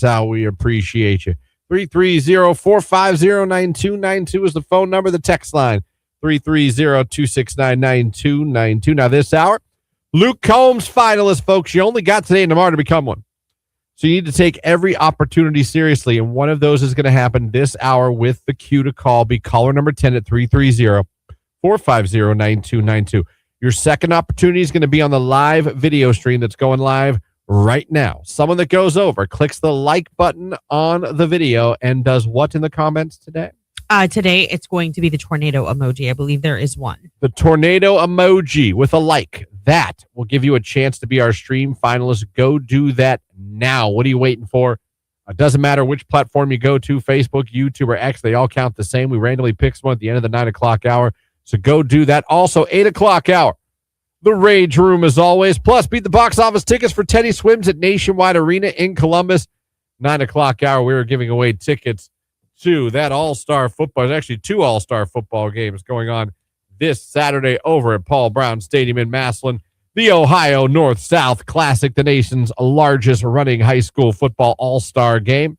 how we appreciate you. 330-450-9292 is the phone number. The text line, 330-269-9292. Now this hour, Luke Combs finalist, folks. You only got today and tomorrow to become one. So you need to take every opportunity seriously, and one of those is going to happen this hour with the cue to call. Be caller number 10 at 330-450-9292. Your second opportunity is going to be on the live video stream that's going live right now. Someone that goes over, clicks the like button on the video, and does what in the comments today? Today, it's going to be the tornado emoji. I believe there is one. The tornado emoji with a like. That will give you a chance to be our stream finalist. Go do that now. What are you waiting for? It doesn't matter which platform you go to, Facebook, YouTube, or X. They all count the same. We randomly pick one at the end of the 9 o'clock hour. So go do that. Also, 8 o'clock hour. The Rage Room, as always. Plus, beat the box office tickets for Teddy Swims at Nationwide Arena in Columbus. 9 o'clock hour, we are giving away tickets to that all-star football. There's actually 2 all-star football games going on this Saturday over at Paul Brown Stadium in Massillon. The Ohio North-South Classic, the nation's largest running high school football all-star game.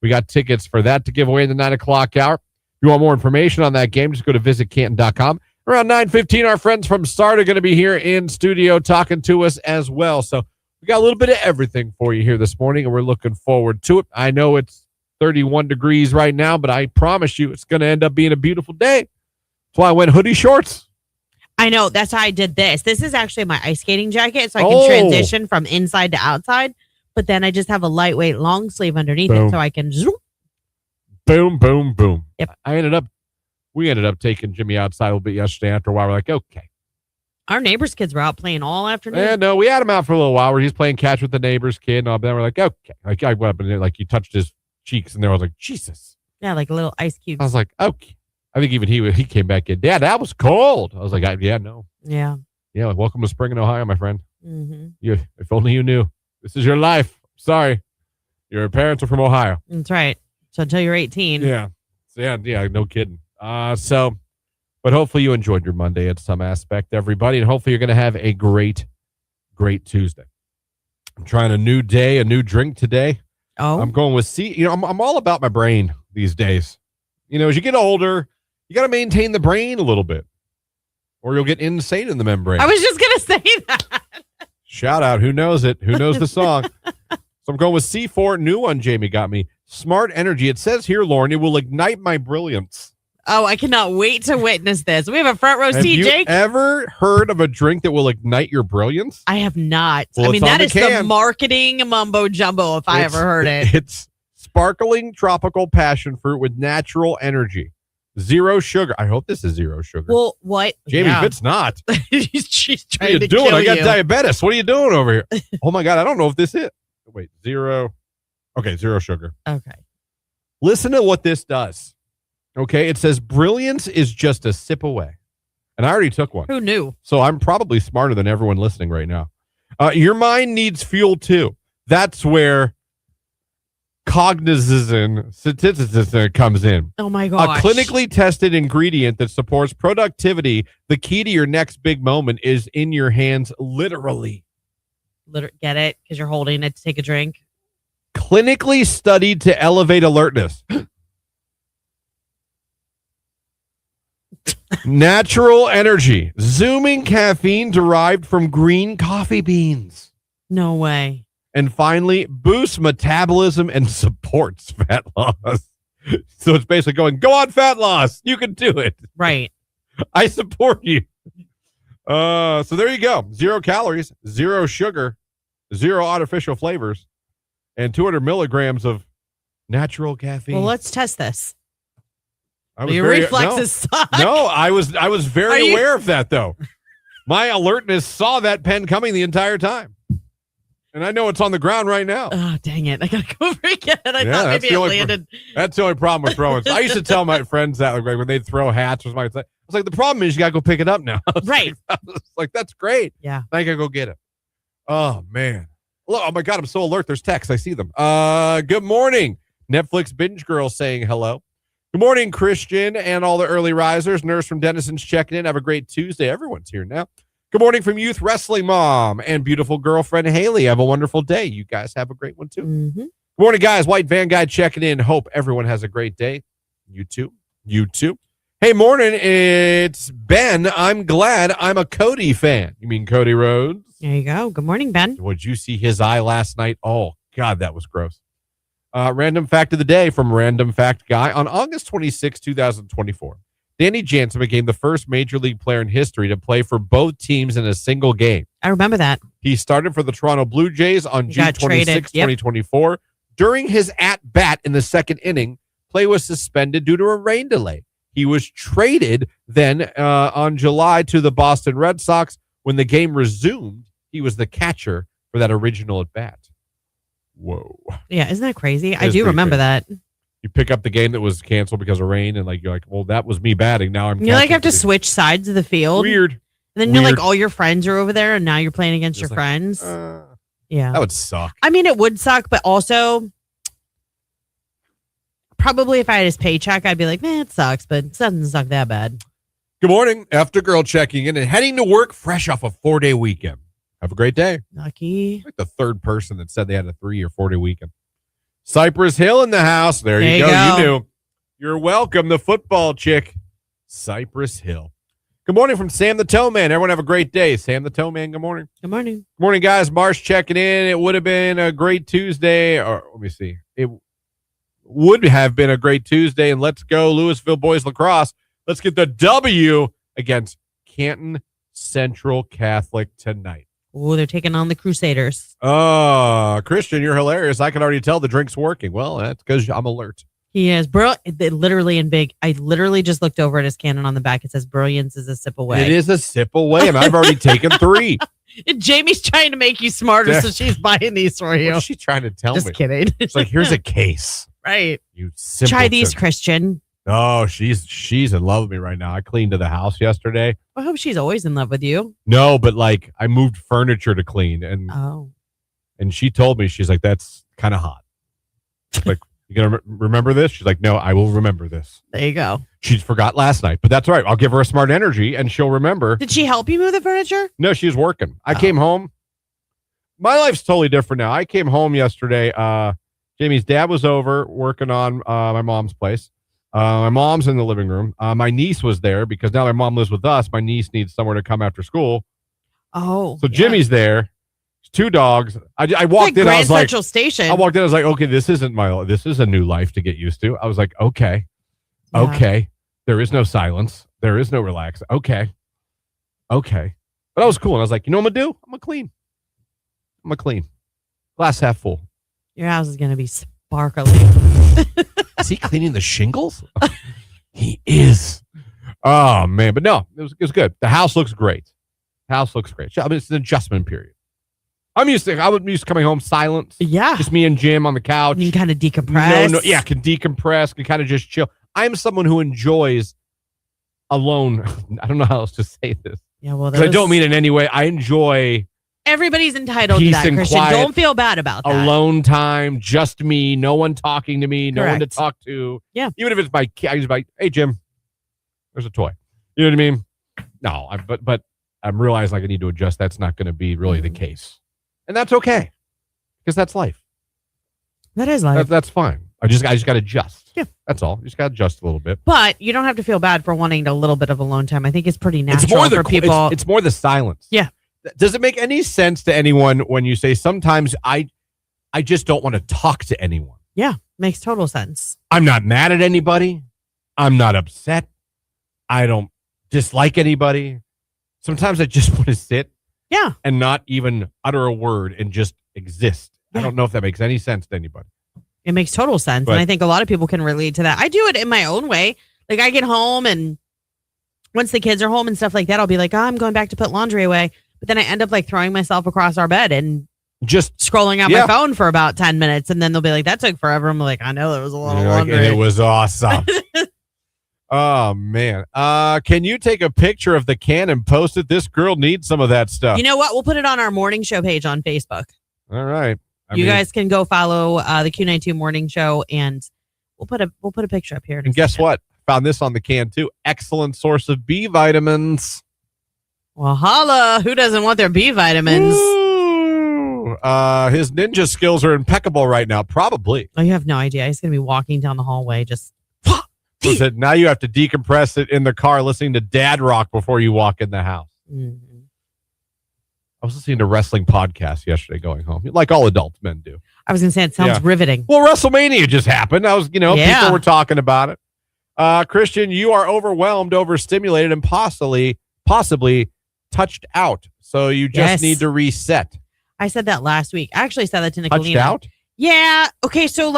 We got tickets for that to give away in the 9 o'clock hour. If you want more information on that game, just go to visitcanton.com. Around 9:15, our friends from Start are going to be here in studio talking to us as well. So we got a little bit of everything for you here this morning, and we're looking forward to it. I know it's 31 degrees right now, but I promise you it's going to end up being a beautiful day. That's why I went hoodie shorts. I know. That's how I did this. This is actually my ice skating jacket, so I can transition from inside to outside. But then I just have a lightweight long sleeve underneath it, so I can zoom. Boom, boom, boom. Yep. We ended up taking Jimmy outside a little bit yesterday. After a while, we're like, okay. Our neighbor's kids were out playing all afternoon. Yeah, no, we had him out for a little while where he's playing catch with the neighbor's kid. And all, then we're like, okay. Like, I went up and like, you touched his cheeks, and there I was like, Jesus. Yeah, like little ice cubes. I was like, okay. I think even he came back in. Dad, that was cold. I was like, yeah, no. Yeah. Yeah, like, welcome to spring in Ohio, my friend. Mm-hmm. If only you knew. This is your life. Sorry. Your parents are from Ohio. That's right. So until you're 18. Yeah. So yeah, no kidding. But hopefully you enjoyed your Monday at some aspect, everybody, and hopefully you're going to have a great, great Tuesday. I'm trying a new day, a new drink today. Oh. I'm going with I'm all about my brain these days. As you get older, you got to maintain the brain a little bit, or you'll get insane in the membrane. I was just going to say that. Shout out. Who knows it? Who knows the song? So I'm going with C4. New one Jamie got me. Smart Energy. It says here, Lauren, it will ignite my brilliance. Oh, I cannot wait to witness this. We have a front row seat, Jake. Have you ever heard of a drink that will ignite your brilliance? I have not. Well, I mean, that is the marketing mumbo jumbo if I ever heard it. It's sparkling tropical passion fruit with natural energy. 0 sugar. I hope this is 0 sugar. Well, what? Jamie, if it's not. She's trying what are you to doing? kill I got you. diabetes. What are you doing over here? Oh, my God. I don't know if this is. Wait, 0. Okay, 0 sugar. Okay. Listen to what this does. Okay, it says brilliance is just a sip away. And I already took one. Who knew? So I'm probably smarter than everyone listening right now. Your mind needs fuel too. That's where cognizant comes in. Oh my gosh. A clinically tested ingredient that supports productivity. The key to your next big moment is in your hands, literally. Get it? Because you're holding it to take a drink. Clinically studied to elevate alertness. Natural energy. Zooming caffeine derived from green coffee beans. No way. And finally, boosts metabolism and supports fat loss. So it's basically going, go on fat loss. You can do it. Right. I support you. So there you go. 0 calories, 0 sugar, 0 artificial flavors, and 200 milligrams of natural caffeine. Well, let's test this. Your reflexes suck. No, I was very aware of that, though. My alertness saw that pen coming the entire time. And I know it's on the ground right now. Oh, dang it. I got to go break it. I thought maybe it landed. That's the only problem with throwing. I used to tell my friends that like, when they'd throw hats or something. I was like, the problem is you got to go pick it up now. Right. I was like, that's great. Yeah. I got to go get it. Oh, man. Look, oh, my God. I'm so alert. There's texts. I see them. Good morning. Netflix binge girl saying hello. Good morning, Christian, and all the early risers. Nurse from Denison's checking in. Have a great Tuesday. Everyone's here now. Good morning from Youth Wrestling Mom and beautiful girlfriend Haley. Have a wonderful day. You guys have a great one, too. Mm-hmm. Good morning, guys. White Van Guy checking in. Hope everyone has a great day. You too. You too. Hey, morning. It's Ben. I'm glad I'm a Cody fan. You mean Cody Rhodes? There you go. Good morning, Ben. Would you see his eye last night? Oh, God, that was gross. Random fact of the day from Random Fact Guy. On August 26, 2024, Danny Jansen became the first Major League player in history to play for both teams in a single game. I remember that. He started for the Toronto Blue Jays on June 26, 2024. During his at-bat in the second inning, play was suspended due to a rain delay. He was traded then on July to the Boston Red Sox. When the game resumed, he was the catcher for that original at-bat. Whoa. Yeah, isn't that crazy? I do remember that. You pick up the game that was canceled because of rain, and you're like, well, that was me batting. Now I'm. You have to switch sides of the field. Weird. And then you're like, all your friends are over there, and now you're playing against your friends. Yeah, that would suck. I mean, it would suck, but also probably if I had his paycheck, I'd be like, man, it sucks, but it doesn't suck that bad. Good morning. After girl checking in and heading to work fresh off a 4-day weekend. Have a great day. Lucky. Like the third person that said they had a 3 or 4-day weekend. Cypress Hill in the house. There you go. You knew. You're welcome. The football chick, Cypress Hill. Good morning from Sam the Toe Man. Everyone have a great day. Sam the Toe Man, good morning. Good morning. Good morning, guys. Marsh checking in. It would have been a great Tuesday. Or let me see. It would have been a great Tuesday. And let's go, Louisville boys lacrosse. Let's get the W against Canton Central Catholic tonight. Oh, they're taking on the Crusaders. Oh, Christian, you're hilarious. I can already tell the drink's working. Well, that's because I'm alert. He is. Literally in big. I literally just looked over at his cannon on the back. It says brilliance is a sip away. It is a sip away, and I've already taken 3. Jamie's trying to make you smarter, so she's buying these for you. What's she trying to tell me? Just kidding. It's like, here's a case. Right. You simpleton. Try these, Christian. Oh, she's in love with me right now. I cleaned to the house yesterday. I hope she's always in love with you. No, but I moved furniture to clean, and she told me, she's like, that's kind of hot. Like, you gonna remember this? She's like, no, I will remember this. There you go. She forgot last night, but that's all right. I'll give her a smart energy, and she'll remember. Did she help you move the furniture? No, she's working. I came home. My life's totally different now. I came home yesterday. Jamie's dad was over working on my mom's place. My mom's in the living room. My niece was there because now my mom lives with us. My niece needs somewhere to come after school. Oh, so Jimmy's there. 2 dogs. I walked in. I was Central Station. I walked in. I was like, okay, this is a new life to get used to. I was like, okay. There is no silence. There is no relax. Okay. But I was cool. And I was like, you know what I'm gonna do? I'm gonna clean. Glass half full. Your house is gonna be sparkly. Is he cleaning the shingles? He is. Oh, man. But no, it was good. The house looks great. I mean, it's an adjustment period. I'm used to coming home silent. Yeah. Just me and Jim on the couch. You can kind of decompress. Can decompress, can kind of just chill. I'm someone who enjoys alone. I don't know how else to say this. Yeah, well, I don't mean it in any way. I enjoy everybody's entitled to that, Christian. Quiet, don't feel bad about that. Alone time, just me, no one talking to me, no one to talk to. Yeah. Even if it's my kid, I just like, hey, Jim, there's a toy. You know what I mean? No, but I'm realizing I need to adjust. That's not going to be really the case. And that's okay. Because that's life. That is life. That's fine. I just got to adjust. Yeah. That's all. You just got to adjust a little bit. But you don't have to feel bad for wanting a little bit of alone time. I think it's pretty natural for people. It's more the silence. Yeah. Does it make any sense to anyone when you say sometimes I just don't want to talk to anyone? Yeah, makes total sense. I'm not mad at anybody. I'm not upset. I don't dislike anybody. Sometimes I just want to sit and not even utter a word and just exist. Yeah. I don't know if that makes any sense to anybody. It makes total sense. And I think a lot of people can relate to that. I do it in my own way. Like I get home and once the kids are home and stuff like that, I'll be like, I'm going back to put laundry away. But then I end up throwing myself across our bed and just scrolling on my phone for about 10 minutes. And then they'll be like, that took forever. I'm like, I know there was a lot of laundry. And it was awesome. Oh, man. Can you take a picture of the can and post it? This girl needs some of that stuff. You know what? We'll put it on our morning show page on Facebook. All right. You guys can go follow the Q92 morning show and we'll put a picture up here. And guess what? Found this on the can too. Excellent source of B vitamins. Well, holla. Who doesn't want their B vitamins? Ooh. His ninja skills are impeccable right now. Probably. Oh, you have no idea. He's going to be walking down the hallway just. Said, now you have to decompress it in the car listening to dad rock before you walk in the house. Mm-hmm. I was listening to wrestling podcasts yesterday going home, like all adult men do. I was going to say, it sounds riveting. Well, WrestleMania just happened. People were talking about it. Christian, you are overwhelmed, overstimulated, and possibly touched out. So you just need to reset. I said that last week. I actually said that to Nicolina. Touched out? Yeah. Okay. So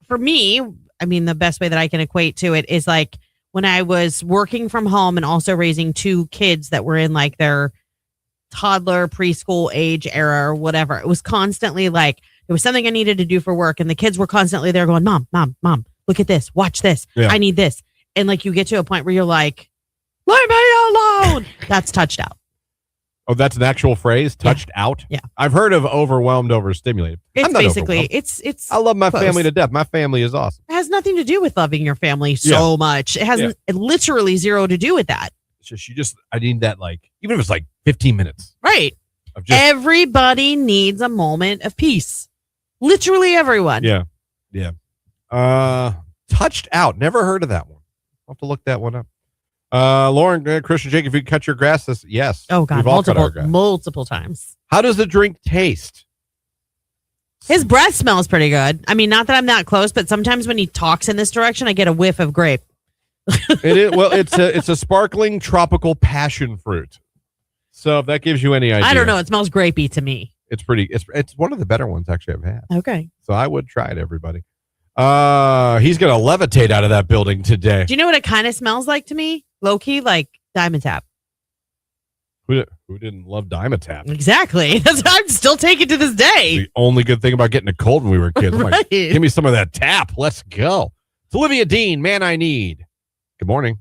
for me, the best way that I can equate to it is like when I was working from home and also raising two kids that were in like their toddler preschool age era or whatever. It was constantly like, it was something I needed to do for work. And the kids were constantly there going, Mom, look at this. Watch this. Yeah. I need this. And like, you get to a point where you're like, leave me alone. That's touched out. Oh, that's an actual phrase? Touched out? Yeah. I've heard of overwhelmed, overstimulated. It's basically, it's. I love my family to death. My family is awesome. It has nothing to do with loving your family so much. It has literally zero to do with that. It's just, I need that, even if it's 15 minutes. Right. Everybody needs a moment of peace. Literally everyone. Yeah. Yeah. Touched out. Never heard of that one. I'll have to look that one up. Lauren, Christian, Jake, if you cut your grass, yes. Oh, God. Multiple times. How does the drink taste? His breath smells pretty good. Not that I'm that close, but sometimes when he talks in this direction, I get a whiff of grape. It is. Well, it's a sparkling tropical passion fruit. So if that gives you any idea. I don't know. It smells grapey to me. It's pretty. It's one of the better ones actually I've had. Okay. So I would try it, everybody. He's going to levitate out of that building today. Do you know what it kind of smells like to me? Low key, like Diamond Tap. Who didn't love Diamond Tap? Exactly. That's I'm still taking to this day. The only good thing about getting a cold when we were kids. Right. Give me some of that tap. Let's go. It's Olivia Dean, Man I Need. Good morning.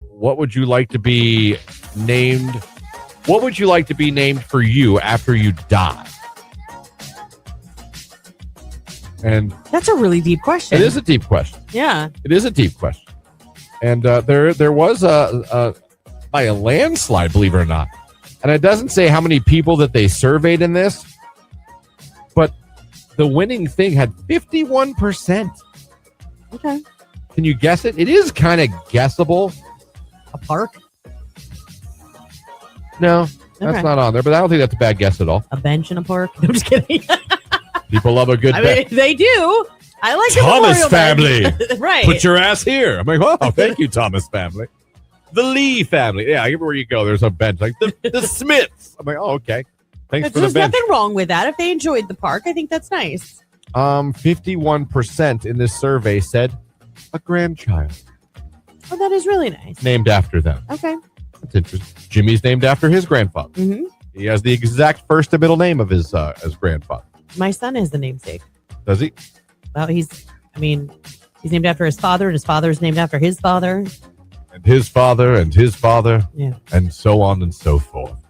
What would you like to be named? What would you like to be named for you after you die? And that's a really deep question. It is a deep question. Yeah, it is a deep question. And there was by a landslide, believe it or not. And it doesn't say how many people that they surveyed in this, but the winning thing had 51%. Okay. Can you guess it? It is kind of guessable. A park? No, that's not on there, but I don't think that's a bad guess at all. A bench in a park? No, I'm just kidding. People love a good bench. They do. I like Thomas family. Right. Put your ass here. I'm like, oh, thank you, Thomas family. The Lee family. Yeah, everywhere you go, there's a bench. Like the Smiths. I'm like, oh, okay. Thanks for the bench. There's nothing wrong with that. If they enjoyed the park, I think that's nice. 51% in this survey said a grandchild. Oh, that is really nice. Named after them. Okay. That's interesting. Jimmy's named after his grandfather. Mm-hmm. He has the exact first and middle name of his grandfather. My son is the namesake. Does he? Well, he's named after his father, and his father is named after his father. And his father, and his father. Yeah. And so on and so forth.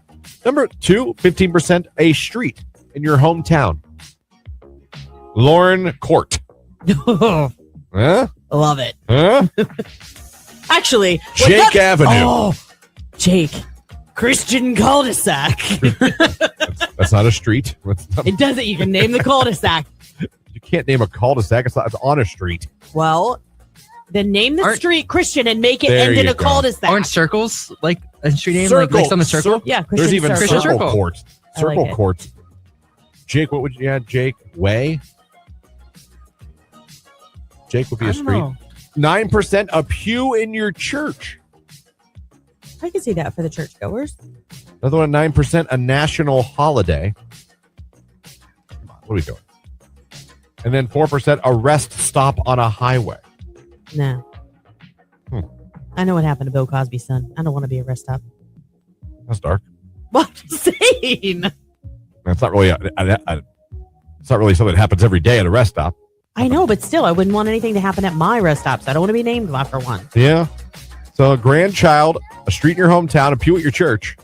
Number 2, 15%, a street in your hometown. Lauren Court. Huh? Love it. Huh? Actually, Jake Avenue. Oh, Jake. Christian cul-de-sac. That's not a street. It doesn't. You can name the cul-de-sac. You can't name a cul-de-sac. It's on a street. Well, then name the street Christian and make it end in a cul-de-sac. Aren't circles like a street name? Circle. Like on the circle? Yeah, Christian There's even circle. circle courts. Circle like courts. Jake, what would you add? Jake Way? Jake would be a street. 9%, a pew in your church. I can see that for the churchgoers. Another one, 9%, a national holiday. Come on, what are we doing? And then 4%, a rest stop on a highway. No. I know what happened to Bill Cosby's son. I don't want to be a rest stop. That's dark. What I'm saying? That's not really it's not really something that happens every day at a rest stop. I know, but still, I wouldn't want anything to happen at my rest stops. I don't want to be named after one. Yeah. So a grandchild, a street in your hometown, a pew at your church,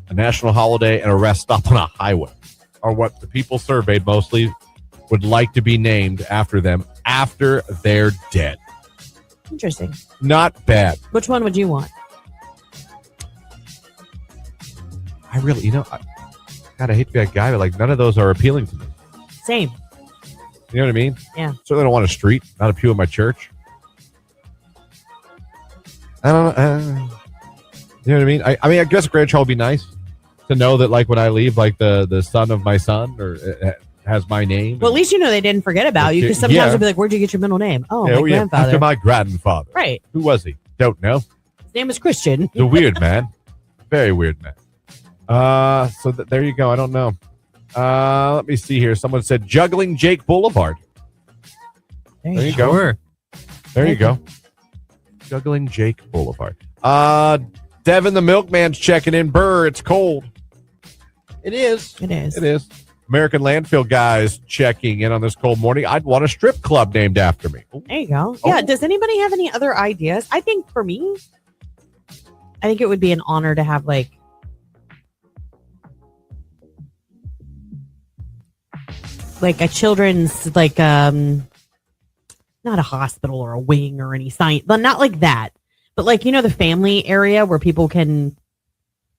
a national holiday, and a rest stop on a highway are what the people surveyed mostly would like to be named after them after they're dead. Interesting. Not bad. Which one would you want? I really, God, I hate to be that guy, but like none of those are appealing to me. Same. You know what I mean? Yeah. Certainly don't want a street, not a pew in my church. I don't know. You know what I mean? I mean, I guess a grandchild would be nice to know that, like, when I leave, like, the son of my son or has my name. Well, at least you know they didn't forget about you, because sometimes they'll be like, where'd you get your middle name? Oh, my grandfather. After my grandfather. Right. Who was he? Don't know. His name was Christian. The weird man. Very weird man. So there you go. I don't know. Let me see here. Someone said Juggling Jake Boulevard. There you go. Sure. There you go. Juggling Jake Boulevard. Devin the Milkman's checking in. Burr, it's cold. It is. It is. It is. American Landfill guys checking in on this cold morning. I'd want a strip club named after me. Ooh. There you go. Yeah. Does anybody have any other ideas? I think for me, I think it would be an honor to have like a children's not a hospital or a wing or any science, but not like that. But like, the family area where people can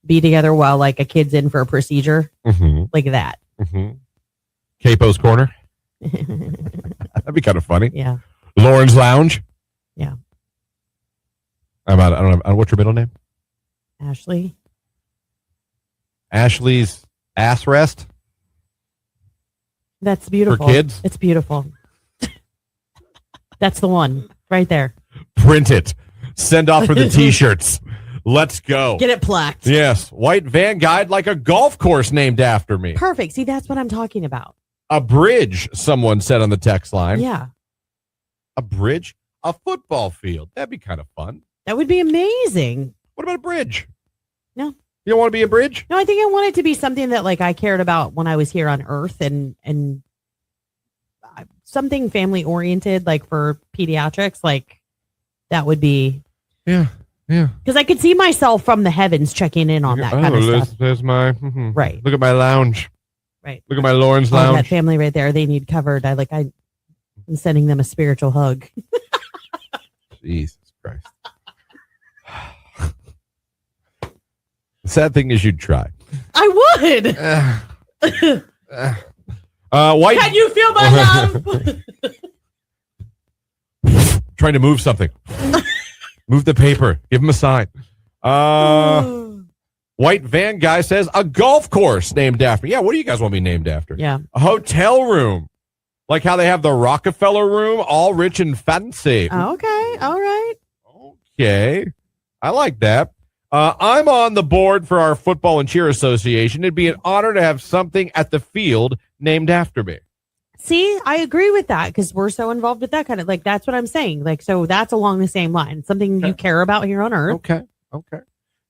be together while like a kid's in for a procedure, like that. Mm-hmm. Capo's Corner. That'd be kind of funny. Yeah. Lauren's Lounge. Yeah. I'm out. I don't know. What's your middle name? Ashley. Ashley's Ass Rest. That's beautiful. For kids? It's beautiful. That's the one right there. Print it. Send off for the t-shirts. Let's go. Get it plaqued. Yes. White van guide like a golf course named after me. Perfect. See, that's what I'm talking about. A bridge, someone said on the text line. Yeah. A bridge? A football field. That'd be kind of fun. That would be amazing. What about a bridge? No. You don't want to be a bridge? No, I think I want it to be something that like I cared about when I was here on Earth and something family oriented, like for pediatrics, like that would be. Yeah. Yeah. Because I could see myself from the heavens checking in on that kind of stuff. There's my right. Look at my lounge. Right. Look at my Lauren's Oh, Lounge. that family right there, they need covered. I'm sending them a spiritual hug. Jesus Christ. The sad thing is you'd try. I would. White. Can you feel my love? Trying to move something. Move the paper. Give him a sign. White van guy says a golf course named after me. Yeah, what do you guys want me named after? Yeah. A hotel room. Like how they have the Rockefeller room, all rich and fancy. Okay. All right. Okay. I like that. I'm on the board for our football and cheer association. It'd be an honor to have something at the field named after me. See, I agree with that because we're so involved with that kind of like, that's what I'm saying. Like, so that's along the same line. Something you care about here on Earth. Okay.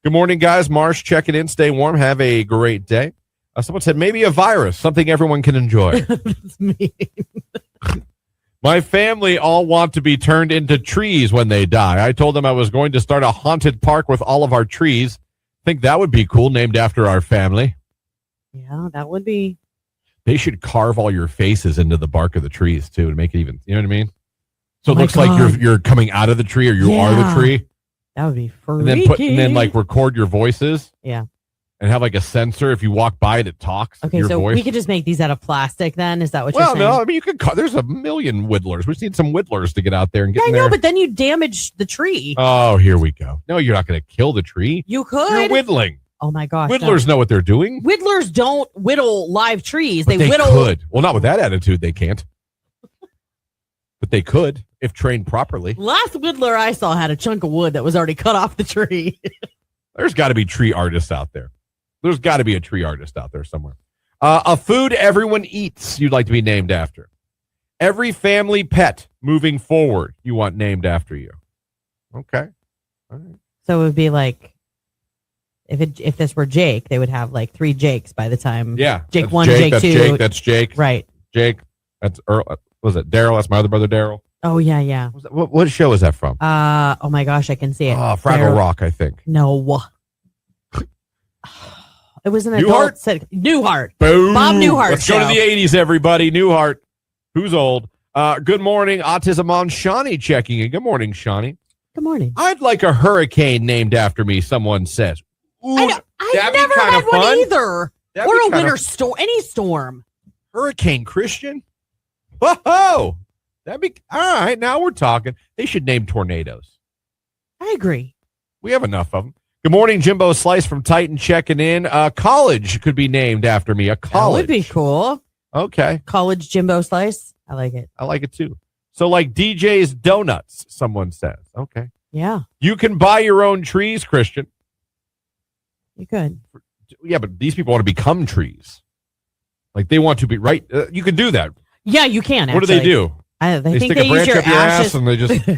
Good morning, guys. Marsh checking in. Stay warm. Have a great day. Someone said maybe a virus, something everyone can enjoy. That's me. My family all want to be turned into trees when they die. I told them I was going to start a haunted park with all of our trees. Think that would be cool, named after our family. Yeah, that would be. They should carve all your faces into the bark of the trees too to make it even. You know what I mean? So Oh it my looks like God. you're coming out of the tree or you are the tree. That would be freaky. And then like record your voices. Yeah. And have like a sensor. If you walk by it talks. Okay, your so voice. we could just make these out of plastic then? Is that what you're Well, saying? no, I mean you could. There's a million whittlers. We just need some whittlers to get out there and get Yeah, I in know, there. but then you damage the tree. Oh, here we go. No, you're not going to kill the tree. You could. You're whittling. Oh my gosh. Whittlers know what they're doing. Whittlers don't whittle live trees. But they whittle. could. Well, not with that attitude. They can't. But they could if trained properly. Last whittler I saw had a chunk of wood that was already cut off the tree. There's got to be tree artists out there. There's got to be a tree artist out there somewhere. A food everyone eats you'd like to be named after. Every family pet moving forward you want named after you. Okay. All right. So it would be like, If this were Jake, they would have like 3 Jakes by the time. Yeah. Jake that's 1, Jake, Jake that's 2. Jake. That's Jake. Right. Jake. That's Earl. Was it Daryl? That's my other brother, Daryl. Oh yeah, yeah. What show is that from? Oh my gosh, I can see it. Fraggle Rock, I think. No. It was an Newhart? adult Newhart. Boom. Bob Newhart. Let's go to the 80s, everybody. Newhart. Who's old? Good morning, Autism on Shawnee checking in. Good morning, Shawnee. Good morning. I'd like a hurricane named after me, someone says. Ooh, I've never had one either. That'd Or be a winter storm. Any storm. Hurricane Christian? Whoa! That'd be all right. Now we're talking. They should name tornadoes. I agree. We have enough of them. Good morning, Jimbo Slice from Titan checking in. College could be named after me. A college. That would be cool. Okay. College Jimbo Slice. I like it. I like it too. So like DJ's Donuts, someone says. Okay. Yeah, You can buy your own trees, Christian. you could. Yeah, but these people want to become trees. Like they want to be, right? You can do that. Yeah, you can. What do they do? They They think stick they a branch use your up your ass ashes. and they just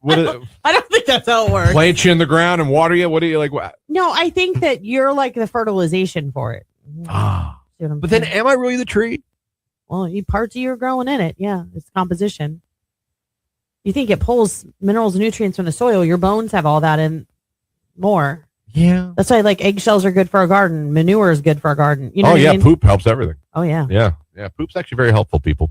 I don't think that's how it works. plant you in the ground and water you. What do you like? What? No, I think that you're like the fertilization for it. Ah. See what I'm But then saying? am I really the tree? Well, parts of you are growing in it. Yeah, it's composition. You think it pulls minerals and nutrients from the soil. Your bones have all that in more. Yeah. That's why like eggshells are good for a garden. Manure is good for a garden. You know what I mean? Poop helps everything. Oh, yeah. Yeah. Poop's actually very helpful, people.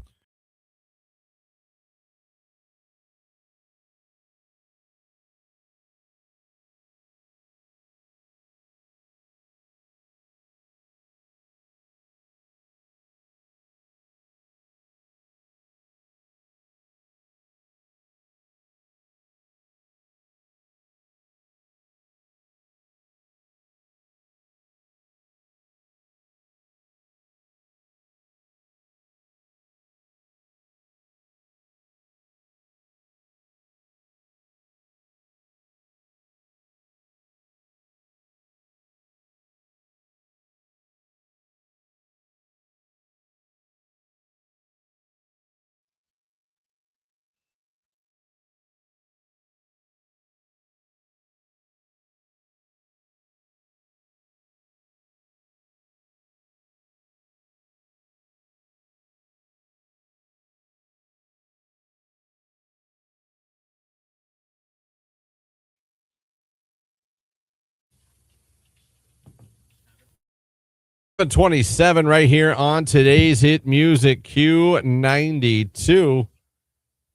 .27 right here on today's hit music Q92.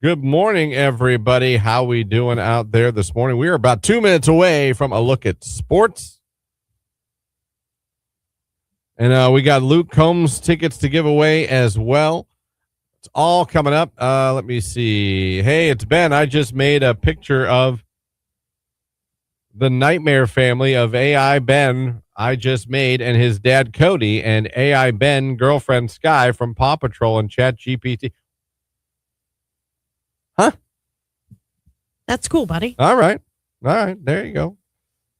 Good morning, everybody. How we doing out there this morning? We are about 2 minutes away from a look at sports. And we got Luke Combs tickets to give away as well. It's all coming up. Let me see. Hey, it's Ben. I just made a picture of the Nightmare family of AI Ben I just made and his dad Cody and AI Ben girlfriend Sky from Paw Patrol and Chat GPT. Huh? That's cool, buddy. All right. There you go.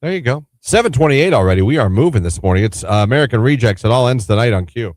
7:28 already. We are moving this morning. It's American Rejects. It all ends tonight on Q.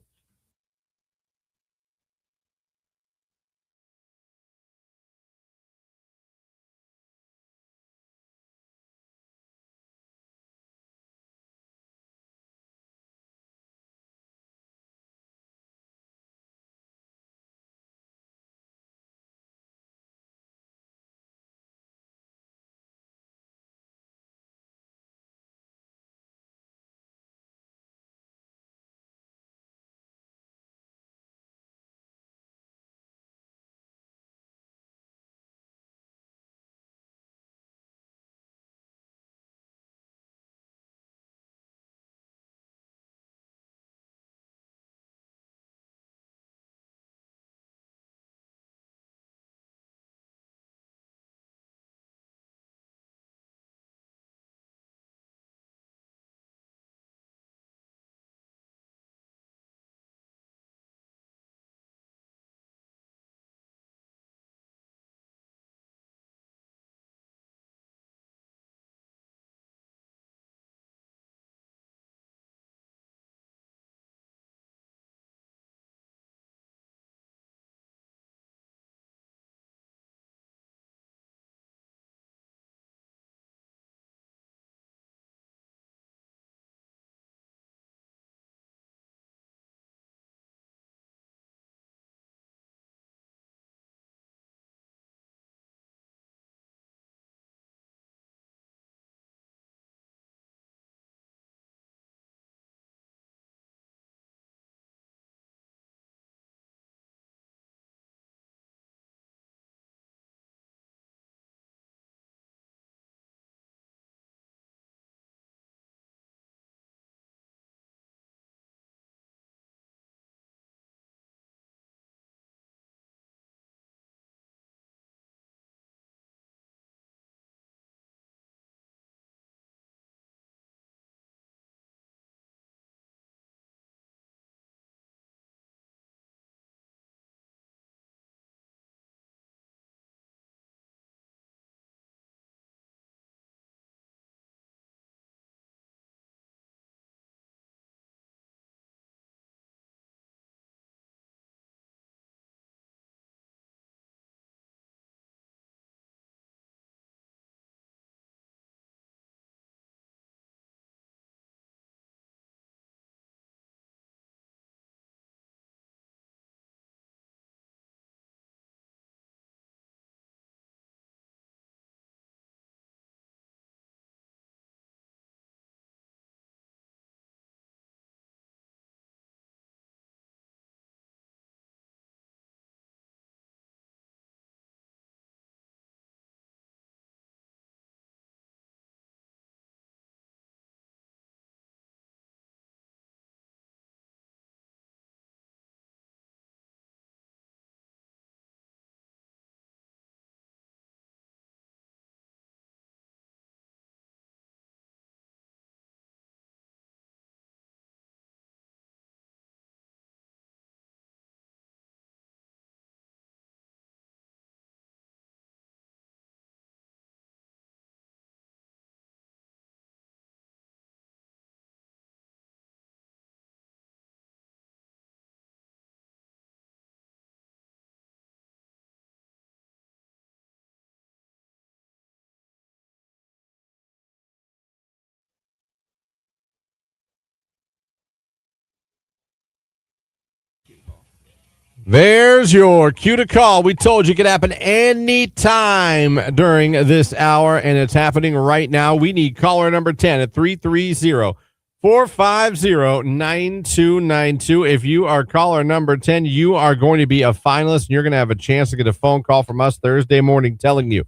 There's your cue to call. We told you it could happen anytime during this hour, and it's happening right now. We need caller number 10 at 330-450-9292. If you are caller number 10, you are going to be a finalist, and you're going to have a chance to get a phone call from us Thursday morning telling you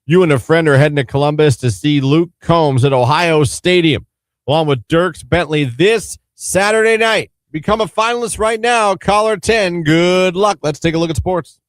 and a friend are heading to Columbus to see Luke Combs at Ohio Stadium, along with Dierks Bentley this Saturday night. Become a finalist right now. Caller 10. Good luck. Let's take a look at sports.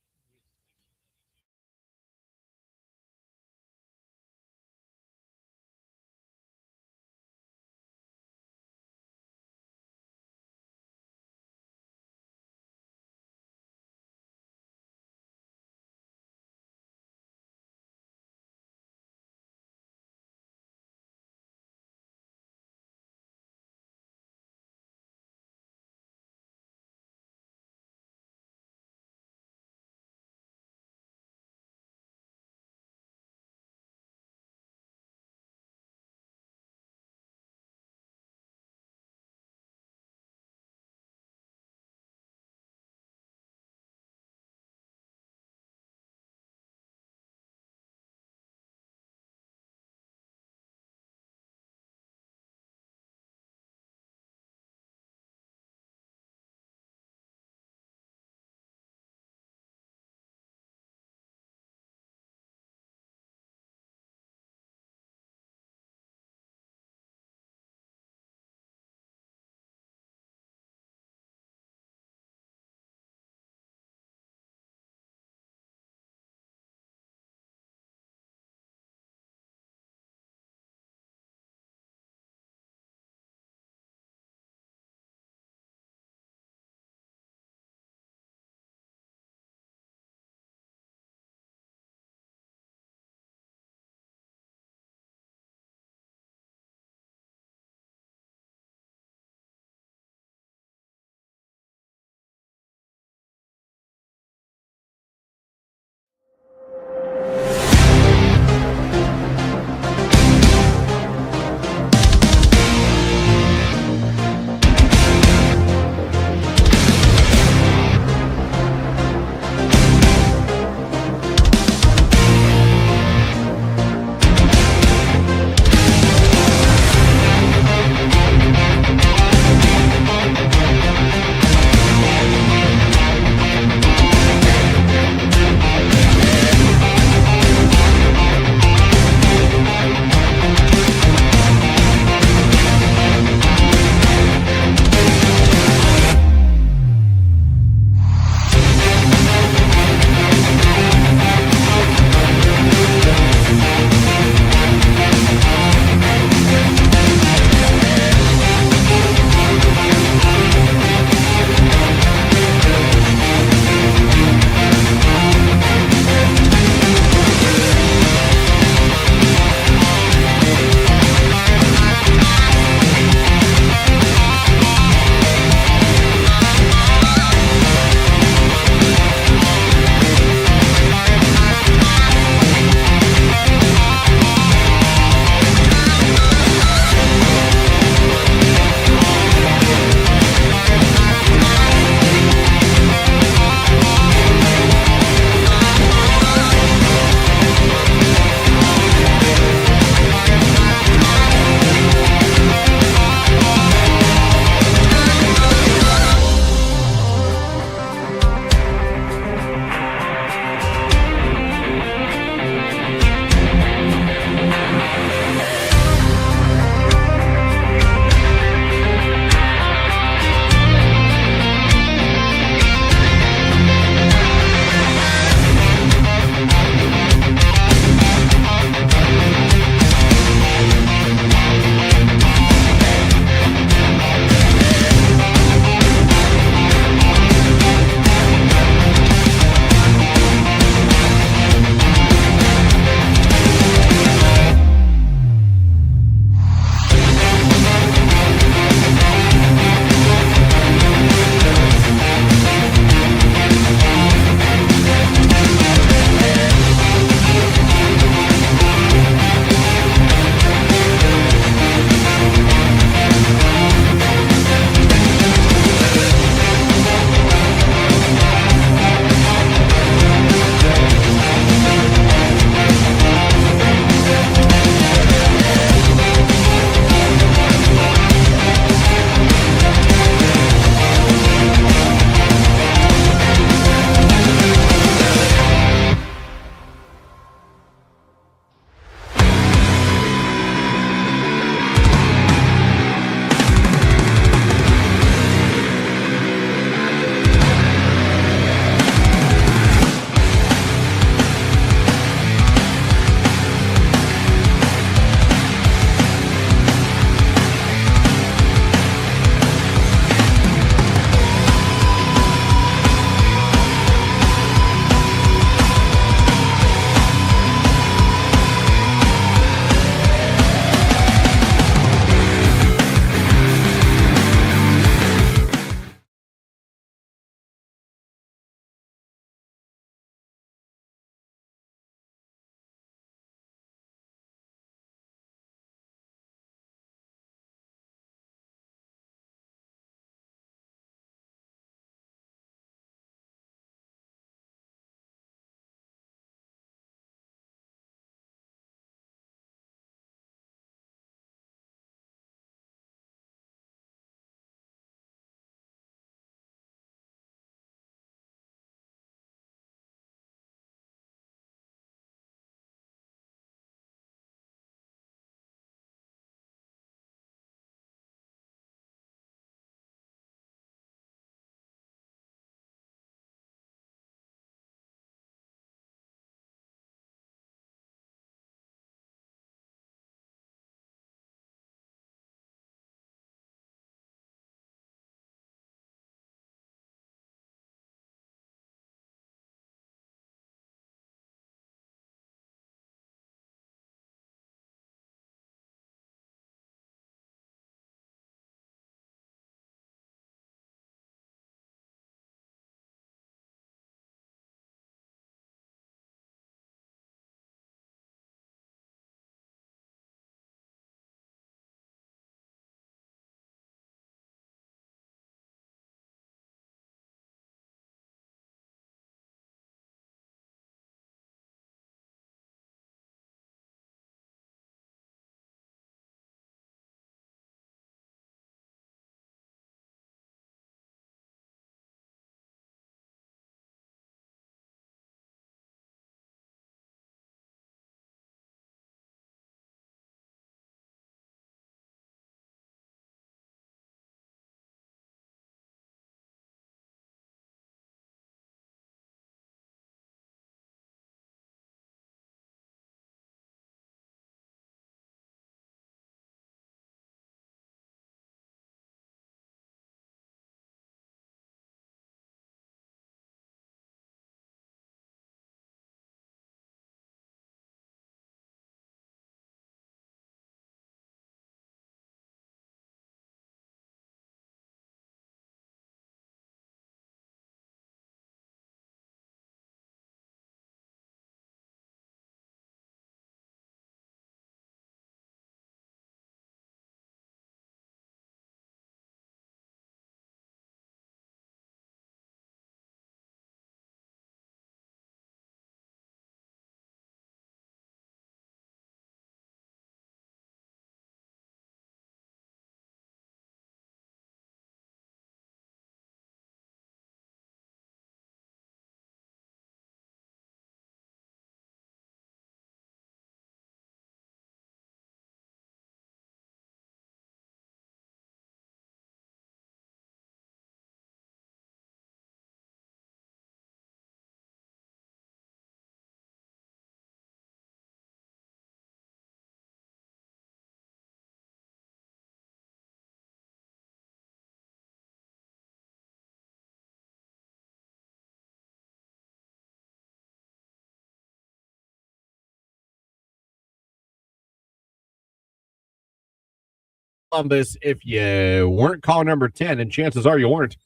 Columbus if you weren't caller number 10, and chances are you weren't.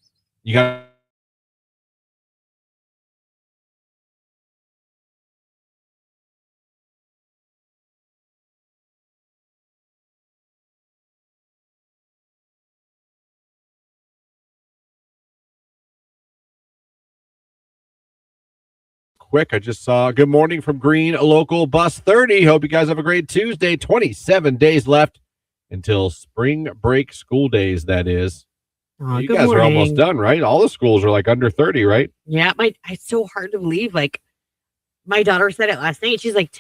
You got quick. I just saw good morning from Green Local Bus 30. Hope you guys have a great Tuesday. 27 days left until spring break school days, that is. Oh, You good guys are morning. almost done, right? All the schools are like under 30, right? Yeah, it's so hard to believe. Like, my daughter said it last night. She's like,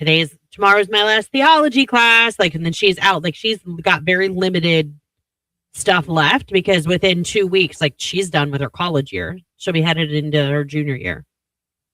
tomorrow's my last theology class. Like, and then she's out. Like, she's got very limited stuff left because within 2 weeks, like, she's done with her college year. She'll be headed into her junior year.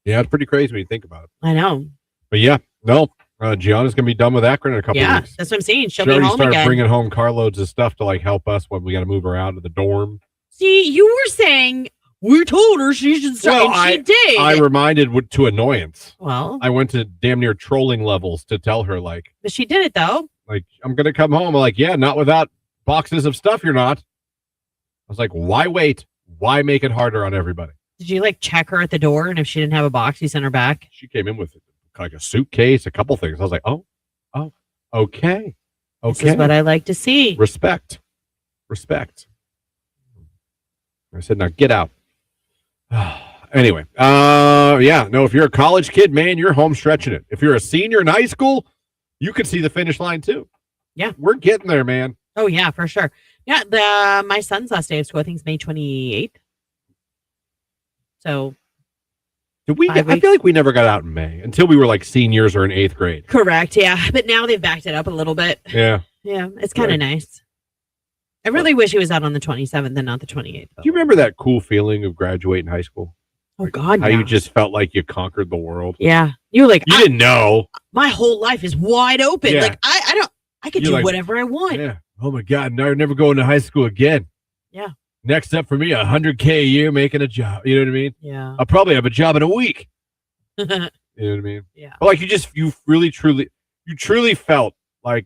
Yeah, it's pretty crazy when you think about it. I know. But yeah, no, Gianna's going to be done with Akron in a couple of weeks. That's what I'm saying. She'll She be already home started again. bringing home carloads of stuff to like help us when we got to move her out of the dorm. See, you were saying we told her she should start, Well, and she did. I reminded to annoyance. Well, I went to damn near trolling levels to tell her but she did it though. like I'm going to come home. I'm like, yeah, not without boxes of stuff. You're not. I was like, why wait? Why make it harder on everybody? Did you like check her at the door, and if she didn't have a box, you sent her back? She came in with like a suitcase, a couple things. I was like, oh, okay. This is what I like to see. Respect. I said, now get out. Anyway, yeah, no, if you're a college kid, man, you're home stretching it. If you're a senior in high school, you could see the finish line too. Yeah. We're getting there, man. Oh yeah, for sure. Yeah, my son's last day of school, I think, is May 28th. So Did we? I feel like we never got out in May until we were like seniors or in 8th grade. correct, yeah. But now they've backed it up a little bit. Yeah. Yeah, it's kind of nice. I really wish he was out on the 27th and not the 28th. Do you remember that cool feeling of graduating high school? Oh God, How yeah. you just felt like you conquered the world. Yeah, you were like, You didn't know. my whole life is wide open. Yeah. Like I could You're do like, whatever I want. Yeah. Oh my God, now you're never going to high school again. Yeah. Next up for me, $100K a year making a job. You know what I mean? Yeah. I'll probably have a job in a week. You know what I mean? Yeah. But like you truly felt like,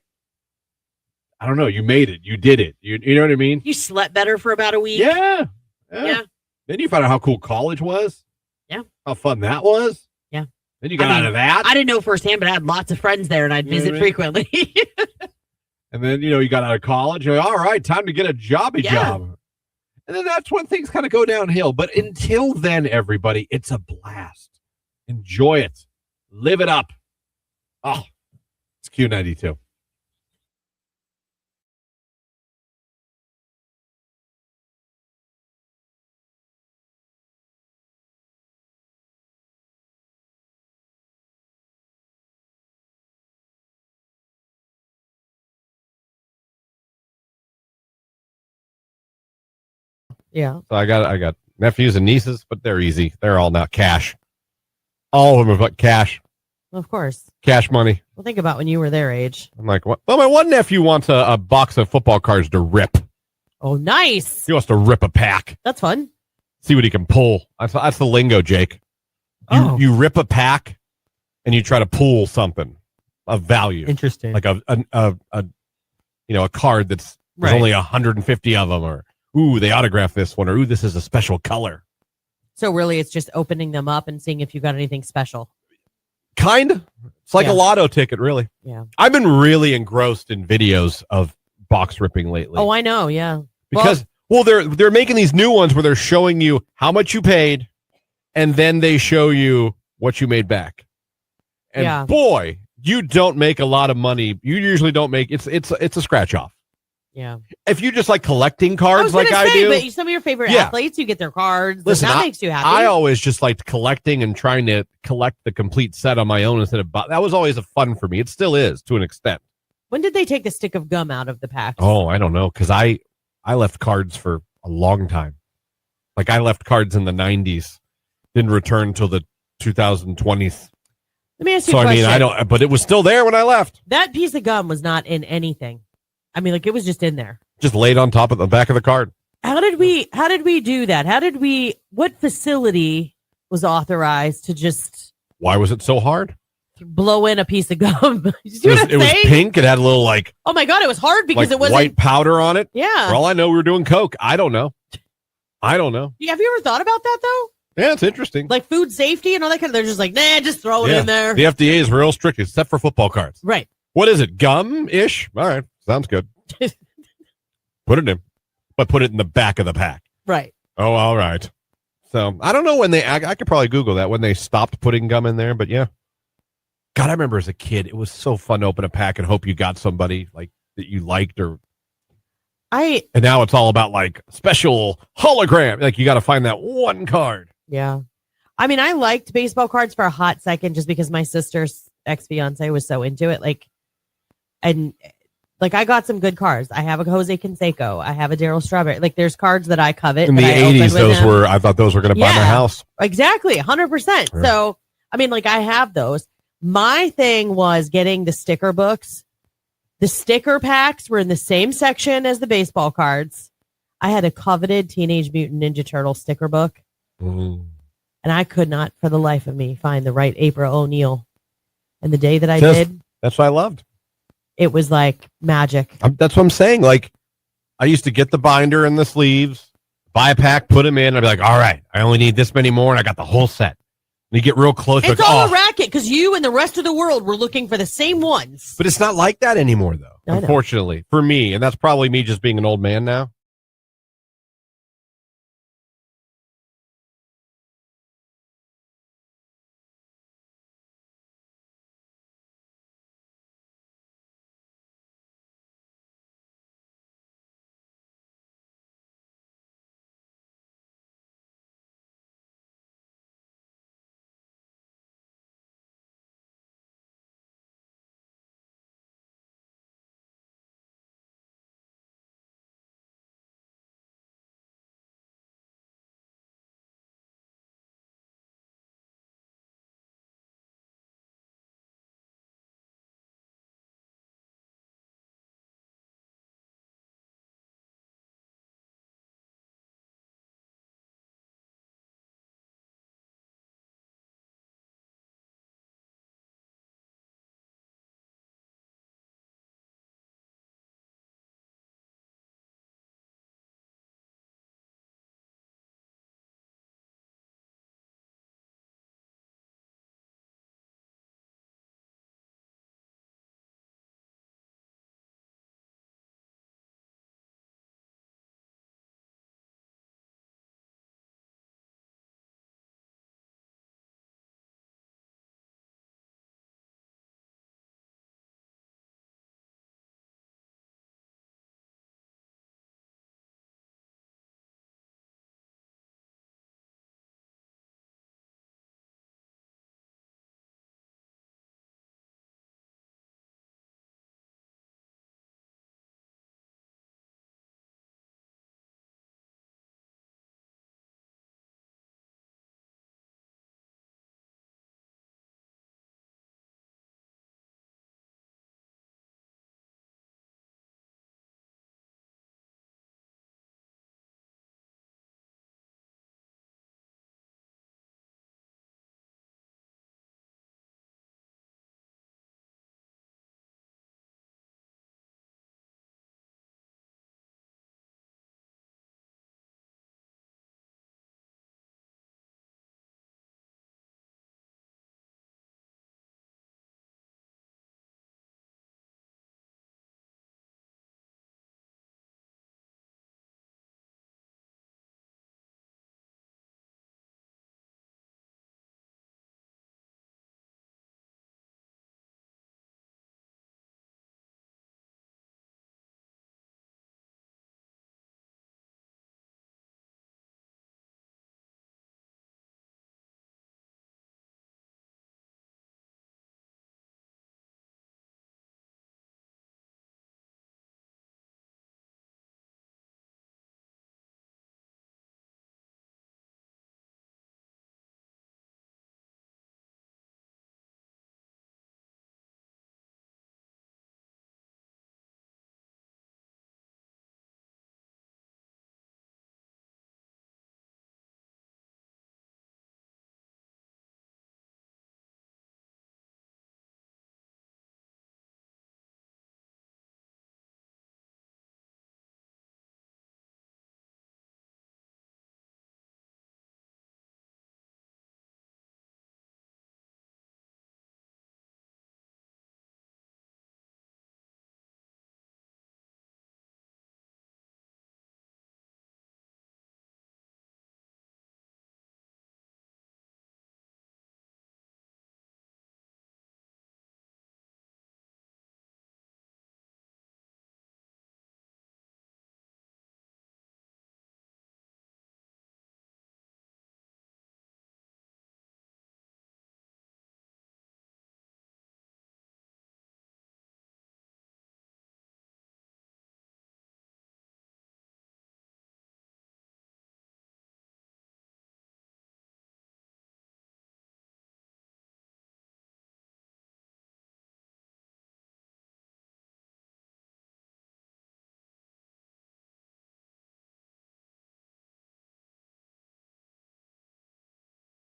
I don't know, you made it. You did it. You know what I mean? You slept better for about a week. Yeah. Yeah. Then you found out how cool college was. Yeah. How fun that was. Yeah. Then you got out of that. I didn't know firsthand, but I had lots of friends there, and I'd You know visit what I mean? frequently. And then, you got out of college. You're like, all right, time to get a job. And then that's when things kind of go downhill. But until then, everybody, it's a blast. Enjoy it. Live it up. Oh, it's Q92. Yeah. So I got nephews and nieces, but they're easy. They're all not cash. All of them are but cash. Of course. Cash money. Well, think about when you were their age. I'm like, what? Well, my one nephew wants a box of football cards to rip. Oh, nice. He wants to rip a pack. That's fun. See what he can pull. That's the lingo, Jake. You rip a pack and you try to pull something of value. Interesting. Like a card that's there's Right. only 150 of them, or ooh, they autographed this one, or ooh, this is a special color. So really, it's just opening them up and seeing if you got anything special. Kind of. It's like Yeah. a lotto ticket, really. Yeah. I've been really engrossed in videos of box ripping lately. Oh, I know. Yeah. Because they're making these new ones where they're showing you how much you paid, and then they show you what you made back. And Yeah. boy, you don't make a lot of money. You usually don't make it's a scratch off. Yeah. If you just like collecting I cards was like gonna I say, do. but some of your favorite Yeah. athletes, you get their cards. Listen, that makes you happy. I always just liked collecting and trying to collect the complete set on my own instead of that was always a fun for me. It still is to an extent. When did they take the stick of gum out of the pack? Oh, I don't know, because I left cards for a long time. Like I left cards in the 90s, didn't return till the 2020s. Let me ask you So a I question. mean, I don't, but it was still there when I left. That piece of gum was not in anything. I mean, like it was just in there. Just laid on top of the back of the card. How did we do that? What facility was authorized to just Why was it so hard? blow in a piece of gum. You see what I'm It was saying? pink. It had a little like Oh my God, it was hard because it wasn't white powder on it. Yeah. For all I know, we were doing Coke. I don't know. Have you ever thought about that though? Yeah, it's interesting. Like food safety and all that kind of. They're just like, nah, just throw it in there. The FDA is real strict, except for football cards. Right. What is it? Gum-ish? All right. Sounds good. Put it in. But put it in the back of the pack. Right. Oh, all right. So, I don't know when I could probably Google that, when they stopped putting gum in there, but yeah. God, I remember as a kid, it was so fun to open a pack and hope you got somebody like that you liked and now it's all about like special hologram. Like you got to find that one card. Yeah. I mean, I liked baseball cards for a hot second just because my sister's ex-fiance was so into it. I got some good cards. I have a Jose Canseco. I have a Darryl Strawberry. Like there's cards that I covet. In the 80s, I thought those were going to buy my house. Exactly. 100%. Yeah. So, I mean, I have those. My thing was getting the sticker books. The sticker packs were in the same section as the baseball cards. I had a coveted Teenage Mutant Ninja Turtle sticker book. Mm. And I could not, for the life of me, find the right April O'Neil. And the day that I did, that's what I loved. it was like magic. That's what I'm saying. Like, I used to get the binder and the sleeves, buy a pack, put them in. I'd be like, all right, I only need this many more, and I got the whole set. And you get real close. It's all a racket because you and the rest of the world were looking for the same ones. But it's not like that anymore, though, unfortunately, for me. And that's probably me just being an old man now.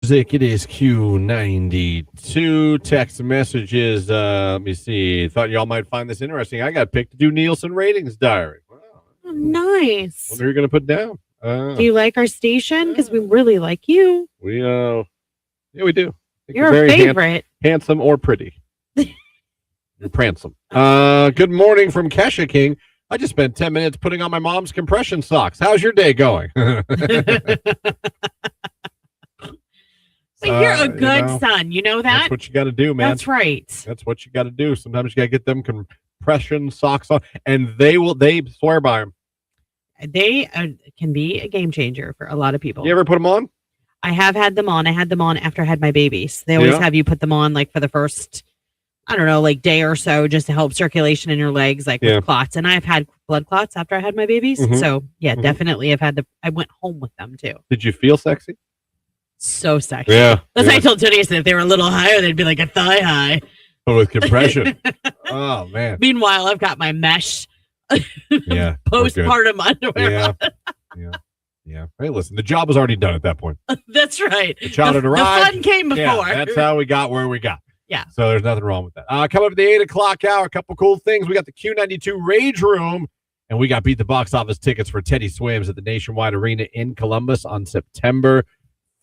Music, it is Q92. Text messages. Let me see. Thought y'all might find this interesting. I got picked to do Nielsen Ratings Diary. Wow. Oh, nice. What are you going to put down? Do you like our station? Because we really like you. Yeah, we do. You're a favorite. Handsome or pretty. You're pranksome. Good morning from Kesha King. I just spent 10 minutes putting on my mom's compression socks. How's your day going? But you're a good son. You know that? That's what you got to do, man. That's right. That's what you got to do. Sometimes you got to get them compression socks on, and they swear by them. They can be a game changer for a lot of people. You ever put them on? I have had them on. I had them on after I had my babies. They always have you put them on like for the first, I don't know, like day or so, just to help circulation in your legs, like with clots. And I've had blood clots after I had my babies. Mm-hmm. So definitely I went home with them too. Did you feel sexy? So sexy. Yeah. That's why I told Tony, if they were a little higher, they'd be like a thigh high. But with compression. Oh, man. Meanwhile, I've got my mesh postpartum underwear. Yeah. Hey, listen, the job was already done at that point. That's right. The child had arrived. The fun came before. Yeah, that's how we got where we got. Yeah. So there's nothing wrong with that. Coming up at the 8 o'clock hour, a couple cool things. We got the Q92 Rage Room, and we got Beat the Box Office tickets for Teddy Swims at the Nationwide Arena in Columbus on September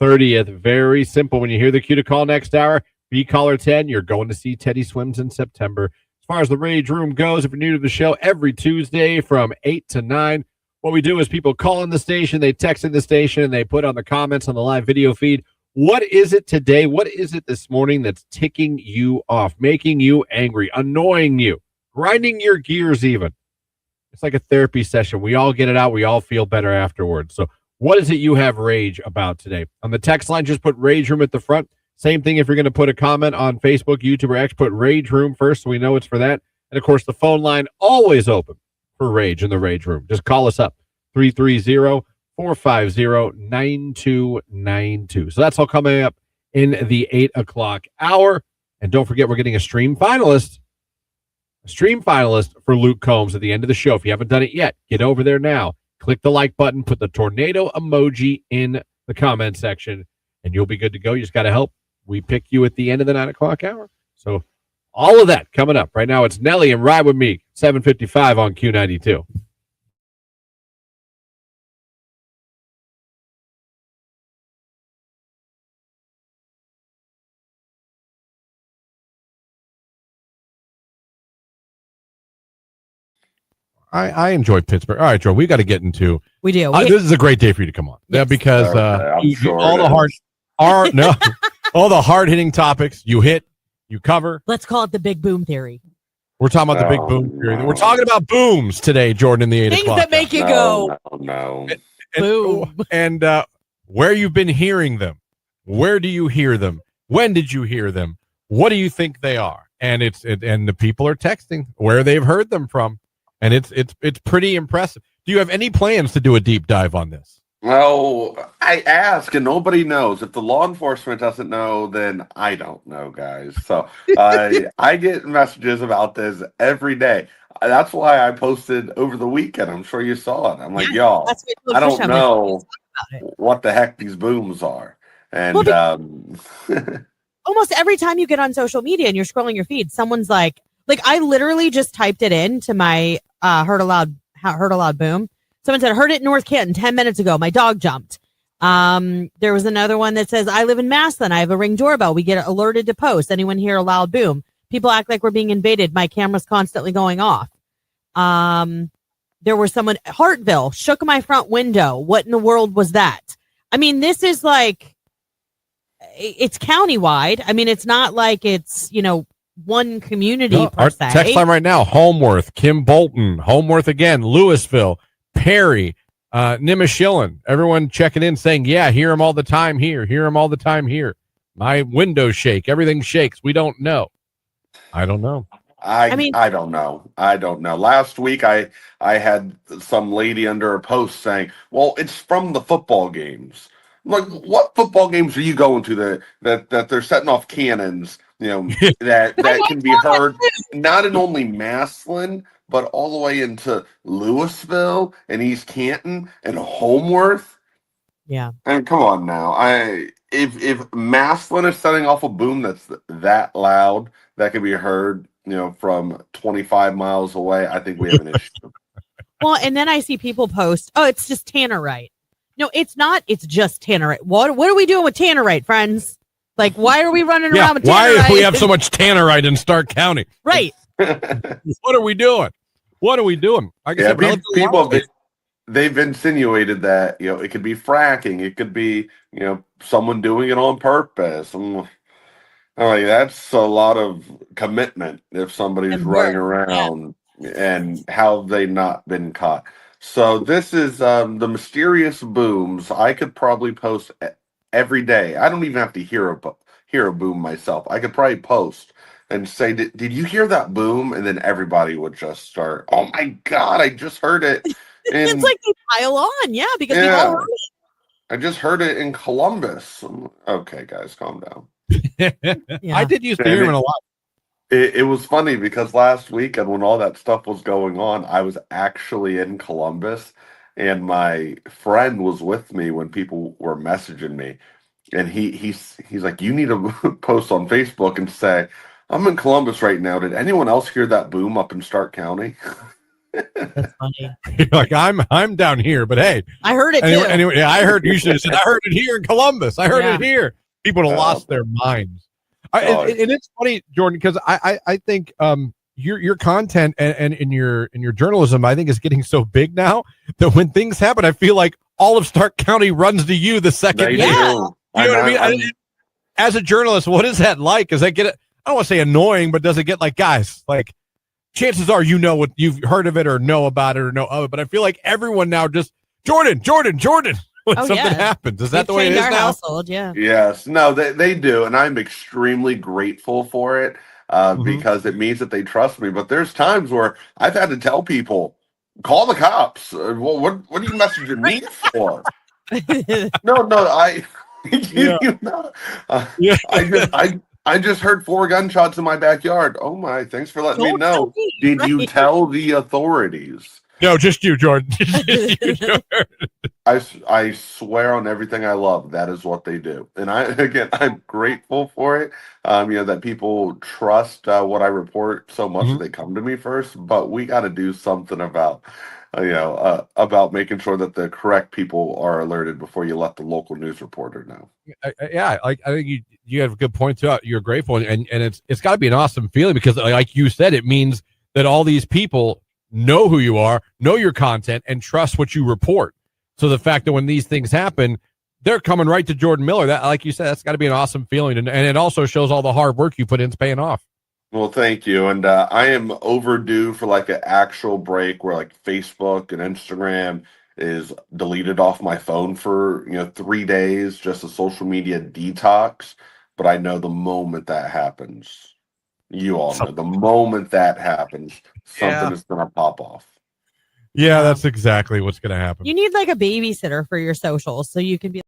30th. Very simple. When you hear the cue to call next hour, be caller 10. You're going to see Teddy Swims in September. As far as the Rage Room goes, if you're new to the show, every Tuesday from 8 to 9, what we do is people call in the station, they text in the station, and they put on the comments on the live video feed. What is it today? What is it this morning that's ticking you off, making you angry, annoying you, grinding your gears even? It's like a therapy session. We all get it out. We all feel better afterwards. So what is it you have rage about today? On the text line, just put Rage Room at the front. Same thing if you're going to put a comment on Facebook, YouTube, or X, put Rage Room first so we know it's for that. And, of course, the phone line always open for Rage in the Rage Room. Just call us up, 330-450-9292. So that's all coming up in the 8 o'clock hour. And don't forget, we're getting a stream finalist for Luke Combs at the end of the show. If you haven't done it yet, get over there now. Click the like button, put the tornado emoji in the comment section, and you'll be good to go. You just got to help. We pick you at the end of the 9 o'clock hour. So all of that coming up. Right now, it's Nelly and Ride With Me, 7:55 on Q92. I enjoy Pittsburgh. All right, Joe, we got to get into. We do. This is a great day for you to come on. Yes. Yeah, because sure all the hard hitting topics you hit, you cover. Let's call it the big boom theory. We're talking about the big boom theory. No. We're talking about booms today, Jordan, in the 8 Things o'clock. Things that make you go. No. Boom. And where you've been hearing them. Where do you hear them? When did you hear them? What do you think they are? And and the people are texting where they've heard them from. And it's pretty impressive. Do you have any plans to do a deep dive on this? Well, I ask and nobody knows. If the law enforcement doesn't know, then I don't know, guys. So I get messages about this every day. That's why I posted over the weekend. I'm sure you saw it. I'm like, y'all, I don't know what the heck these booms are. And almost every time you get on social media and you're scrolling your feed, someone's like I literally just typed it into my heard a loud boom. Someone said, heard it in North Canton 10 minutes ago. My dog jumped. There was another one that says, I live in Massillon. I have a Ring doorbell. We get alerted to posts. Anyone hear a loud boom? People act like we're being invaded. My camera's constantly going off. There was someone, Hartville, shook my front window. What in the world was that? I mean, this is it's countywide. I mean, it's not like it's, one community per se. Text line right now, Homeworth, Kim Bolton, Homeworth again, Louisville, Perry, Nimishillen. Everyone checking in saying, yeah, hear them all the time here. Hear them all the time here. My windows shake. Everything shakes. We don't know. I don't know. I don't know. I don't know. Last week, I had some lady under a post saying, well, it's from the football games. I'm like, what football games are you going to that they're setting off cannons, that can be heard not in only Massillon, but all the way into Louisville and East Canton and Homeworth? Yeah. And come on now. if Maslin is setting off a boom that's that loud that can be heard, from 25 miles away, I think we have an issue. Well, and then I see people post, "Oh, it's just tannerite." No, it's not. It's just tannerite. What are we doing with tannerite, friends? Like, why are we running around with tannerite? Why do we have so much tannerite in Stark County? Right. What are we doing? What are we doing? Like I said, people they've insinuated that it could be fracking, it could be someone doing it on purpose. I'm like, that's a lot of commitment if somebody's And running work, yeah. around, and how have they not been caught? So this is the mysterious booms. I could probably post every day. I don't even have to hear a boom myself. I could probably post and say, "Did you hear that boom?" And then everybody would just start, "Oh my God, I just heard it." It's like they pile on, yeah, because we've all heard it. I just heard it in Columbus. Okay, guys, calm down. Yeah. I did used to hear him a lot. It was funny because last weekend when all that stuff was going on, I was actually in Columbus, and my friend was with me when people were messaging me, and he's like, "You need to post on Facebook and say, I'm in Columbus right now. Did anyone else hear that boom up in Stark County?" That's funny. You're like, I'm down here, but hey, I heard it too. Anyway, yeah, I heard you should have said I heard it here in Columbus. I heard it here. People would have lost their minds. And it's funny, Jordan, because I think your content and in your journalism, I think, is getting so big now that when things happen, I feel like all of Stark County runs to you the second. They You know do. what I mean? As a journalist, what is that like? Does that get it? I don't want to say annoying, but does it get like, guys, like, chances are what you've heard of it or know about it or know of it, but I feel like everyone now just Jordan when something happens. Is that the way it is now? Household, yeah. Yes. No, they do, and I'm extremely grateful for it because it means that they trust me. But there's times where I've had to tell people, call the cops. Well, what are you messaging me for? No, I just heard 4 gunshots in my backyard. Oh my! Thanks for letting me know. Did you tell the authorities? No, just you, Jordan. I swear on everything I love, that is what they do, and I'm grateful for it. That people trust what I report so much that they come to me first. But we got to do something about making sure that the correct people are alerted before you let the local news reporter know. Yeah, I think you have a good point too. You're grateful, and it's got to be an awesome feeling because, like you said, it means that all these people know who you are, know your content, and trust what you report. So the fact that when these things happen, they're coming right to Jordan Miller. That, like you said, that's got to be an awesome feeling, and it also shows all the hard work you put in is paying off. Well, thank you. And I am overdue for like an actual break where like Facebook and Instagram is deleted off my phone for 3 days, just a social media detox. But I know the moment that happens, you all know the moment that happens, something is gonna pop off. Yeah, that's exactly what's gonna happen. You need like a babysitter for your socials so you can be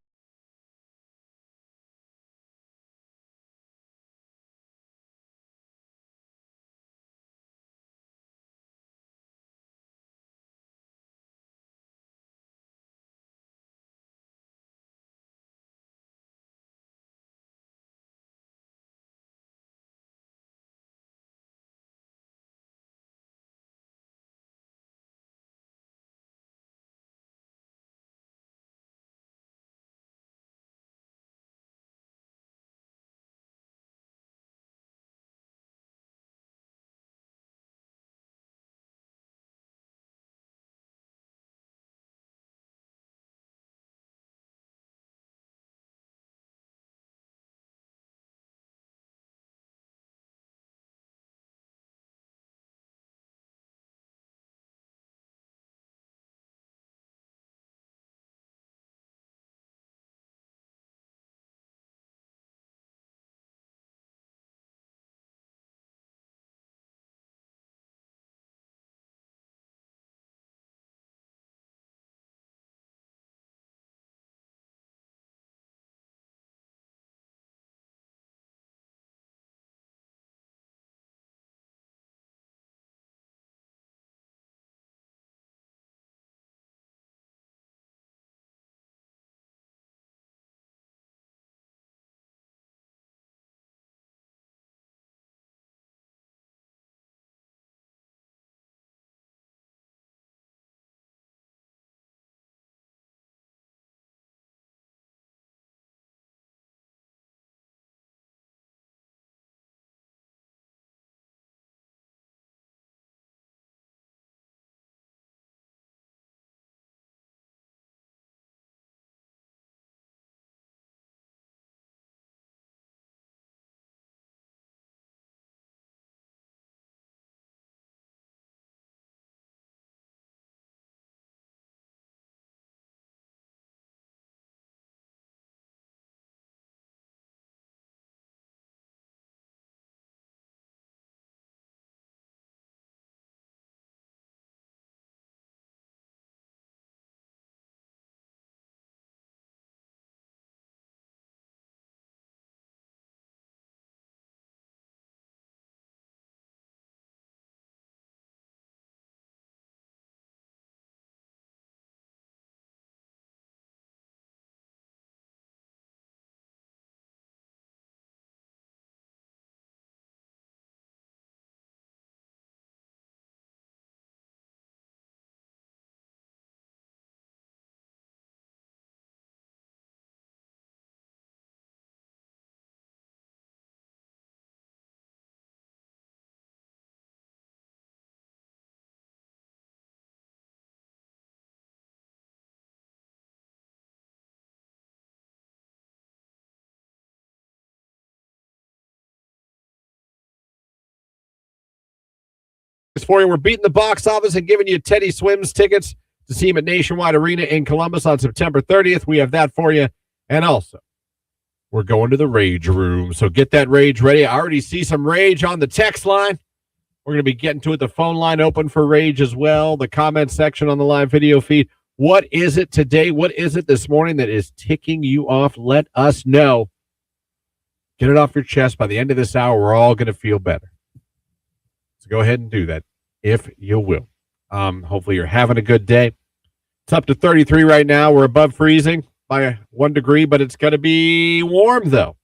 for you. We're beating the box office and giving you Teddy Swims tickets to see him at Nationwide Arena in Columbus on September 30th. We have that for you. And also, we're going to the Rage Room. So get that rage ready. I already see some rage on the text line. We're going to be getting to it. The phone line open for rage as well. The comment section on the live video feed. What is it today? What is it this morning that is ticking you off? Let us know. Get it off your chest. By the end of this hour, we're all going to feel better. So go ahead and do that if you will. Hopefully you're having a good day. It's up to 33 right now. We're above freezing by 1 degree, but it's going to be warm, though.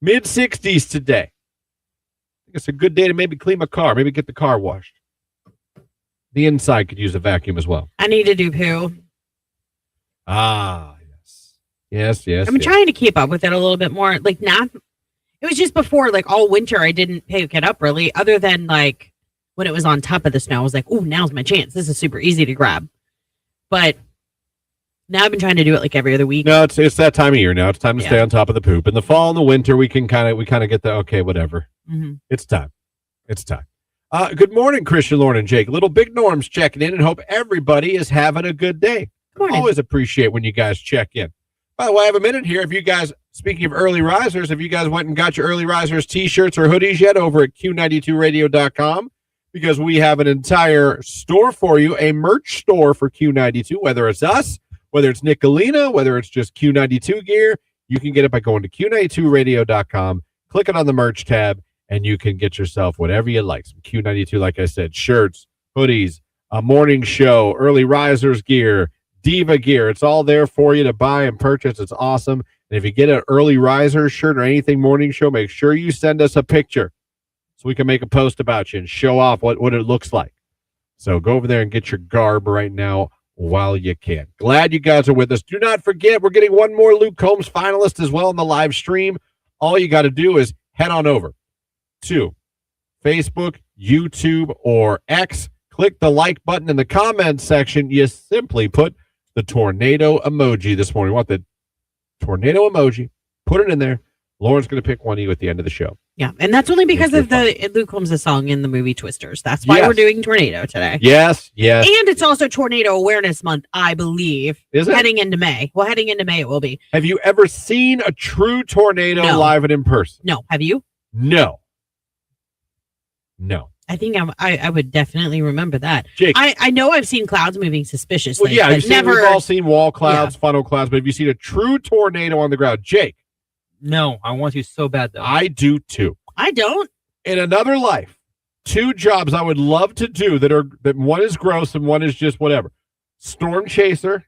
Mid-60s today. I think it's a good day to maybe clean my car, maybe get the car washed. The inside could use a vacuum as well. I need to do poo. Ah, yes. Yes. I'm trying to keep up with it a little bit more. Like, not, it was just before, like, all winter, I didn't pick it up really, other than, like, when it was on top of the snow. I was like, oh, now's my chance. This is super easy to grab. But now I've been trying to do it, like, every other week. No, it's that time of year now. It's time to stay on top of the poop. In the fall and the winter, we kind of get the, okay, whatever. Mm-hmm. It's time. Good morning, Christian, Lauren, and Jake. Little Big Norm's checking in and hope everybody is having a good day. Always appreciate when you guys check in. By the way, I have a minute here. If you guys, speaking of early risers, if you guys went and got your early risers t-shirts or hoodies yet over at Q92radio.com, because we have an entire store for you, a merch store for Q92, whether it's us, whether it's Nicolina, whether it's just Q92 gear, you can get it by going to Q92radio.com, click it on the merch tab, and you can get yourself whatever you like. Some Q92, like I said, shirts, hoodies, a morning show, early risers gear, Diva gear. It's all there for you to buy and purchase. It's awesome. And if you get an early riser shirt or anything morning show, make sure you send us a picture so we can make a post about you and show off what it looks like. So go over there and get your garb right now while you can. Glad you guys are with us. Do not forget, we're getting one more Luke Combs finalist as well in the live stream. All you got to do is head on over to Facebook, YouTube, or X. Click the like button in the comments section. You simply put the tornado emoji this morning. You want the tornado emoji? Put it in there. Lauren's going to pick one of you at the end of the show. Yeah, and that's only because of the Luke Holmes' song in the movie Twisters. That's why we're doing Tornado today. Yes. And it's also Tornado Awareness Month, I believe. Is it? Heading into May. Well, heading into May it will be. Have you ever seen a true tornado live and in person? No. Have you? No. I think I would definitely remember that. Jake, I know I've seen clouds moving suspiciously. Well, yeah, we've all seen wall clouds, funnel clouds, but have you seen a true tornado on the ground? Jake? No, I want to so bad, though. I do, too. I don't. In another life, 2 jobs I would love to do that one is gross and one is just whatever. Storm chaser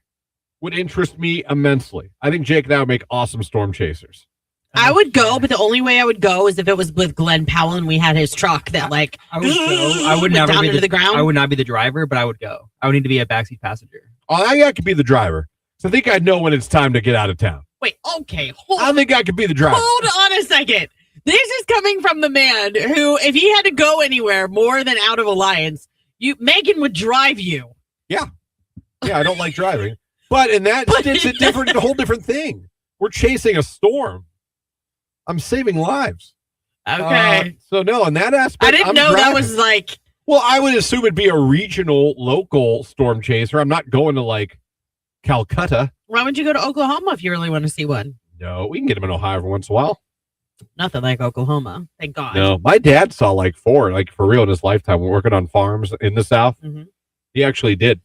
would interest me immensely. I think Jake and I would make awesome storm chasers. I would go, but the only way I would go is if it was with Glenn Powell and we had his truck that I would go. I would never down be into the ground. I would not be the driver, but I would go. I would need to be a backseat passenger. Oh, I could be the driver. So I think I'd know when it's time to get out of town. Wait, okay. I think I could be the driver. Hold on a second. This is coming from the man who, if he had to go anywhere more than out of Alliance, Megan would drive you. Yeah, I don't like driving. But in that, it's a whole different thing. We're chasing a storm. I'm saving lives. Okay. So no, in that aspect, I didn't know that was like. Well, I would assume it'd be a regional, local storm chaser. I'm not going to like Calcutta. Why would you go to Oklahoma if you really want to see one? No, we can get them in Ohio every once in a while. Nothing like Oklahoma. Thank God. No, my dad saw like 4, like for real in his lifetime. We're working on farms in the South. Mm-hmm. He actually did.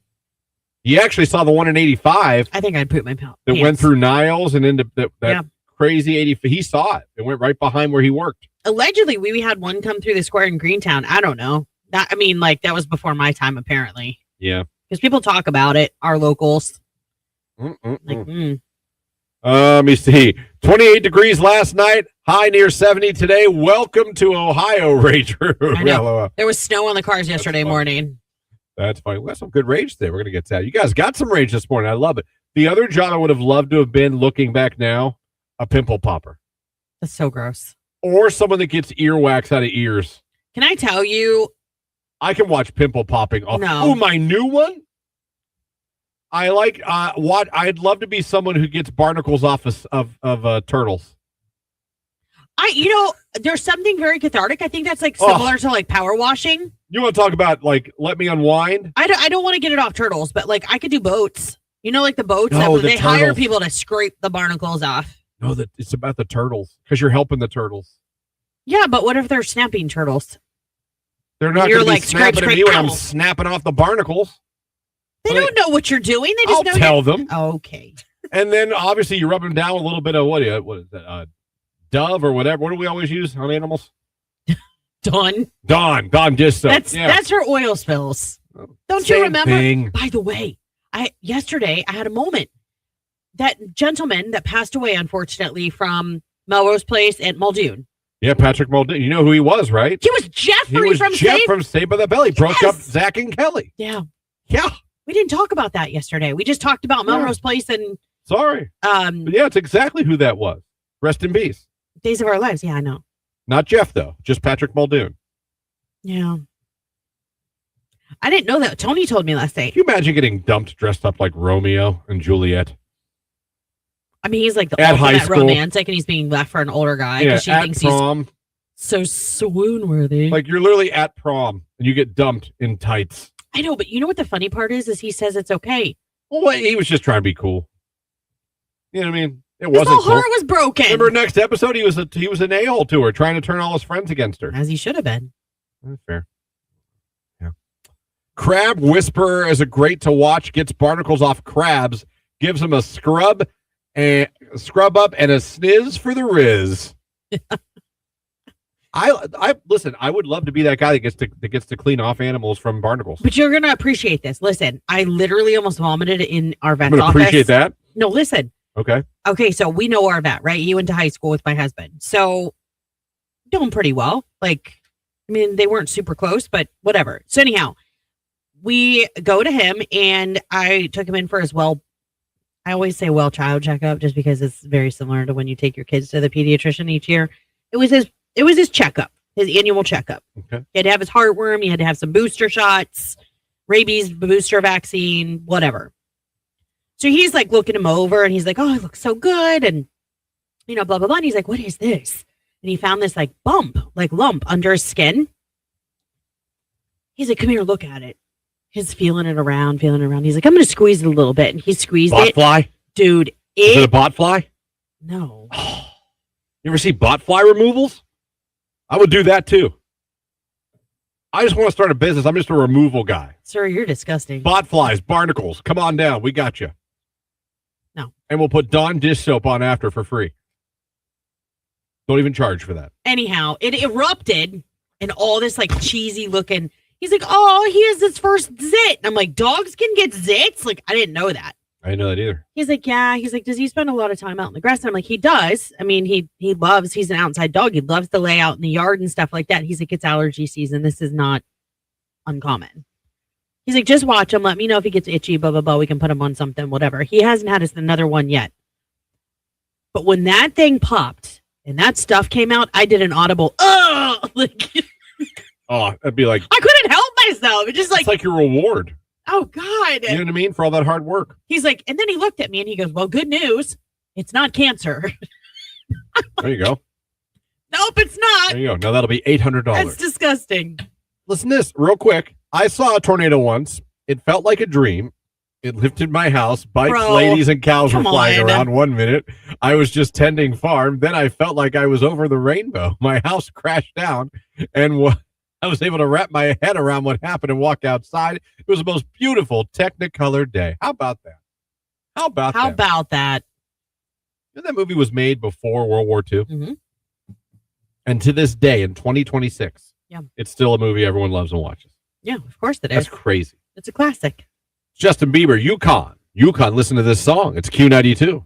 He actually saw the one in 85. I think I'd poop my pants. That went through Niles and into that crazy 80. He saw it. It went right behind where he worked. Allegedly, we had one come through the square in Greentown. I don't know. That was before my time, apparently. Yeah. Because people talk about it, our locals. Let me see. 28 degrees last night, high near 70 today. Welcome to Ohio, Rage Room. I know. There was snow on the cars yesterday morning. That's funny. We got some good rage today. We're going to get to that. You guys got some rage this morning. I love it. The other job I would have loved to have been, looking back now, a pimple popper. That's so gross. Or someone that gets earwax out of ears. Can I tell you? I can watch pimple popping off. No. Oh, my new one? I like what I'd love to be someone who gets barnacles off of turtles. There's something very cathartic. I think that's like similar to like power washing. You want to talk about, like, let me unwind? I don't want to get it off turtles, but like I could do boats. You know, like the boats No, that the they hire turtles. people to scrape the barnacles off. No, that it's about the turtles because you're helping the turtles. Yeah, but what if they're snapping turtles? They're not You're going to be like, scrape, snapping at scrape, me when I'm ow. snapping off the barnacles. They don't know what you're doing. They I'll just know. tell them. Okay. And then obviously you rub them down with a little bit of what is that? Dove or whatever. What do we always use on animals? Done. Dawn dish soap. That's her oil spills. Don't Same you remember? thing. By the way, yesterday I had a moment. That gentleman that passed away, unfortunately, from Melrose Place at Muldoon. Yeah, Patrick Muldoon. You know who he was, right? He was Jeffrey from Jeff Saved. from Saved by the Bell. He broke up Zach and Kelly. Yeah. Yeah. We didn't talk about that yesterday. We just talked about Melrose Place and Sorry. But yeah, it's exactly who that was. Rest in peace. Days of Our Lives. Yeah, I know. Not Jeff, though. Just Patrick Muldoon. Yeah. I didn't know that. Tony told me last night. Can you imagine getting dumped dressed up like Romeo and Juliet? I mean, he's like the At high ultimate school. romantic, and he's being left for an older guy Yeah, because she at thinks prom. he's so swoon worthy. Like you're literally at prom and you get dumped in tights. I know, but you know what the funny part is he says it's okay. Well, he was just trying to be cool. You know what I mean? It His wasn't whole cool. heart was broken. Remember next episode, he was an a-hole to her, trying to turn all his friends against her. As he should have been. That's fair. Yeah. Crab Whisperer is a great to watch. Gets barnacles off crabs. Gives them a scrub up and a sniz for the riz. I listen. I would love to be that guy that gets to clean off animals from barnacles. But you're gonna appreciate this. Listen, I literally almost vomited in our vet's I'm gonna office. appreciate that. No, listen. Okay. So we know our vet, right? He went to high school with my husband. So doing pretty well. Like, I mean, they weren't super close, but whatever. So anyhow, we go to him and I took him in for his I always say child checkup just because it's very similar to when you take your kids to the pediatrician each year. It was his checkup, his annual checkup. Okay. He had to have his heartworm. He had to have some booster shots, rabies booster vaccine, whatever. So he's like looking him over and he's like, oh, it looks so good. And, you know, blah, blah, blah. And he's like, what is this? And he found this like lump under his skin. He's like, come here, look at it. He's feeling it around. He's like, I'm going to squeeze it a little bit. And he squeezed it. Botfly? Dude, Is it a botfly? No. You ever see botfly removals? I would do that too. I just want to start a business. I'm just a removal guy. Sir, you're disgusting. Botflies, barnacles. Come on down. We got you. No. And we'll put Dawn dish soap on after for free. Don't even charge for that. Anyhow, it erupted and all this like cheesy looking. He's like, oh, he has his first zit. And I'm like, dogs can get zits? Like, I didn't know that. I didn't know that either. He's like, yeah. He's like, does he spend a lot of time out in the grass? And I'm like, he does. I mean, he's an outside dog. He loves to lay out in the yard and stuff like that. He's like, it's allergy season. This is not uncommon. He's like, just watch him. Let me know if he gets itchy, blah, blah, blah. We can put him on something, whatever. He hasn't had another one yet. But when that thing popped and that stuff came out, I did an audible, like, oh, that'd be like, I couldn't help myself. It just like, it's like your reward. oh God. You know what I mean? For all that hard work. He's like, and then he looked at me and he goes, well, good news. It's not cancer. There you go. Nope, it's not. There you go. Now that'll be $800. That's disgusting. Listen to this real quick. I saw a tornado once. It felt like a dream. It lifted my house. Bikes, Bro, ladies, and cows were come flying on. around 1 minute. I was just tending farm. Then I felt like I was over the rainbow. My house crashed down, and I was able to wrap my head around what happened and walk outside. It was the most beautiful Technicolor day. How about that? How about that? You know, that movie was made before World War II. Mm-hmm. And to this day, in 2026, it's still a movie everyone loves and watches. Yeah, of course it is. That's crazy. It's a classic. Justin Bieber, Yukon, listen to this song. It's Q92.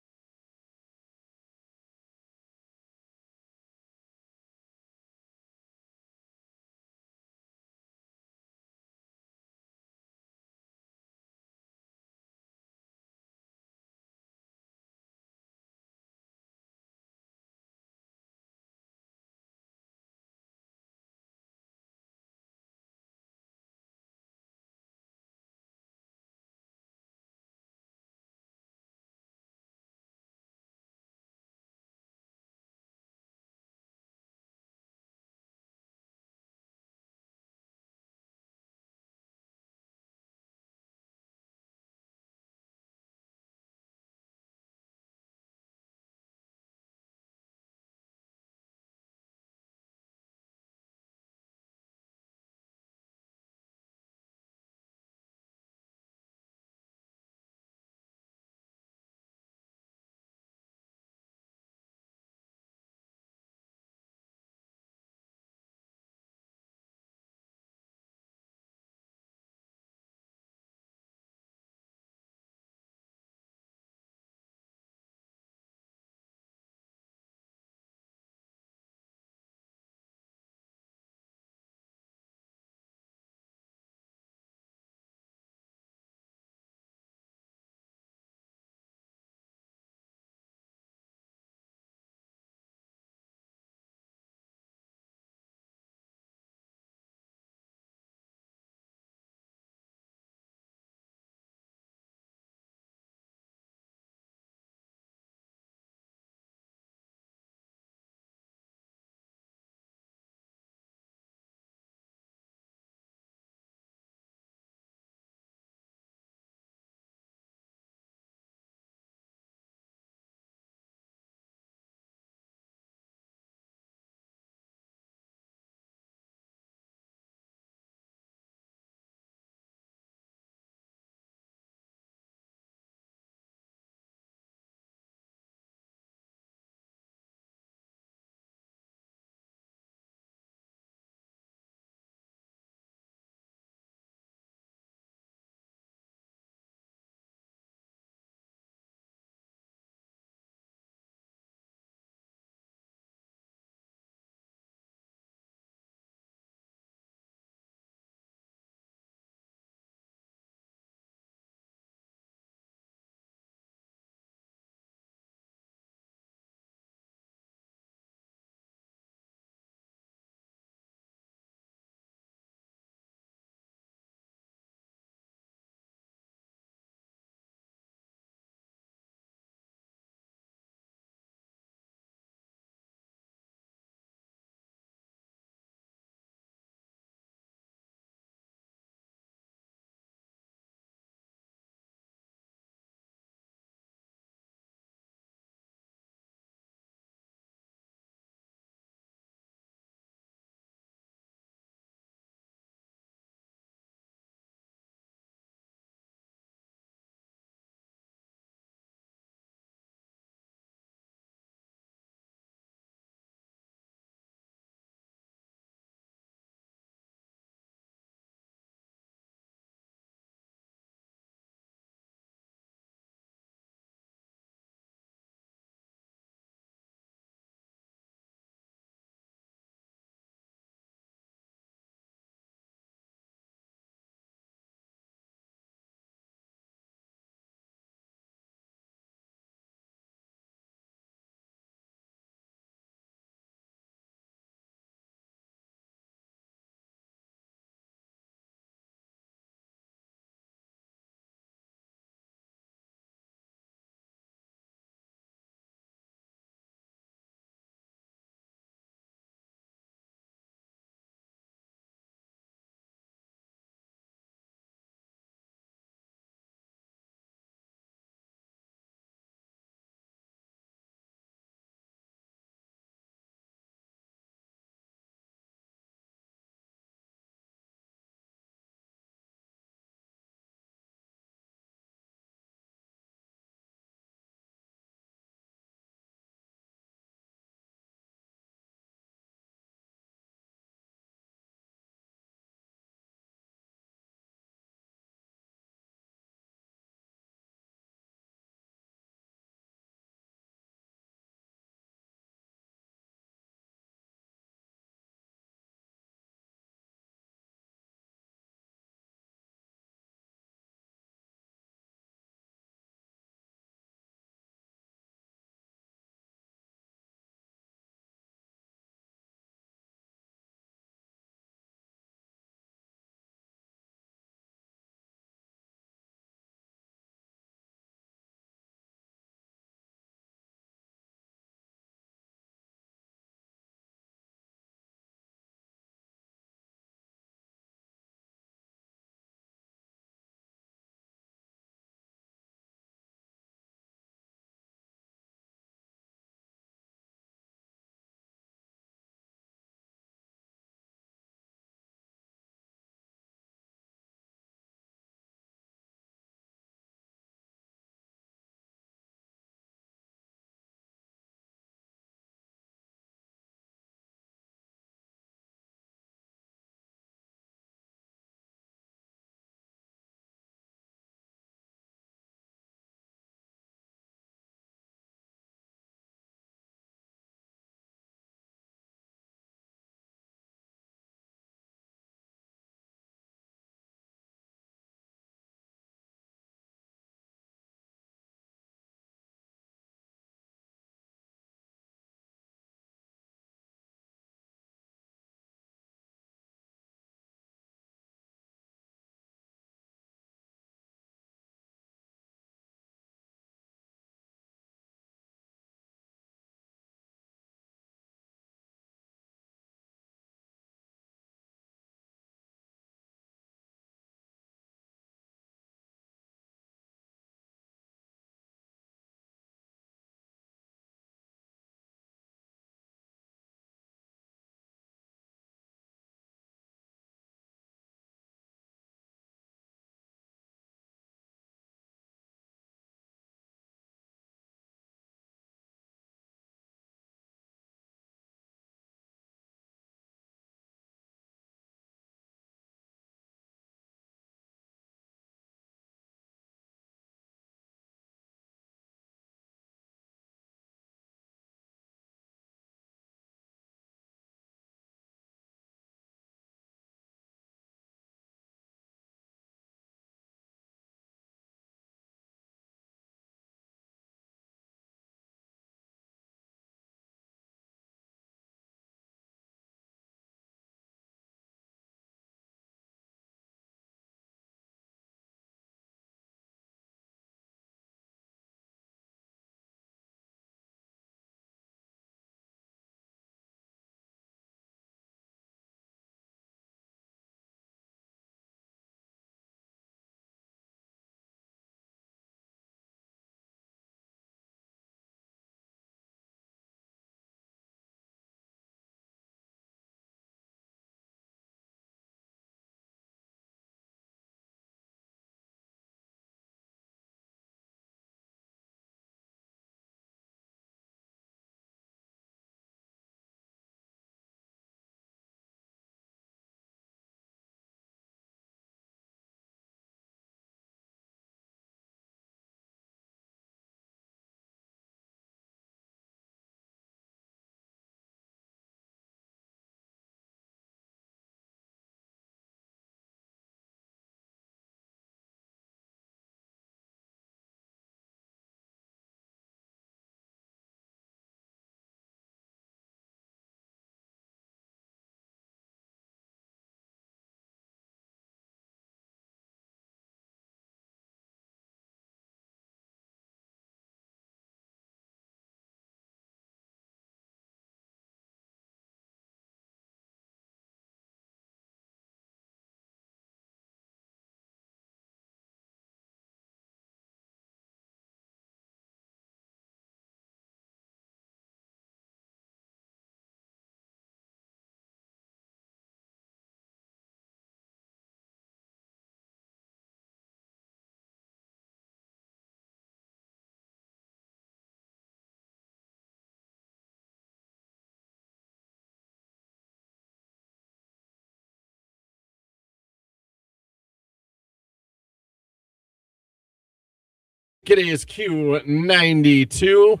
It is Q92.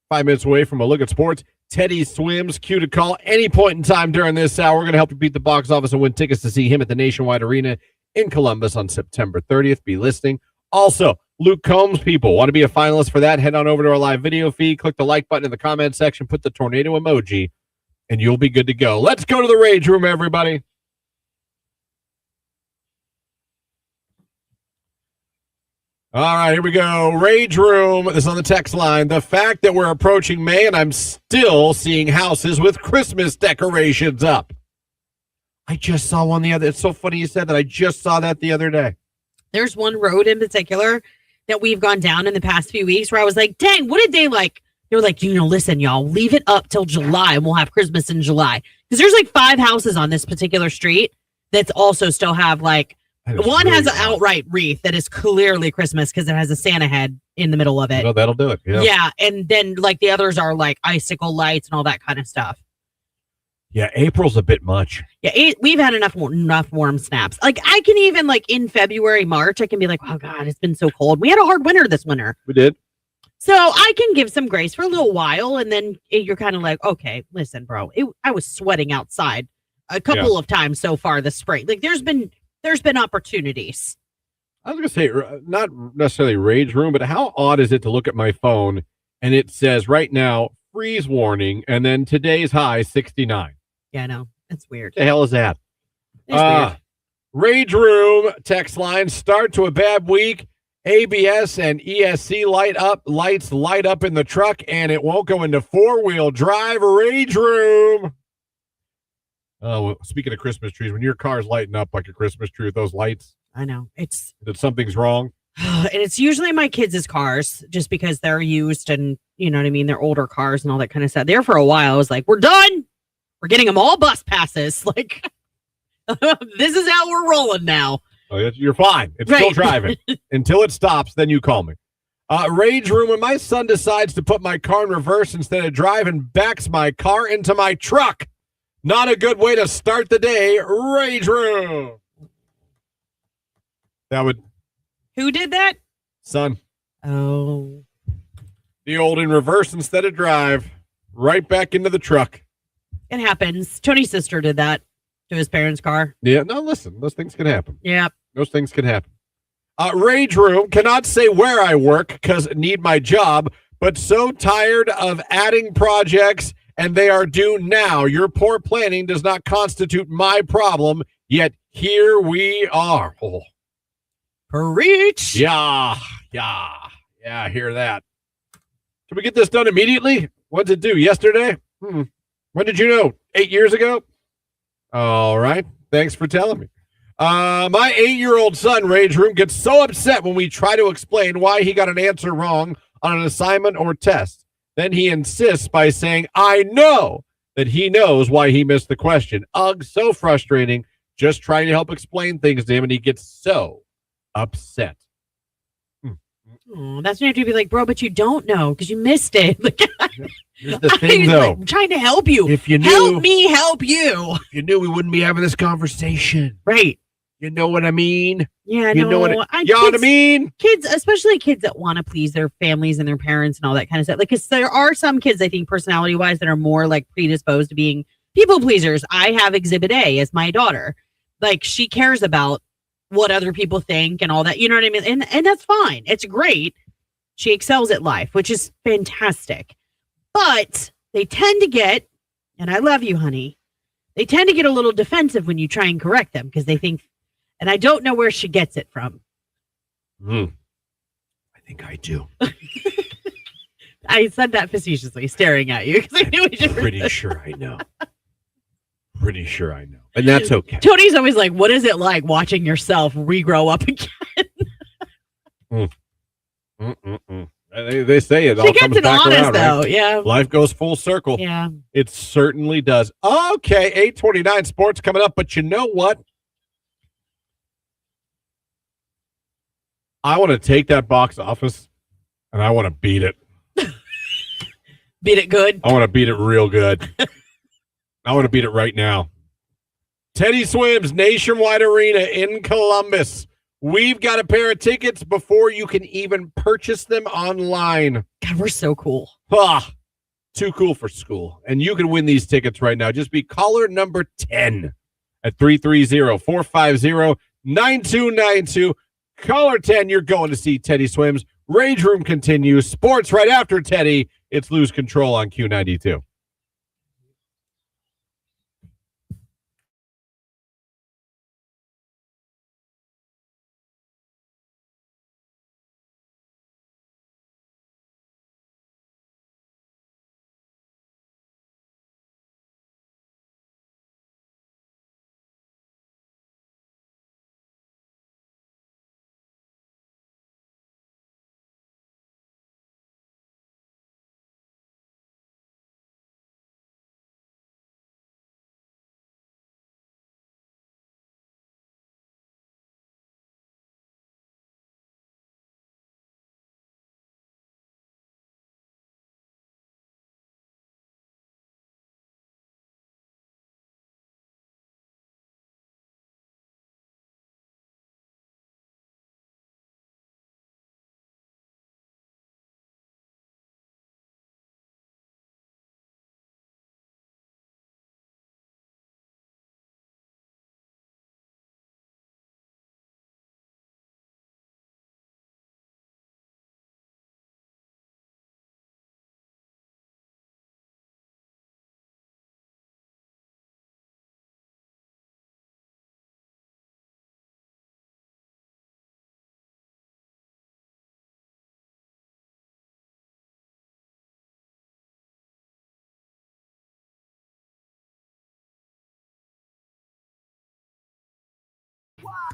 5 minutes away from a look at sports. Teddy Swims, Q to call any point in time during this hour. We're going to help you beat the box office and win tickets to see him at the Nationwide Arena in Columbus on September 30th. Be listening. Also, Luke Combs, people, want to be a finalist for that? Head on over to our live video feed. Click the like button in the comment section. Put the tornado emoji, and you'll be good to go. Let's go to the Rage Room, everybody. All right, here we go. Rage Room. This is on the text line. The fact that we're approaching May and I'm still seeing houses with Christmas decorations up. I just saw one the other. It's so funny you said that. I just saw that the other day. There's one road in particular that we've gone down in the past few weeks where I was like, dang, what did they like? They were like, listen, y'all, leave it up till July and we'll have Christmas in July. Because there's like 5 houses on this particular street that's also still have like, one really has an outright wreath that is clearly Christmas because it has a Santa head in the middle of it. Oh, that'll do it. Yeah. And then like the others are like icicle lights and all that kind of stuff. Yeah, April's a bit much. Yeah, we've had enough warm snaps. Like I can even like in February, March, I can be like, oh God, it's been so cold. We had a hard winter this winter. We did. So I can give some grace for a little while. And then you're kind of like, okay, listen, bro, I was sweating outside a couple of times so far this spring. Like there's been opportunities. I was going to say, not necessarily Rage Room, but how odd is it to look at my phone and it says right now, freeze warning, and then today's high, 69. Yeah, I know. That's weird. The hell is that? It's weird. Rage Room text line, start to a bad week. ABS and ESC lights light up in the truck, and it won't go into 4-wheel drive. Rage Room. Oh, speaking of Christmas trees, when your car's lighting up like a Christmas tree with those lights, I know that something's wrong. And it's usually my kids' cars, just because they're used and you know what I mean. They're older cars and all that kind of stuff. There for a while, I was like, "We're done. We're getting them all bus passes. Like, this is how we're rolling now." Oh, you're fine. It's still driving until it stops. Then you call me. Rage Room. When my son decides to put my car in reverse instead of driving, backs my car into my truck. Not a good way to start the day. Rage Room. That would. Who did that? Son. Oh. The old in reverse instead of drive. Right back into the truck. It happens. Tony's sister did that to his parents' car. Yeah, no, listen. Those things can happen. Yeah. Those things can happen. Rage Room. Cannot say where I work because need my job, but so tired of adding projects and they are due now. Your poor planning does not constitute my problem, yet here we are. Oh. Preach. Yeah, I hear that. Can we get this done immediately? What did it do? Yesterday? When did you know? 8 years ago? All right. Thanks for telling me. My 8-year-old son, Rage Room, gets so upset when we try to explain why he got an answer wrong on an assignment or test. Then he insists by saying, I know that he knows why he missed the question. Ugh, so frustrating. Just trying to help explain things to him, and he gets so upset. Oh, that's when you have to be like, bro, but you don't know because you missed it. Here's the thing, though. I'm trying to help you. If you knew, help me help you. If you knew, we wouldn't be having this conversation. Right. You know what I mean? Yeah, you know what I mean? Kids, especially kids that want to please their families and their parents and all that kind of stuff. Like, because there are some kids, I think, personality-wise, that are more like predisposed to being people pleasers. I have Exhibit A as my daughter. Like, she cares about what other people think and all that. You know what I mean? And that's fine. It's great. She excels at life, which is fantastic. But they tend to get, and I love you, honey, they tend to get a little defensive when you try and correct them because they think, and I don't know where she gets it from. I think I do. I said that facetiously, staring at you. I knew it. Pretty sure I know. Pretty sure I know. And that's okay. Tony's always like, what is it like watching yourself regrow up again? They say it all comes back around, though. right? Yeah. Life goes full circle. Yeah. It certainly does. Okay, 8:29 sports coming up, but you know what? I want to take that box office and I want to beat it. Beat it good? I want to beat it real good. I want to beat it right now. Teddy Swims, Nationwide Arena in Columbus. We've got a pair of tickets before you can even purchase them online. God, we're so cool. Ah, too cool for school. And you can win these tickets right now. Just be caller number 10 at 330-450-9292. Caller 10, you're going to see Teddy Swims. Rage Room continues. Sports right after Teddy. It's Lose Control on Q92.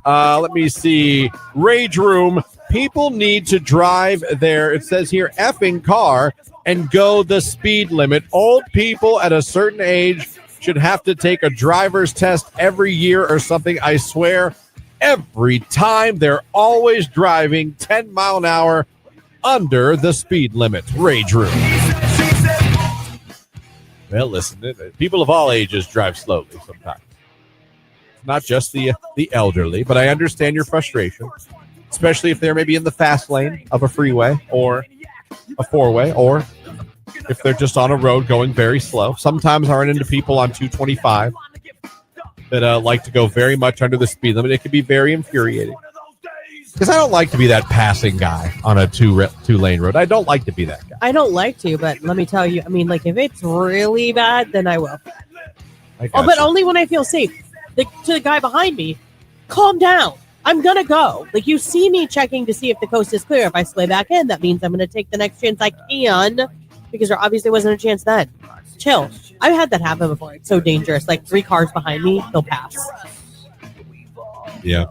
Let me see. Rage Room. People need to drive their, it says here, effing car and go the speed limit. Old people at a certain age should have to take a driver's test every year or something. I swear, every time they're always driving 10 mile an hour under the speed limit. Rage Room. Well, listen, people of all ages drive slowly sometimes. Not just the elderly, but I understand your frustration, especially if they're maybe in the fast lane of a freeway or a four-way, or if they're just on a road going very slow. Sometimes I run into people on 225 that like to go very much under the speed limit. It can be very infuriating because I don't like to be that passing guy on a two-lane road. I don't like to be that guy. I don't like to, but let me tell you, I mean, like, if it's really bad, then I will. But only when I feel safe. To the guy behind me, calm down. I'm going to go. Like, you see me checking to see if the coast is clear. If I sway back in, that means I'm going to take the next chance I can, because there obviously wasn't a chance then. Chill. I've had that happen before. It's so dangerous. Like, 3 cars behind me, they'll pass. Yeah.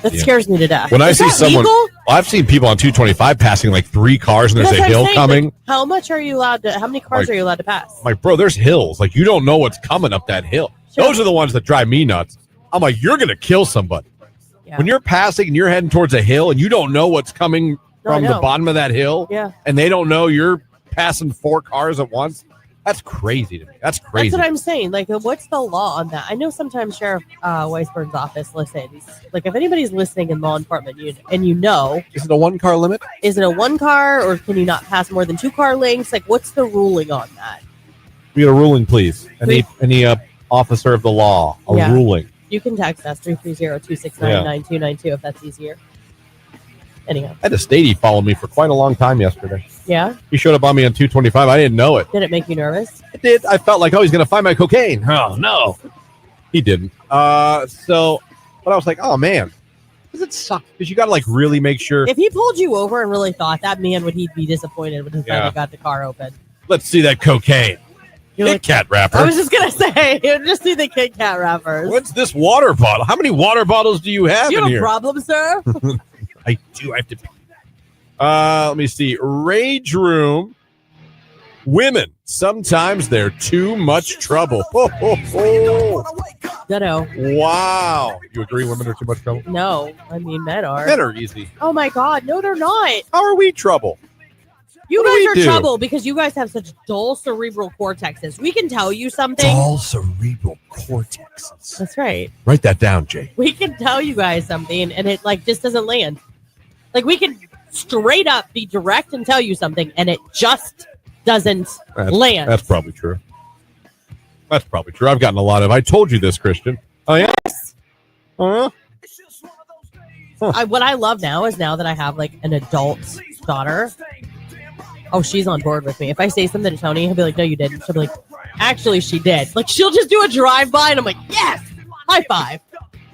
That scares me to death. When I see someone, I've seen people on 225 passing like 3 cars and there's a hill coming. Like, how many cars are you allowed to pass? Like, bro, there's hills. Like, you don't know what's coming up that hill. Sure. Those are the ones that drive me nuts. I'm like, you're going to kill somebody. Yeah. When you're passing and you're heading towards a hill and you don't know what's coming from the bottom of that hill, and they don't know you're passing 4 cars at once, that's crazy to me. That's crazy. That's what I'm saying. Like, what's the law on that? I know sometimes Sheriff Weisberg's office listens. Like, if anybody's listening in law enforcement unit, and you know. Is it a 1-car limit? Is it a 1-car, or can you not pass more than 2-car lengths? Like, what's the ruling on that? We get a ruling, please. Any officer of the law, ruling. You can text us 330-269-9292 if that's easier. Anyhow. I had a statey follow me for quite a long time yesterday. Yeah? He showed up on me on 225. I didn't know it. Did it make you nervous? It did. I felt like, he's going to find my cocaine. Oh, no. He didn't. But I was like, oh, man. Does it suck? Because you got to, like, really make sure. If he pulled you over and really thought, that man would he be disappointed when he finally got the car open. Let's see that cocaine. Kit Kat wrapper. I was just going to say, just see the Kit Kat wrappers. What's this water bottle? How many water bottles do you have in here? You have a problem, sir? I do. I have to. Let me see. Rage Room. Women. Sometimes they're too much trouble. Ditto. Wow. You agree women are too much trouble? No. I mean, men are. Men are easy. Oh, my God. No, they're not. How are we trouble? You What do guys we are do? trouble because you guys have such dull cerebral cortexes. We can tell you something. Dull cerebral cortexes. That's right. Write that down, Jay. We can tell you guys something and it like just doesn't land. Like we can straight up be direct and tell you something and it just doesn't land. That's probably true. That's probably true. I've gotten a lot of. I told you this, Christian. Oh yeah. Yes. Huh? What I love now is now that I have like an adult daughter. Oh, she's on board with me. If I say something to Tony, he'll be like, "No, you didn't." She'll be like, "Actually, she did." Like she'll just do a drive by, and I'm like, "Yes, high five."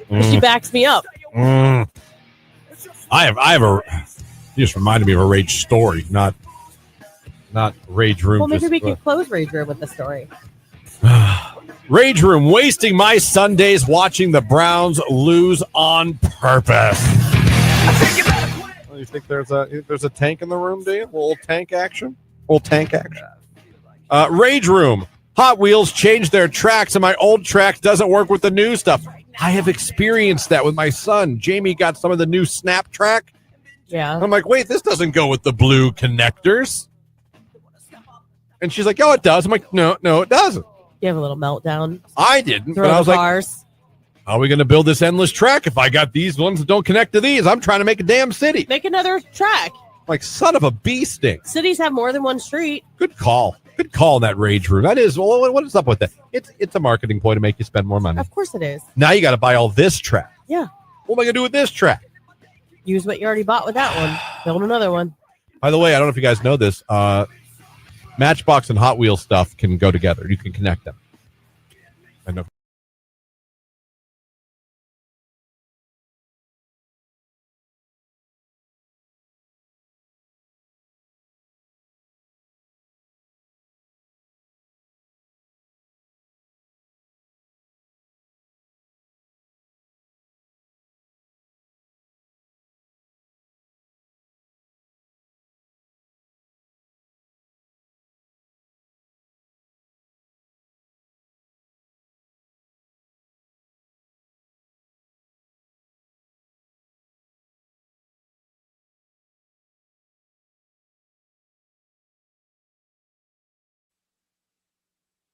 And she backs me up. I have a. You just reminded me of a rage story, not rage room. Well, maybe we could close Rage Room with the story. Rage room, wasting my Sundays watching the Browns lose on purpose. You think there's a tank in the room, do you? A little tank action? Rage room. Hot Wheels changed their tracks, and my old track doesn't work with the new stuff. I have experienced that with my son. Jamie got some of the new Snap track. Yeah. I'm like, wait, this doesn't go with the blue connectors. And she's like, oh, it does. I'm like, no, it doesn't. You have a little meltdown. I didn't. Throw But I the was like, cars. how are we going to build this endless track if I got these ones that don't connect to these? I'm trying to make a damn city. Make another track. Like, son of a bee stink. Cities have more than one street. Good call. Good call in that rage room. That is, well, what is up with that? It's a marketing ploy to make you spend more money. Of course it is. Now you got to buy all this track. Yeah. What am I going to do with this track? Use what you already bought with that one. Build another one. By the way, I don't know if you guys know this. Matchbox and Hot Wheels stuff can go together. You can connect them. I know.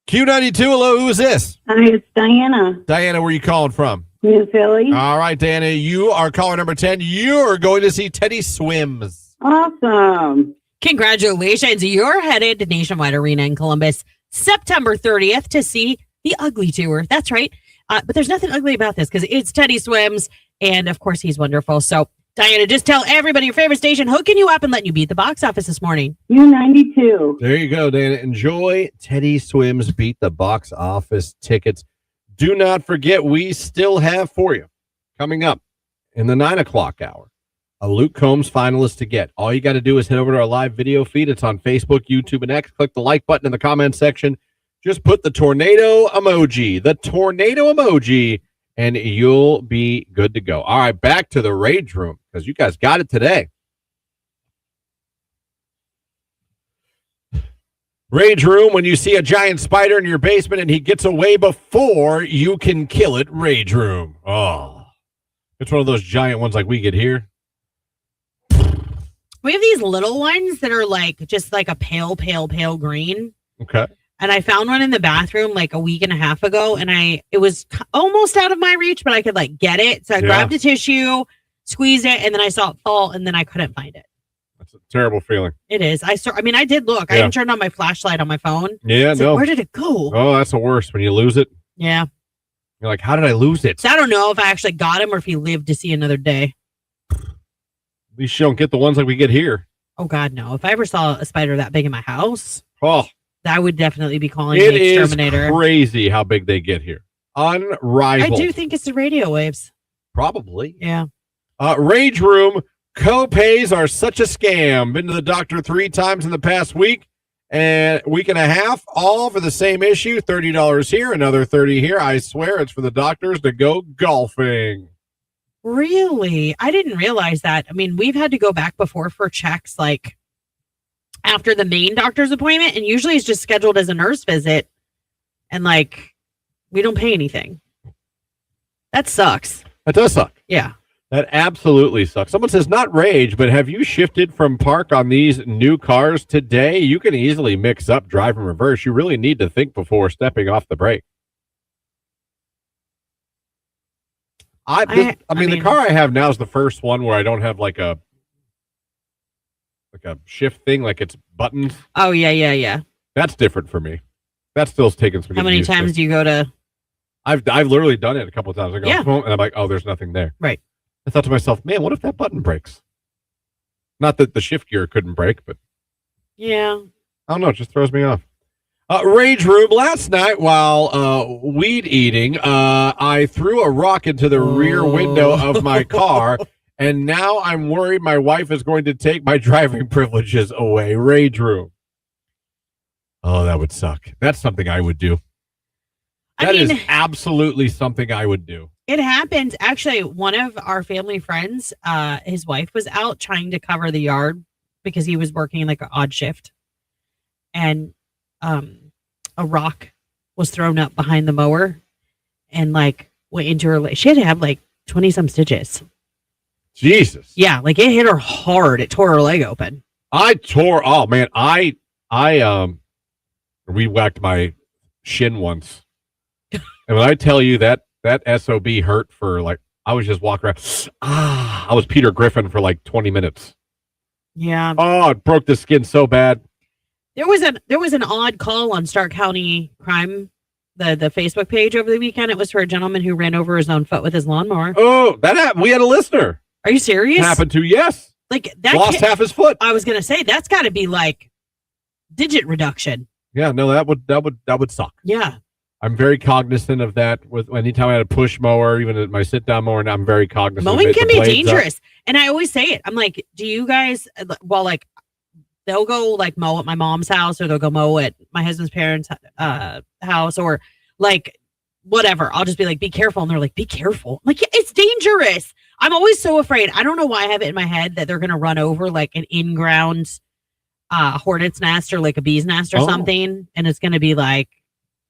Q92, hello, who is this? Hi, it's Diana. Diana, where are you calling from? New Philly. All right, Diana, you are caller number 10. You're going to see Teddy Swims. Awesome. Congratulations. You're headed to Nationwide Arena in Columbus September 30th to see the Ugly Tour. That's right. But there's nothing ugly about this because it's Teddy Swims. And, of course, he's wonderful. So, Diana, just tell everybody your favorite station hooking you up and letting you beat the box office this morning. U92. There you go, Dana. Enjoy Teddy Swims Beat the Box Office tickets. Do not forget, we still have for you, coming up in the 9 o'clock hour, a Luke Combs finalist to get. All you got to do is head over to our live video feed. It's on Facebook, YouTube, and X. Click the like button in the comment section. Just put the tornado emoji, and you'll be good to go. All right, back to the Rage Room, because you guys got it today. Rage Room, when you see a giant spider in your basement and he gets away before you can kill it. Rage Room. Oh, it's one of those giant ones like we get here. We have these little ones that are like just like a pale green. Okay. And I found one in the bathroom like a week and a half ago, and it was almost out of my reach, but I could like get it. So I grabbed a tissue, squeezed it, and then I saw it fall, and then I couldn't find it. That's a terrible feeling. It is. I did look. I even turned on my flashlight on my phone. Yeah, no. Where did it go? Oh, that's the worst when you lose it. Yeah. You're like, how did I lose it? So I don't know if I actually got him or if he lived to see another day. At least you don't get the ones like we get here. Oh, God, no. If I ever saw a spider that big in my house, I would definitely be calling the exterminator. It is crazy how big they get here. Unrivaled. I do think it's the radio waves. Probably. Yeah. Rage Room, co-pays are such a scam. Been to the doctor 3 times in the past week and week and a half, all for the same issue. $30 here, another $30 here. I swear it's for the doctors to go golfing. Really? I didn't realize that. I mean, we've had to go back before for checks like after the main doctor's appointment, and usually it's just scheduled as a nurse visit, and like we don't pay anything. That sucks. That does suck. Yeah. That absolutely sucks. Someone says, not rage, but have you shifted from park on these new cars today? You can easily mix up drive and reverse. You really need to think before stepping off the brake. I mean, the car I have now is the first one where I don't have like a shift thing, like it's buttons. Oh, yeah. That's different for me. That still's taking some. How many times do you go to? I've literally done it a couple of times. I go home and I'm like, oh, there's nothing there. Right. I thought to myself, man, what if that button breaks? Not that the shift gear couldn't break, but yeah, I don't know. It just throws me off. Rage room. Last night while weed eating, I threw a rock into the rear window of my car, and now I'm worried my wife is going to take my driving privileges away. Rage room. Oh, that would suck. That's something I would do. That is absolutely something I would do. It happens. Actually, one of our family friends, his wife was out trying to cover the yard because he was working like an odd shift. And a rock was thrown up behind the mower and like went into her leg. She had to have like 20 some stitches. Jesus. Yeah, like it hit her hard. It tore her leg open. I re-whacked my shin once. And when I tell you that SOB hurt for like, I was just walking around. I was Peter Griffin for like 20 minutes. Yeah. Oh, it broke the skin so bad. There was an odd call on Stark County Crime, the Facebook page over the weekend. It was for a gentleman who ran over his own foot with his lawnmower. Oh, that happened. We had a listener. Are you serious? Happened to, yes. Like that lost half his foot. I was gonna say that's got to be like digit reduction. Yeah, no, that would suck. Yeah. I'm very cognizant of that. With anytime I had a push mower, even at my sit down mower, and I'm very cognizant. Mowing can be dangerous, and I always say it. I'm like, do you guys? Well, like they'll go like mow at my mom's house, or they'll go mow at my husband's parents' house, or like whatever. I'll just be like, be careful, and they're like, be careful. I'm like, yeah, it's dangerous. I'm always so afraid. I don't know why I have it in my head that they're gonna run over like an in-ground hornet's nest or like a bee's nest or something, and it's gonna be like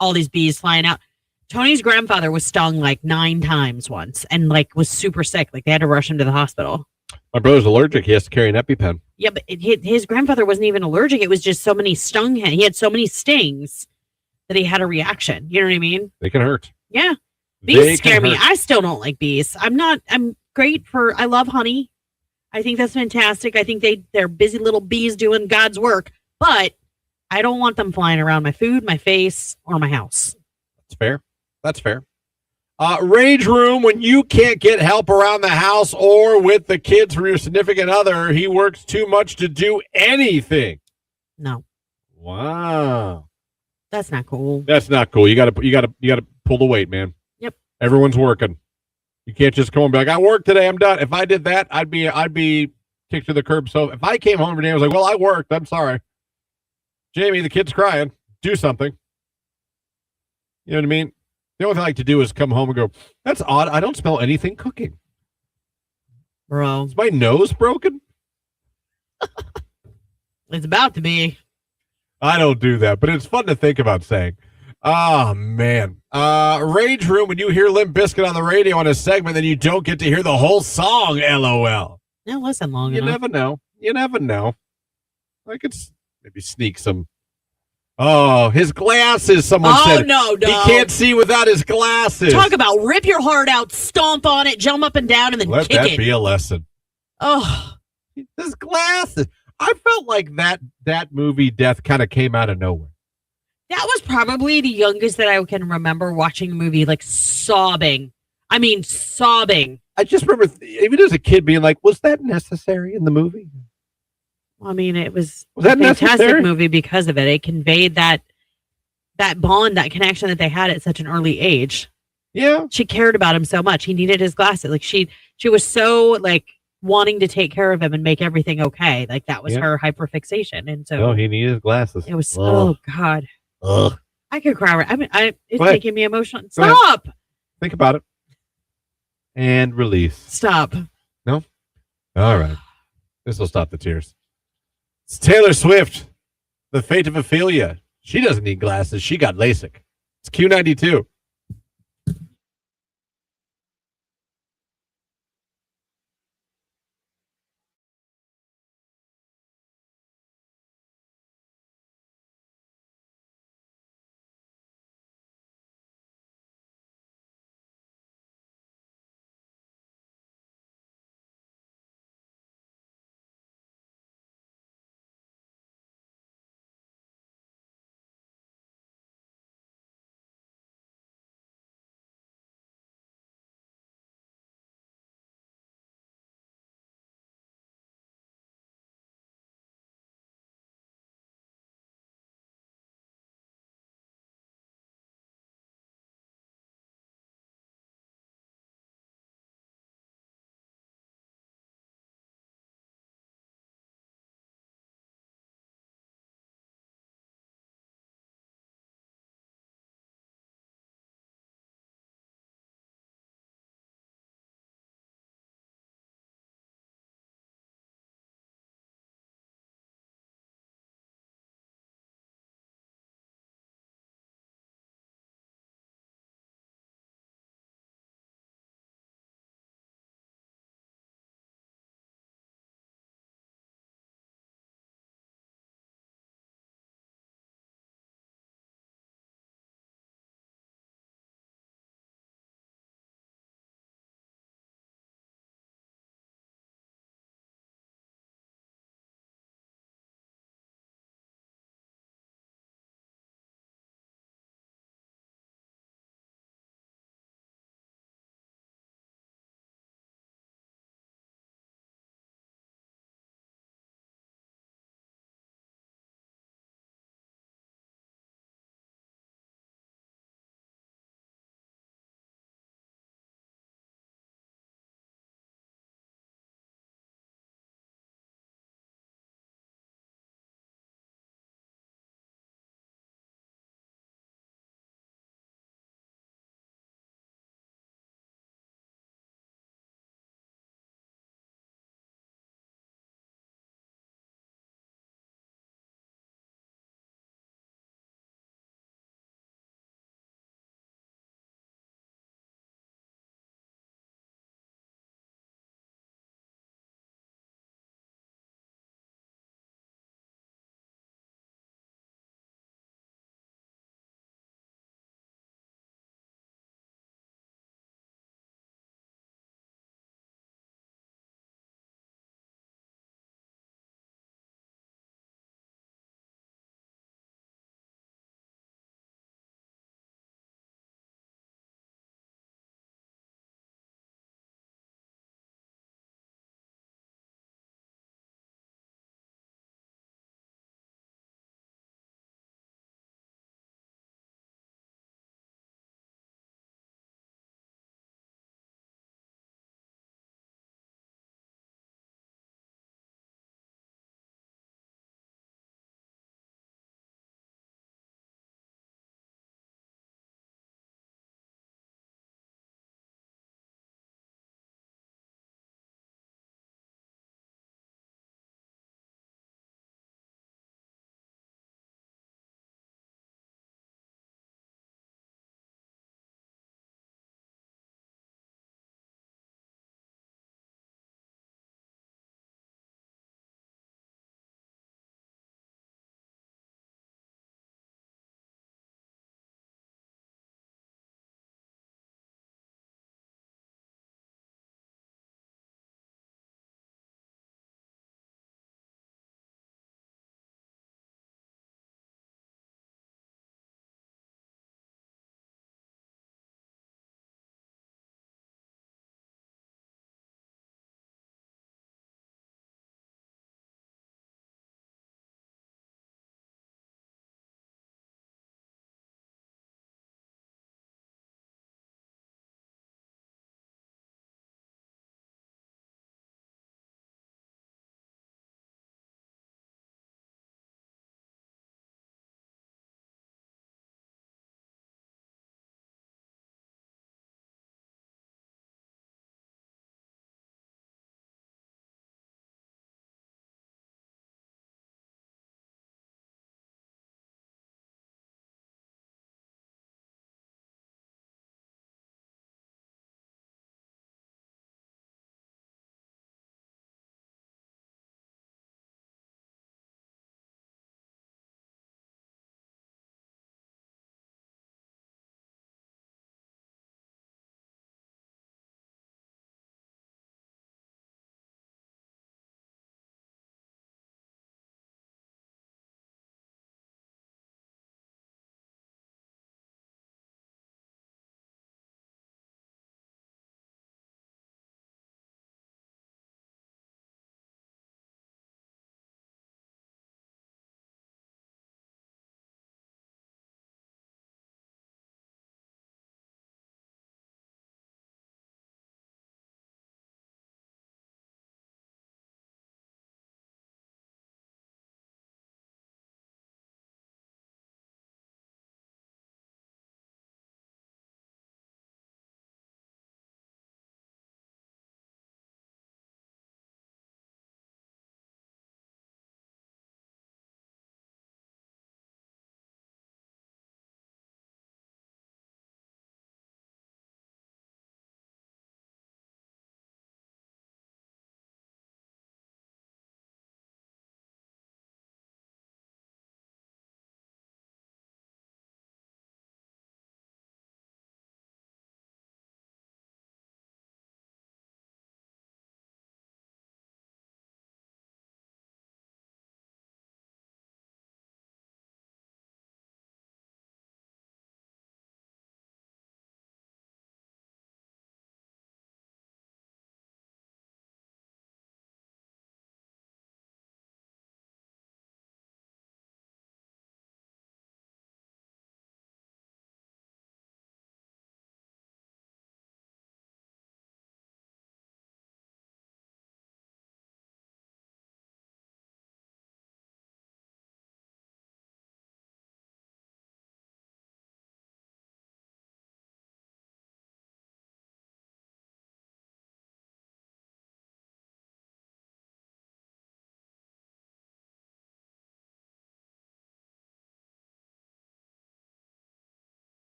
all these bees flying out. Tony's grandfather was stung like 9 times once and like was super sick. Like they had to rush him to the hospital. My brother's allergic. He has to carry an EpiPen. Yeah, but his grandfather wasn't even allergic. It was just so many stung him. He had so many stings that he had a reaction. You know what I mean? They can hurt. Yeah. Bees scare me. I still don't like bees. I'm great I love honey. I think that's fantastic. I think they're busy little bees doing God's work, but I don't want them flying around my food, my face, or my house. That's fair. Rage room, when you can't get help around the house or with the kids from your significant other, he works too much to do anything. No. Wow. That's not cool. That's not cool. You gotta pull the weight, man. Yep. Everyone's working. You can't just come and be like, I worked today, I'm done. If I did that, I'd be kicked to the curb. So if I came home today, I was like, well, I worked. I'm sorry. Jamie, the kid's crying. Do something. You know what I mean? The only thing I like to do is come home and go, that's odd. I don't smell anything cooking. Bro. Is my nose broken? It's about to be. I don't do that, but it's fun to think about saying. Oh, man. Rage room, when you hear Limp Bizkit on the radio on a segment, then you don't get to hear the whole song, LOL. No, listen long enough. You never know. I could maybe sneak some. Oh, his glasses, someone said. No. He can't see without his glasses. Talk about rip your heart out, stomp on it, jump up and down, and then Let kick that it. be a lesson. Oh. His glasses. I felt like that movie Death kind of came out of nowhere. That was probably the youngest that I can remember watching a movie, like sobbing. I mean, sobbing. I just remember, even as a kid, being like, was that necessary in the movie? I mean, it was that a fantastic necessary? movie because of it. It conveyed that bond, that connection that they had at such an early age. Yeah. She cared about him so much. He needed his glasses. Like she was so like wanting to take care of him and make everything okay. Like that was her hyperfixation. And so he needed his glasses. It was, oh God. Ugh. I could cry. I mean, it's making me emotional. Go ahead. Stop. Think about it. And release. Stop. No? All right. This will stop the tears. It's Taylor Swift. The fate of Ophelia. She doesn't need glasses. She got LASIK. It's Q92.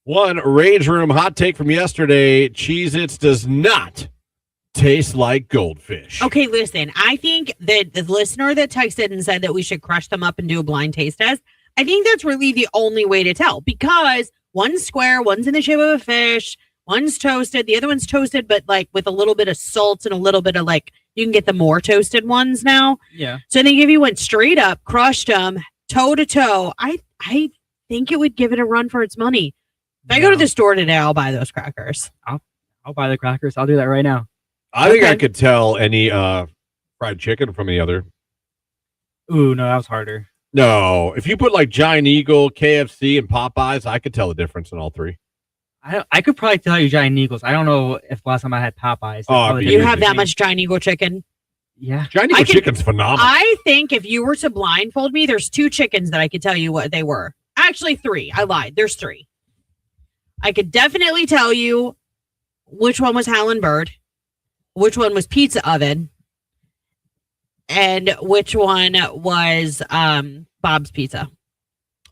One Rage Room hot take from yesterday. Cheez-Its does not taste like goldfish. Okay, listen. I think that the listener that texted and said that we should crush them up and do a blind taste test, I think that's really the only way to tell, because one's square, one's in the shape of a fish, one's toasted, the other one's toasted, but like with a little bit of salt and a little bit of like, you can get the more toasted ones now. Yeah. So I think if you went straight up, crushed them, toe to toe, I think it would give it a run for its money. If I go to the store today, I'll buy those crackers. I'll buy the crackers. I'll do that right now. I think I could tell any fried chicken from the other. Ooh, no, that was harder. No, if you put like Giant Eagle, KFC, and Popeyes, I could tell the difference in all three. I could probably tell you Giant Eagles. I don't know if last time I had Popeyes. You have that much Giant Eagle chicken? Yeah. Giant Eagle chicken's phenomenal. I think if you were to blindfold me, there's 2 chickens that I could tell you what they were. Actually, 3. I lied. There's 3. I could definitely tell you which one was Howlin' Bird, which one was Pizza Oven, and which one was Bob's Pizza.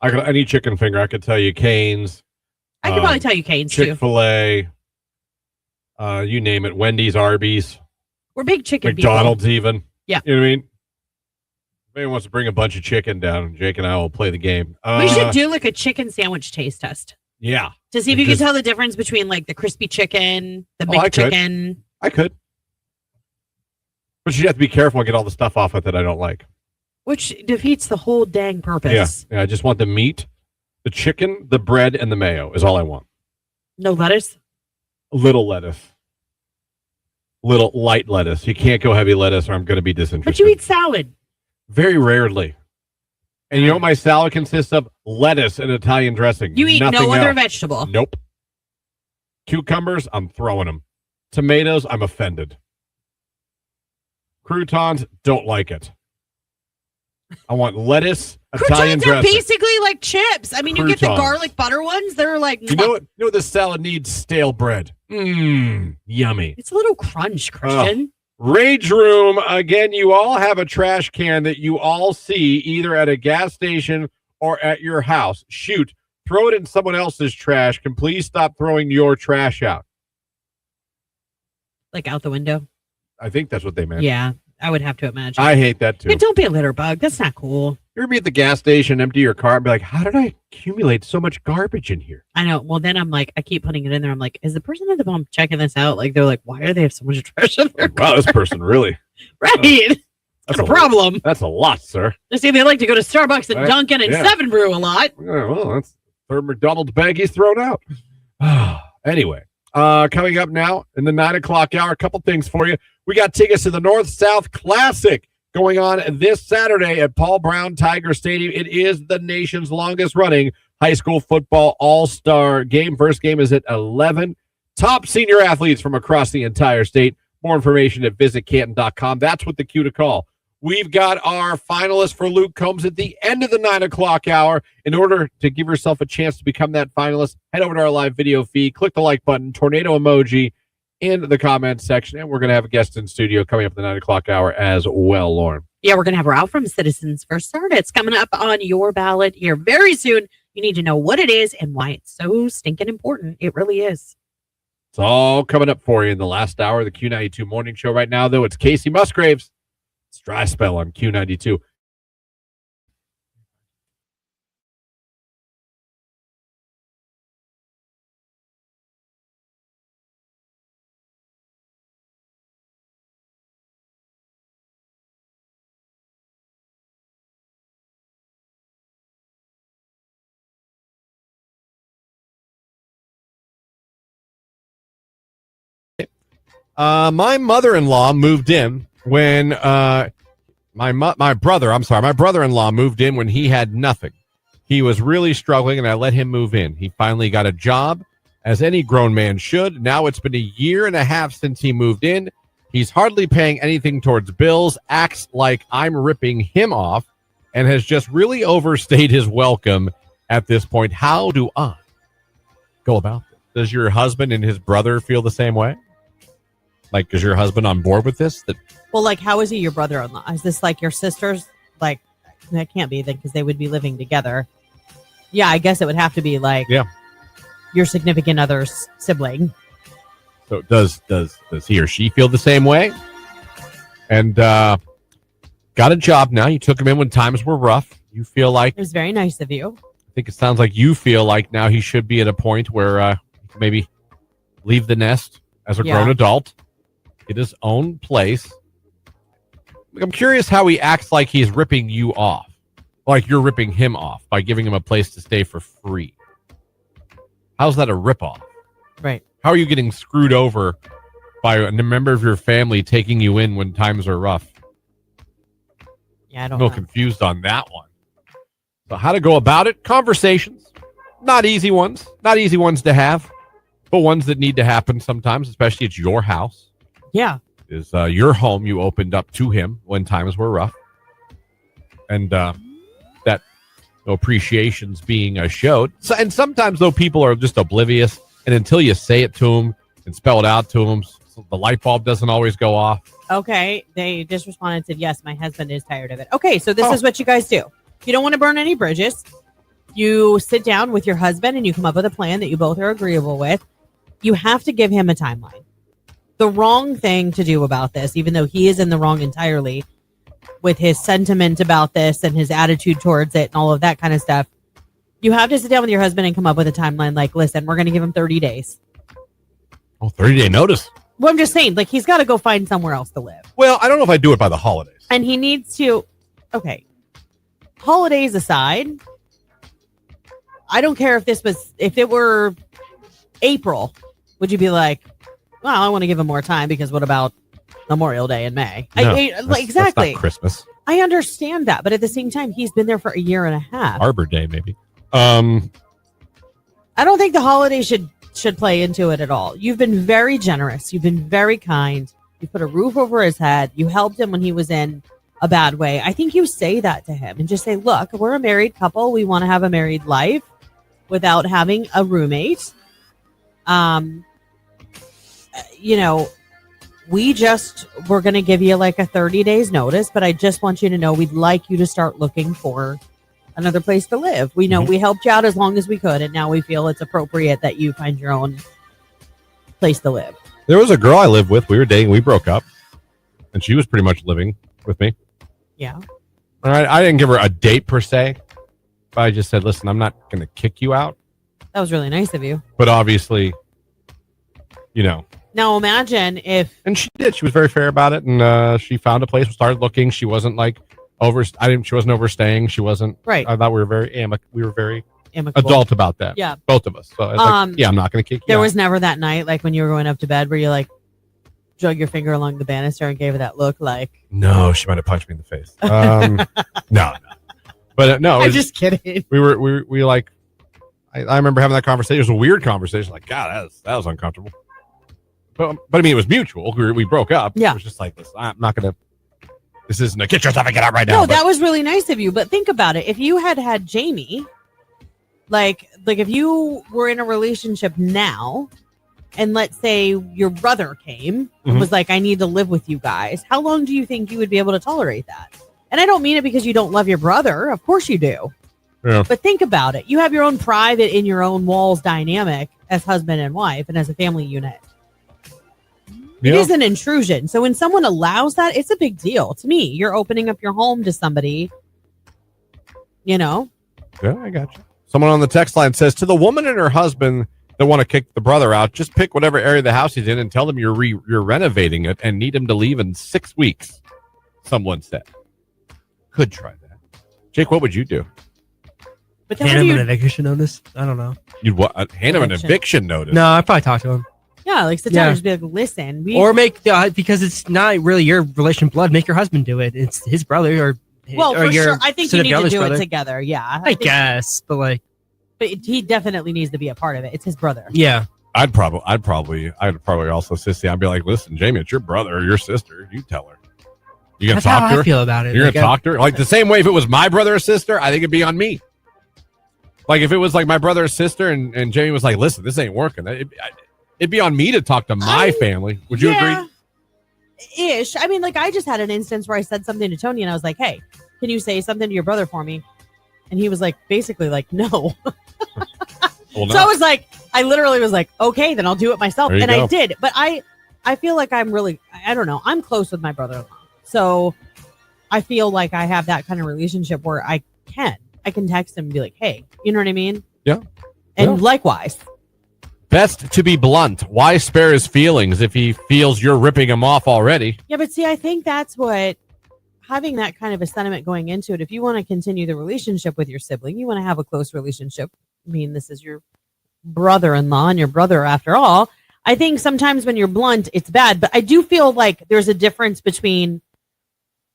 Any chicken finger, I could tell you Cane's. I could probably tell you Cane's too. Chick-fil-A, you name it, Wendy's, Arby's. We're big chicken McDonald's people. even. Yeah. You know what I mean? If anyone wants to bring a bunch of chicken down, Jake and I will play the game. We should do like a chicken sandwich taste test. Yeah. To see if you can tell the difference between like the crispy chicken, the big chicken. I could. But you have to be careful and get all the stuff off it that I don't like. Which defeats the whole dang purpose. Yeah. I just want the meat, the chicken, the bread, and the mayo is all I want. No lettuce? A little lettuce. Little light lettuce. You can't go heavy lettuce or I'm going to be disinterested. But you eat salad. Very rarely. And you know what my salad consists of? Lettuce and Italian dressing. You eat Nothing no other else. vegetable. Nope. Cucumbers, I'm throwing them. Tomatoes, I'm offended. Croutons, don't like it. I want lettuce, Italian Croutons are dressing. basically like chips. I mean, you get the Croutons. garlic butter ones. They're like, You know what? You know what this salad needs? Stale bread. Yummy. It's a little crunch, Christian. Rage Room, again, you all have a trash can that you all see either at a gas station or at your house. Shoot, throw it in someone else's trash. Can please stop throwing your trash out? Like out the window? I think that's what they meant. Yeah, I would have to imagine. I hate that too. Yeah, don't be a litter bug. That's not cool. You ever be at the gas station, empty your car, and be like, how did I accumulate so much garbage in here? I know. Well, then I'm like, I keep putting it in there. I'm like, is the person at the pump checking this out? Like, they're like, why do they have so much trash in there? Wow, this person really. Right. That's a problem. That's a lot, sir. Just see, they like to go to Starbucks and Right. Dunkin' and Yeah. 7 Brew a lot. Yeah, well, that's third McDonald's bag he's thrown out. Anyway, coming up now in the 9 o'clock hour, a couple things for you. We got tickets to the North-South Classic going on this Saturday at Paul Brown Tiger Stadium. It is the nation's longest running high school football all-star game. First game is at 11. Top senior athletes from across the entire state. More information at visitcanton.com. That's what the cue to call. We've got our finalist for Luke Combs at the end of the 9 o'clock hour. In order to give yourself a chance to become that finalist, head over to our live video feed, click the like button, tornado emoji in the comments section, and we're going to have a guest in studio coming up at the 9 o'clock hour as well, Lauren. Yeah, we're going to have Ralph from Citizens First Start. It's coming up on your ballot here very soon. You need to know what it is and why it's so stinking important. It really is. It's all coming up for you in the last hour of the Q92 Morning Show. Right now, though, it's Casey Musgraves. It's Dry Spell on Q92. My mother-in-law moved in when my brother-in-law moved in when he had nothing. He was really struggling, and I let him move in. He finally got a job, as any grown man should. Now it's been a year and a half since he moved in. He's hardly paying anything towards bills, acts like I'm ripping him off, and has just really overstayed his welcome at this point. How do I go about this? Does your husband and his brother feel the same way? Like, is your husband on board with this? Well, like, how is he your brother-in-law? Is this like your sister's? Like, that can't be then because they would be living together. Yeah, I guess it would have to be like. Yeah. your significant other's sibling. So does he or she feel the same way? And got a job now. You took him in when times were rough. You feel like It was very nice of you. I think it sounds like you feel like now he should be at a point where he can maybe leave the nest as a grown adult, get his own place. I'm curious how he acts like he's ripping you off, like you're ripping him off by giving him a place to stay for free. How's that a ripoff? Right. How are you getting screwed over by a member of your family taking you in when times are rough? Yeah, I I'm don't a little know. confused on that one. So how to go about it? Conversations. Not easy ones. Not easy ones to have, but ones that need to happen sometimes, especially it's your house. Yeah. Is your home you opened up to him when times were rough. And that appreciation's being showed. So, and sometimes, though, people are just oblivious. And until you say it to them and spell it out to them, the light bulb doesn't always go off. Okay. They just responded and said, yes, my husband is tired of it. Okay. So this is what you guys do. You don't want to burn any bridges. You sit down with your husband and you come up with a plan that you both are agreeable with. You have to give him a timeline. The wrong thing to do about this, even though he is in the wrong entirely with his sentiment about this and his attitude towards it and all of that kind of stuff, you have to sit down with your husband and come up with a timeline like, listen, we're going to give him 30 days. Oh, 30-day notice. Well, I'm just saying, like, he's got to go find somewhere else to live. Well, I don't know if I do it by the holidays. And he needs to, okay, holidays aside, I don't care if it were April, would you be like, well, I want to give him more time because what about Memorial Day in May? No, Exactly. That's not Christmas. I understand that, but at the same time, he's been there for a year and a half. Arbor Day, maybe. I don't think the holiday should play into it at all. You've been very generous. You've been very kind. You put a roof over his head. You helped him when he was in a bad way. I think you say that to him and just say, look, we're a married couple. We want to have a married life without having a roommate. We're going to give you like a 30 days notice, but I just want you to know we'd like you to start looking for another place to live. We know we helped you out as long as we could, and now we feel it's appropriate that you find your own place to live. There was a girl I lived with. We were dating. We broke up, and she was pretty much living with me. Yeah. All right. I didn't give her a date per se, but I just said, listen, I'm not going to kick you out. That was really nice of you. But obviously, Now imagine if... And she did. She was very fair about it, and she found a place, started looking. She wasn't like she wasn't overstaying. She wasn't. Right. I thought we were very amicable. adult about that. Yeah. Both of us. So I was I'm not going to kick you There out. was never that night, like when you were going up to bed, where you like drug your finger along the banister and gave her that look like... No, she might have punched me in the face. No. But no. I'm just kidding. We like... I remember having that conversation. It was a weird conversation. Like, God, that was uncomfortable. But I mean, it was mutual. We broke up. Yeah. It was just like, listen, I'm not going to... This isn't a get your stuff and get out right now. No, that was really nice of you. But think about it. If you had Jamie, like if you were in a relationship now, and let's say your brother came and was like, I need to live with you guys, how long do you think you would be able to tolerate that? And I don't mean it because you don't love your brother. Of course you do. Yeah. But think about it. You have your own private in your own walls dynamic as husband and wife and as a family unit. It is an intrusion. So when someone allows that, it's a big deal. To me, you're opening up your home to somebody, Yeah, I got you. Someone on the text line says, to the woman and her husband that want to kick the brother out, just pick whatever area of the house he's in and tell them you're renovating it and need him to leave in 6 weeks, someone said. Could try that. Jake, what would you do? But hand him an eviction notice? I don't know. You'd hand him an eviction notice? No, I'd probably talk to him. Yeah, like sit down and just be like, listen. Or make, because it's not really your relation blood, make your husband do it. It's his brother or your sure. I think you need to do it together. Yeah. I guess, but he definitely needs to be a part of it. It's his brother. Yeah. I'd probably also sissy. I'd be like, listen, Jamie, it's your brother or your sister. You tell her. You gonna That's talk how to her? I feel about it. You're gonna talk to her? Like the same way if it was my brother or sister, I think it'd be on me. Like if it was like my brother or sister and Jamie was like, listen, this ain't working. It'd be on me to talk to my family. Would you agree? Ish. I mean, like I just had an instance where I said something to Tony and I was like, hey, can you say something to your brother for me? And he was like, basically like, no. Well, So I was like, I literally was like, okay, then I'll do it myself. There you And go. I did. But I feel like I'm really, I don't know. I'm close with my brother-in-law. So I feel like I have that kind of relationship where I can text him and be like, hey, you know what I mean? Yeah. And likewise. Best to be blunt. Why spare his feelings if he feels you're ripping him off already? Yeah, but see, I think that's what having that kind of a sentiment going into it. If you want to continue the relationship with your sibling, you want to have a close relationship. I mean, this is your brother-in-law and your brother after all. I think sometimes when you're blunt, it's bad, but I do feel like there's a difference between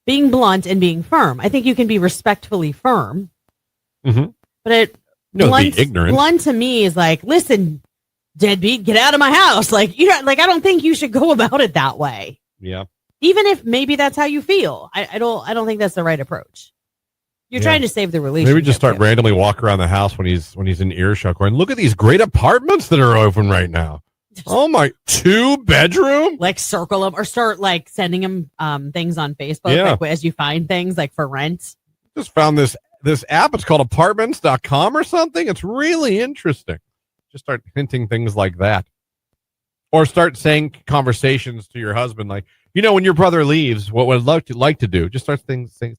being blunt and being firm. I think you can be respectfully firm, Mm-hmm. but Be ignorant. blunt to me is like, listen, deadbeat, get out of my house. Like, I don't think you should go about it that way. Yeah. Even if maybe that's how you feel. I don't think that's the right approach. You're trying to save the relationship. Maybe just start randomly walk around the house when he's in earshot going, look at these great apartments that are open right now. Oh my, 2-bedroom? Like circle them or start like sending them things on Facebook like, as you find things like for rent. Just found this app. It's called apartments.com or something. It's really interesting. Just start hinting things like that. Or start saying conversations to your husband like, when your brother leaves, what would I like to do? Just start saying.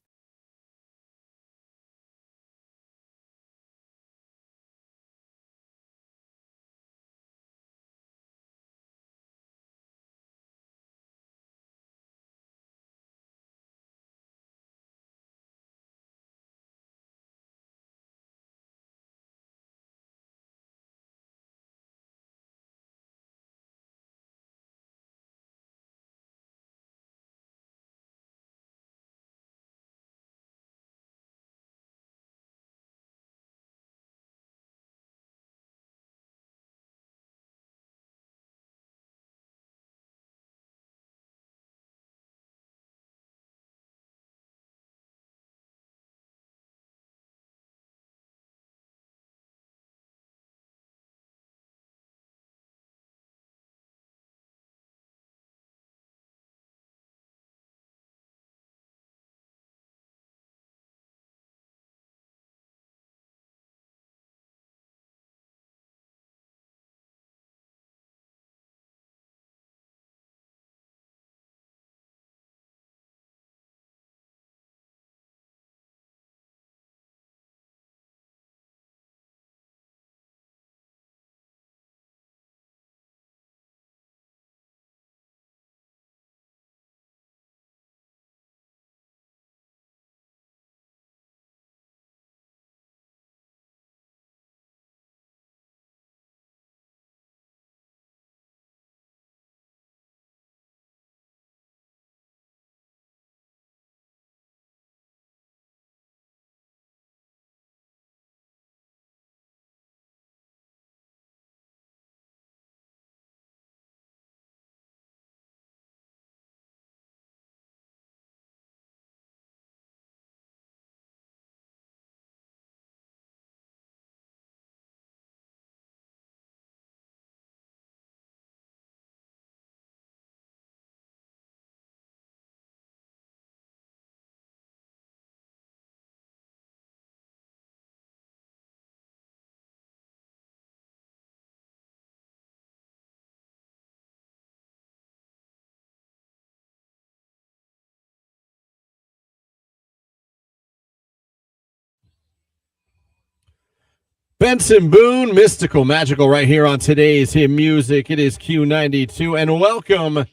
Benson Boone, mystical, magical, right here on today's hit music. It is Q92, and welcome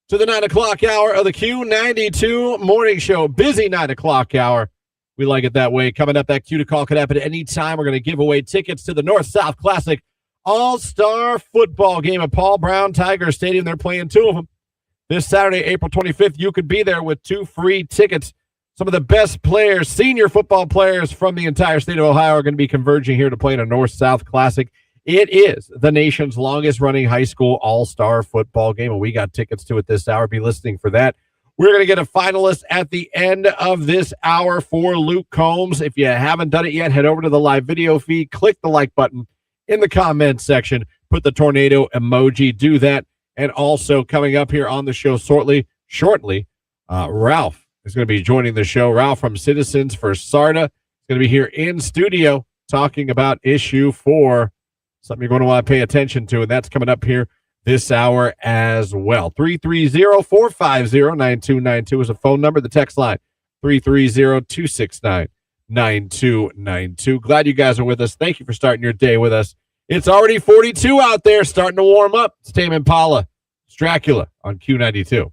to the 9 o'clock hour of the Q92 morning show. Busy 9 o'clock hour. We like it that way. Coming up, that Q to call could happen at any time. We're going to give away tickets to the North-South Classic All-Star Football game at Paul Brown Tiger Stadium. They're playing two of them this Saturday, April 25th. You could be there with 2 free tickets. Some of the best players, senior football players from the entire state of Ohio are going to be converging here to play in a North-South Classic. It is the nation's longest-running high school all-star football game, and we got tickets to it this hour. Be listening for that. We're going to get a finalist at the end of this hour for Luke Combs. If you haven't done it yet, head over to the live video feed, click the like button in the comments section, put the tornado emoji, do that. And also coming up here on the show shortly, Ralph is going to be joining the show. Ralph from Citizens for SARTA is going to be here in studio talking about issue 4 Something you're going to want to pay attention to, and that's coming up here this hour as well. 330-450-9292 is a phone number. The text line, 330-269-9292. Glad you guys are with us. Thank you for starting your day with us. It's already 42 out there, starting to warm up. It's Tame Impala. It's Dracula on Q92.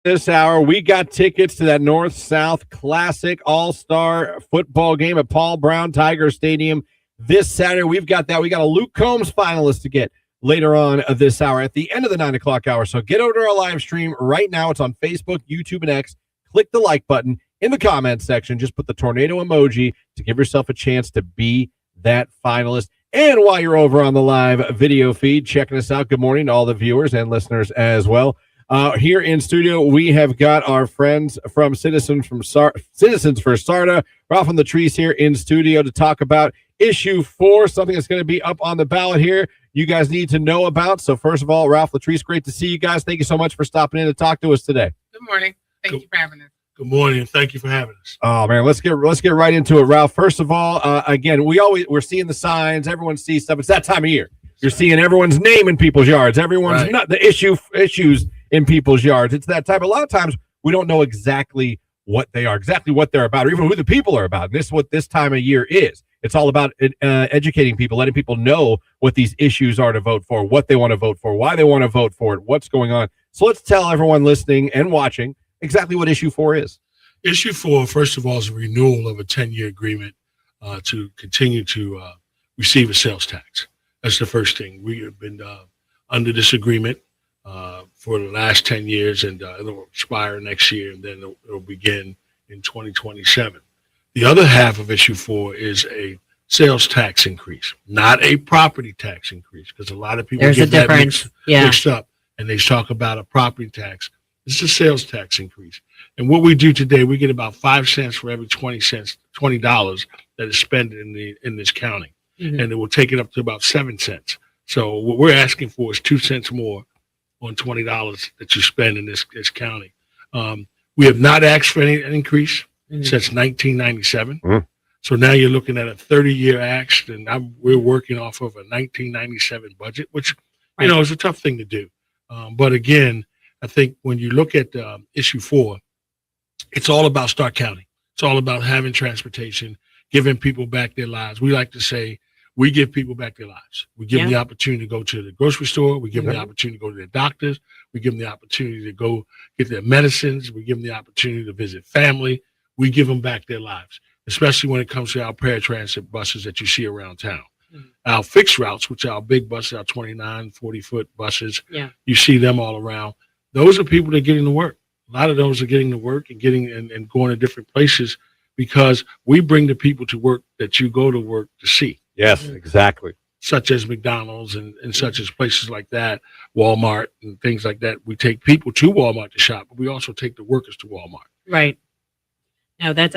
This hour, we got tickets to that North-South Classic All-Star football game at Paul Brown Tiger Stadium this Saturday. We've got that. We got a Luke Combs finalist to get later on this hour at the end of the 9 o'clock hour. So get over to our live stream right now. It's on Facebook, YouTube, and X. Click the like button in the comments section. Just put the tornado emoji to give yourself a chance to be that finalist. And while you're over on the live video feed, checking us out, good morning to all the viewers and listeners as well. Here in studio, we have got our friends from Citizens for SARTA, Ralph on the Trees here in studio to talk about issue 4, something that's going to be up on the ballot here. You guys need to know about. So first of all, Ralph Latrice, great to see you guys. Thank you so much for stopping in to talk to us today. Good morning. Thank you for having us. Good morning. Thank you for having us. Oh man, let's get right into it, Ralph. First of all, again, we're seeing the signs. Everyone sees stuff. It's that time of year. You're seeing everyone's name in people's yards. Everyone's not the issues in people's yards. It's that time. A lot of times we don't know exactly what they are, exactly what they're about, or even who the people are about. And this is what this time of year is. It's all about educating people, letting people know what these issues are to vote for, what they want to vote for, why they want to vote for it, what's going on. So let's tell everyone listening and watching exactly what issue 4 is. Issue 4, first of all, is a renewal of a 10-year agreement to continue to receive a sales tax. That's the first thing. We have been under this agreement for the last 10 years, and it'll expire next year, and then it'll begin in 2027. The other half of issue 4 is a sales tax increase, not a property tax increase, because a lot of people get that mixed up, and they talk about a property tax. It's a sales tax increase. And what we do today, we get about 5 cents for every $20 that is spent in this county. Mm-hmm. And it will take it up to about 7 cents. So what we're asking for is 2 cents more on $20 that you spend in this county. We have not asked for any increase since 1997. Mm-hmm. So now you're looking at a 30-year ask, and we're working off of a 1997 budget, which, is a tough thing to do. But again, I think when you look at issue 4, it's all about Stark County. It's all about having transportation, giving people back their lives. We like to say we give people back their lives. We give them the opportunity to go to the grocery store. We give them the opportunity to go to their doctors. We give them the opportunity to go get their medicines. We give them the opportunity to visit family. We give them back their lives, especially when it comes to our paratransit buses that you see around town. Mm-hmm. Our fixed routes, which are our big buses, our 29, 40-foot buses, you see them all around. Those are people that are getting to work. A lot of those are getting to work and getting and going to different places because we bring the people to work that you go to work to see. Yes, exactly. Such as McDonald's and such as places like that, Walmart and things like that. We take people to Walmart to shop, but we also take the workers to Walmart. Right. No, that's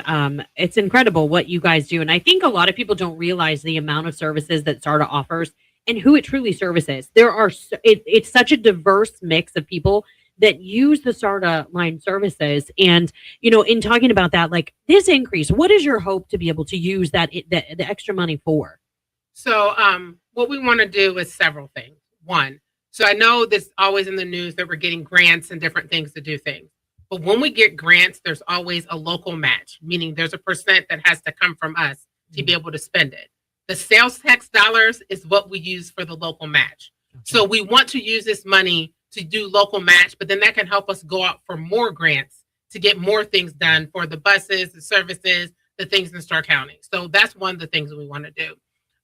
it's incredible what you guys do. And I think a lot of people don't realize the amount of services that SARTA offers and who it truly services. It's such a diverse mix of people that use the SARTA line services. And, in talking about that, like this increase, what is your hope to be able to use the extra money for? So what we want to do is several things. One, so I know this always in the news that we're getting grants and different things to do things. But when we get grants, there's always a local match, meaning there's a percent that has to come from us to be able to spend it. The sales tax dollars is what we use for the local match. So we want to use this money to do local match, but then that can help us go out for more grants to get more things done for the buses, the services, the things in Stark County. So that's one of the things that we want to do.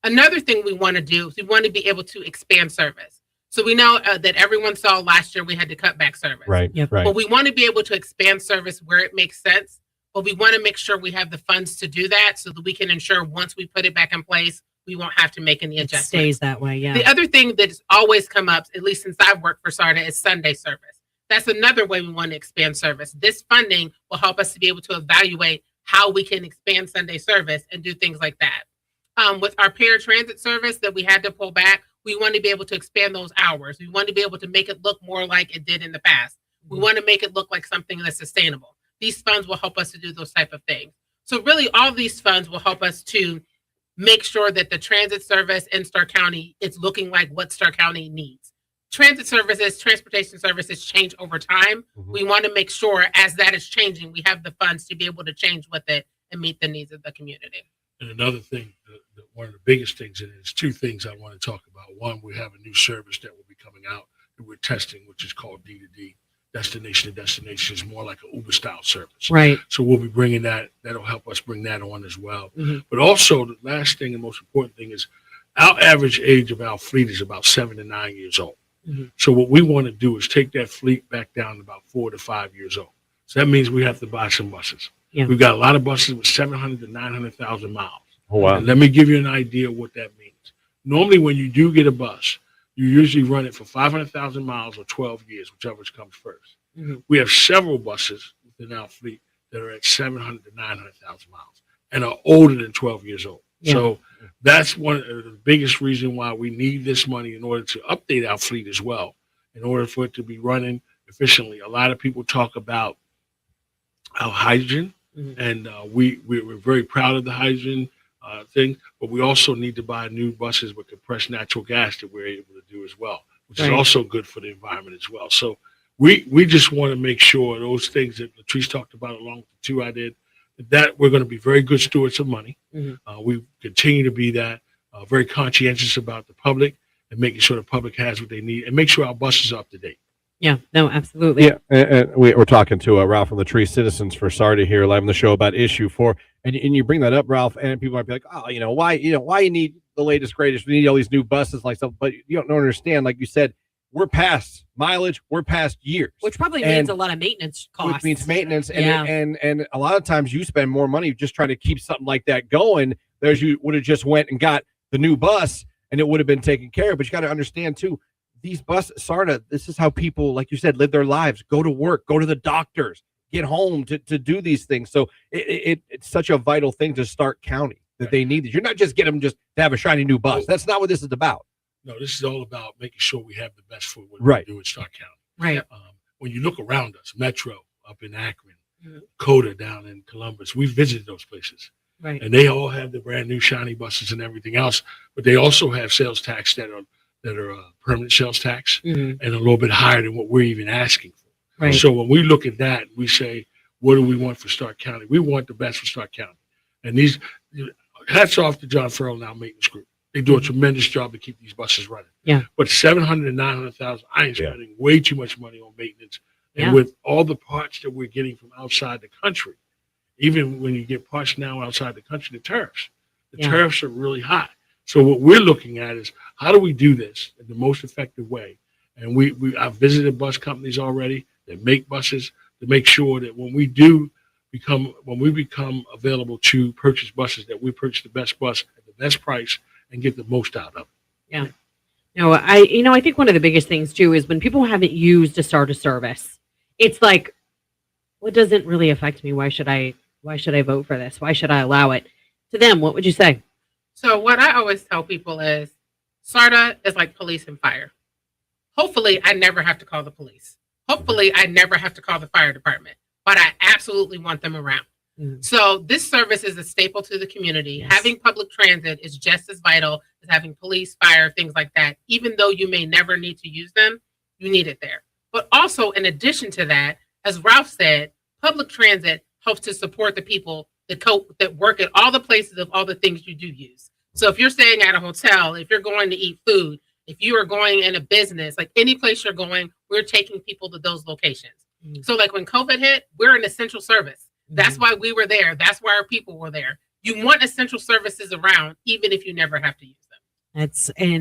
Another thing we want to do is we want to be able to expand service. So we know that everyone saw last year we had to cut back service. Right. But we want to be able to expand service where it makes sense. But we want to make sure we have the funds to do that so that we can ensure once we put it back in place, we won't have to make any adjustments. It stays that way, yeah. The other thing that's always come up, at least since I've worked for SARTA, is Sunday service. That's another way we want to expand service. This funding will help us to be able to evaluate how we can expand Sunday service and do things like that. With our paratransit service that we had to pull back, we want to be able to expand those hours. We want to be able to make it look more like it did in the past. We want to make it look like something that's sustainable. These funds will help us to do those type of things. So really all of these funds will help us to make sure that the transit service in Stark County is looking like what Stark County needs. Transportation services change over time. Mm-hmm. We want to make sure as that is changing, we have the funds to be able to change with it and meet the needs of the community. And another thing, one of the biggest things, and there's 2 things I want to talk about. One, we have a new service that will be coming out that we're testing, which is called D2D. destination to destination. It's more like an Uber style service. Right. So we'll be bringing that. That'll help us bring that on as well. Mm-hmm. But also, the last thing and most important thing is our average age of our fleet is about 7 to 9 years old. Mm-hmm. So what we want to do is take that fleet back down to about 4 to 5 years old. So that means we have to buy some buses. Yeah. We've got a lot of buses with 700 to 900,000 miles. Oh, wow. And let me give you an idea of what that means. Normally, when you do get a bus, you usually run it for 500,000 miles or 12 years, whichever comes first. Mm-hmm. We have several buses within our fleet that are at 700 to 900,000 miles and are older than 12 years old. Yeah. So that's one of the biggest reason why we need this money in order to update our fleet as well, in order for it to be running efficiently. A lot of people talk about our hydrogen, and we're very proud of the hydrogen thing, but we also need to buy new buses with compressed natural gas that we're able to do as well, which is also good for the environment as well. So we just want to make sure those things that Latrice talked about along with the two I did, that we're going to be very good stewards of money. We continue to be that, very conscientious about the public and making sure the public has what they need and make sure our buses are up to date. Yeah, no, absolutely. Yeah, and we're talking to Ralph from the Tree Citizens for SARTA here live on the show about issue 4, and you bring that up, Ralph, and people might be like, oh, why you need the latest, greatest? We need all these new buses like stuff, but you don't understand. Like you said, we're past mileage, we're past years, Which probably means a lot of maintenance costs. Which means maintenance, and Yeah. and a lot of times you spend more money just trying to keep something like that going. There's you would have just went and got the new bus, and it would have been taken care of. But you got to understand too. These buses, SARTA, this is how people, like you said, live their lives, go to work, go to the doctors, get home to do these things. So it's such a vital thing to Stark County that they need this. You're not just getting them just to have a shiny new bus. That's not what this is about. No, this is all about making sure we have the best for what Right. we do in Stark County. Right. When you look around us, Metro up in Akron, Coda down in Columbus, we visited those places. Right. And they all have the brand new shiny buses and everything else, but they also have sales tax that are permanent sales tax and a little bit higher than what we're even asking for. Right. So when we look at that, we say, what do we want for Stark County? We want the best for Stark County. And these, hats off to John Farrell and our maintenance group. They do a tremendous job to keep these buses running. Yeah. But 700 and 900,000, I ain't spending way too much money on maintenance. And Yeah. with all the parts that we're getting from outside the country, even when you get parts now outside the country, the tariffs are really high. So what we're looking at is how do we do this in the most effective way? And I've visited bus companies already that make buses to make sure that when we become available to purchase buses, that we purchase the best bus at the best price and get the most out of it. Yeah. No, I think one of the biggest things too is when people haven't used a SARTA service, it's like, what doesn't really affect me? Why should I vote for this? Why should I allow it? To them, what would you say? So what I always tell people is SARTA is like police and fire. Hopefully I never have to call the police. Hopefully I never have to call the fire department, but I absolutely want them around. So this service is a staple to the community. Yes. Having public transit is just as vital as having police, fire, things like that. Even though you may never need to use them, you need it there. But also in addition to that, as Ralph said, public transit helps to support the people that work at all the places of all the things you do use. So if you're staying at a hotel, if you're going to eat food, if you are going in a business, like any place you're going, we're taking people to those locations. So like when COVID hit, we're an essential service. That's why we were there. That's why our people were there. You want essential services around, even if you never have to use them.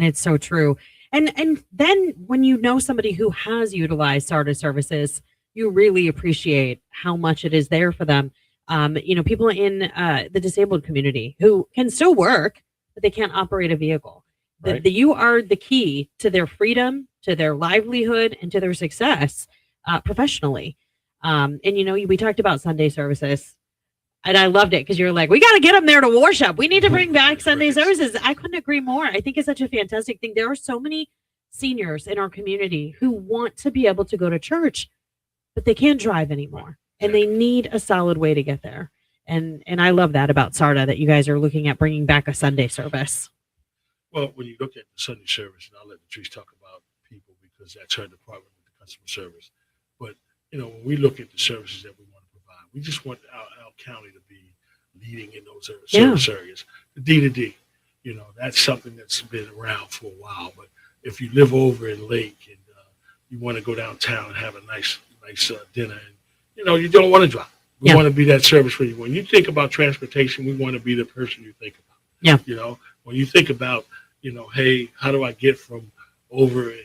It's so true. And then when you know somebody who has utilized SARTA services, you really appreciate how much it is there for them. People in the disabled community who can still work, but they can't operate a vehicle. Right. You are the key to their freedom, to their livelihood, and to their success professionally. We talked about Sunday services, and I loved it because you're like, we got to get them there to worship. We need to bring back Sunday services. I couldn't agree more. I think it's such a fantastic thing. There are so many seniors in our community who want to be able to go to church, but they can't drive anymore, and they need a solid way to get there. And I love that about SARTA, that you guys are looking at bringing back a Sunday service. Well, when you look at the Sunday service, and I'll let Patrice talk about people because that's her department with the customer service. But, when we look at the services that we want to provide, we just want our county to be leading in those service areas. The D2D, that's something that's been around for a while. But if you live over in Lake and you want to go downtown and have a nice nice dinner. And, you don't want to drive. We Yeah. want to be that service for you. When you think about transportation, we want to be the person you think about. Yeah. When you think about, hey, how do I get from over in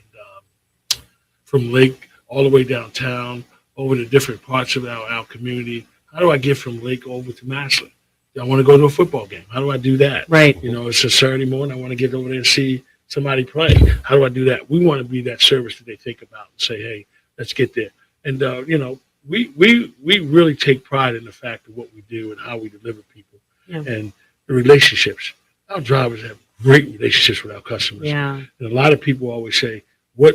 from Lake all the way downtown, over to different parts of our community? How do I get from Lake over to Massillon? I want to go to a football game. How do I do that? Right. It's a Saturday morning. I want to get over there and see somebody play. How do I do that? We want to be that service that they think about and say, hey, let's get there. And, we really take pride in the fact of what we do and how we deliver people and the relationships. Our drivers have great relationships with our customers. Yeah. And a lot of people always say, why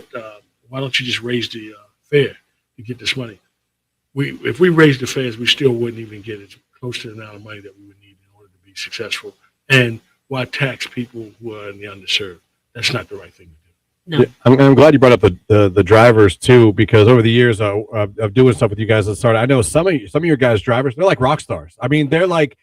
don't you just raise the fare to get this money? If we raised the fares, we still wouldn't even get as close to the amount of money that we would need in order to be successful. And why tax people who are in the underserved? That's not the right thing to do. No. I'm glad you brought up the drivers too, because over the years of doing stuff with you guys at Start, I know some of your guys' drivers, they're like rock stars. I mean, they're like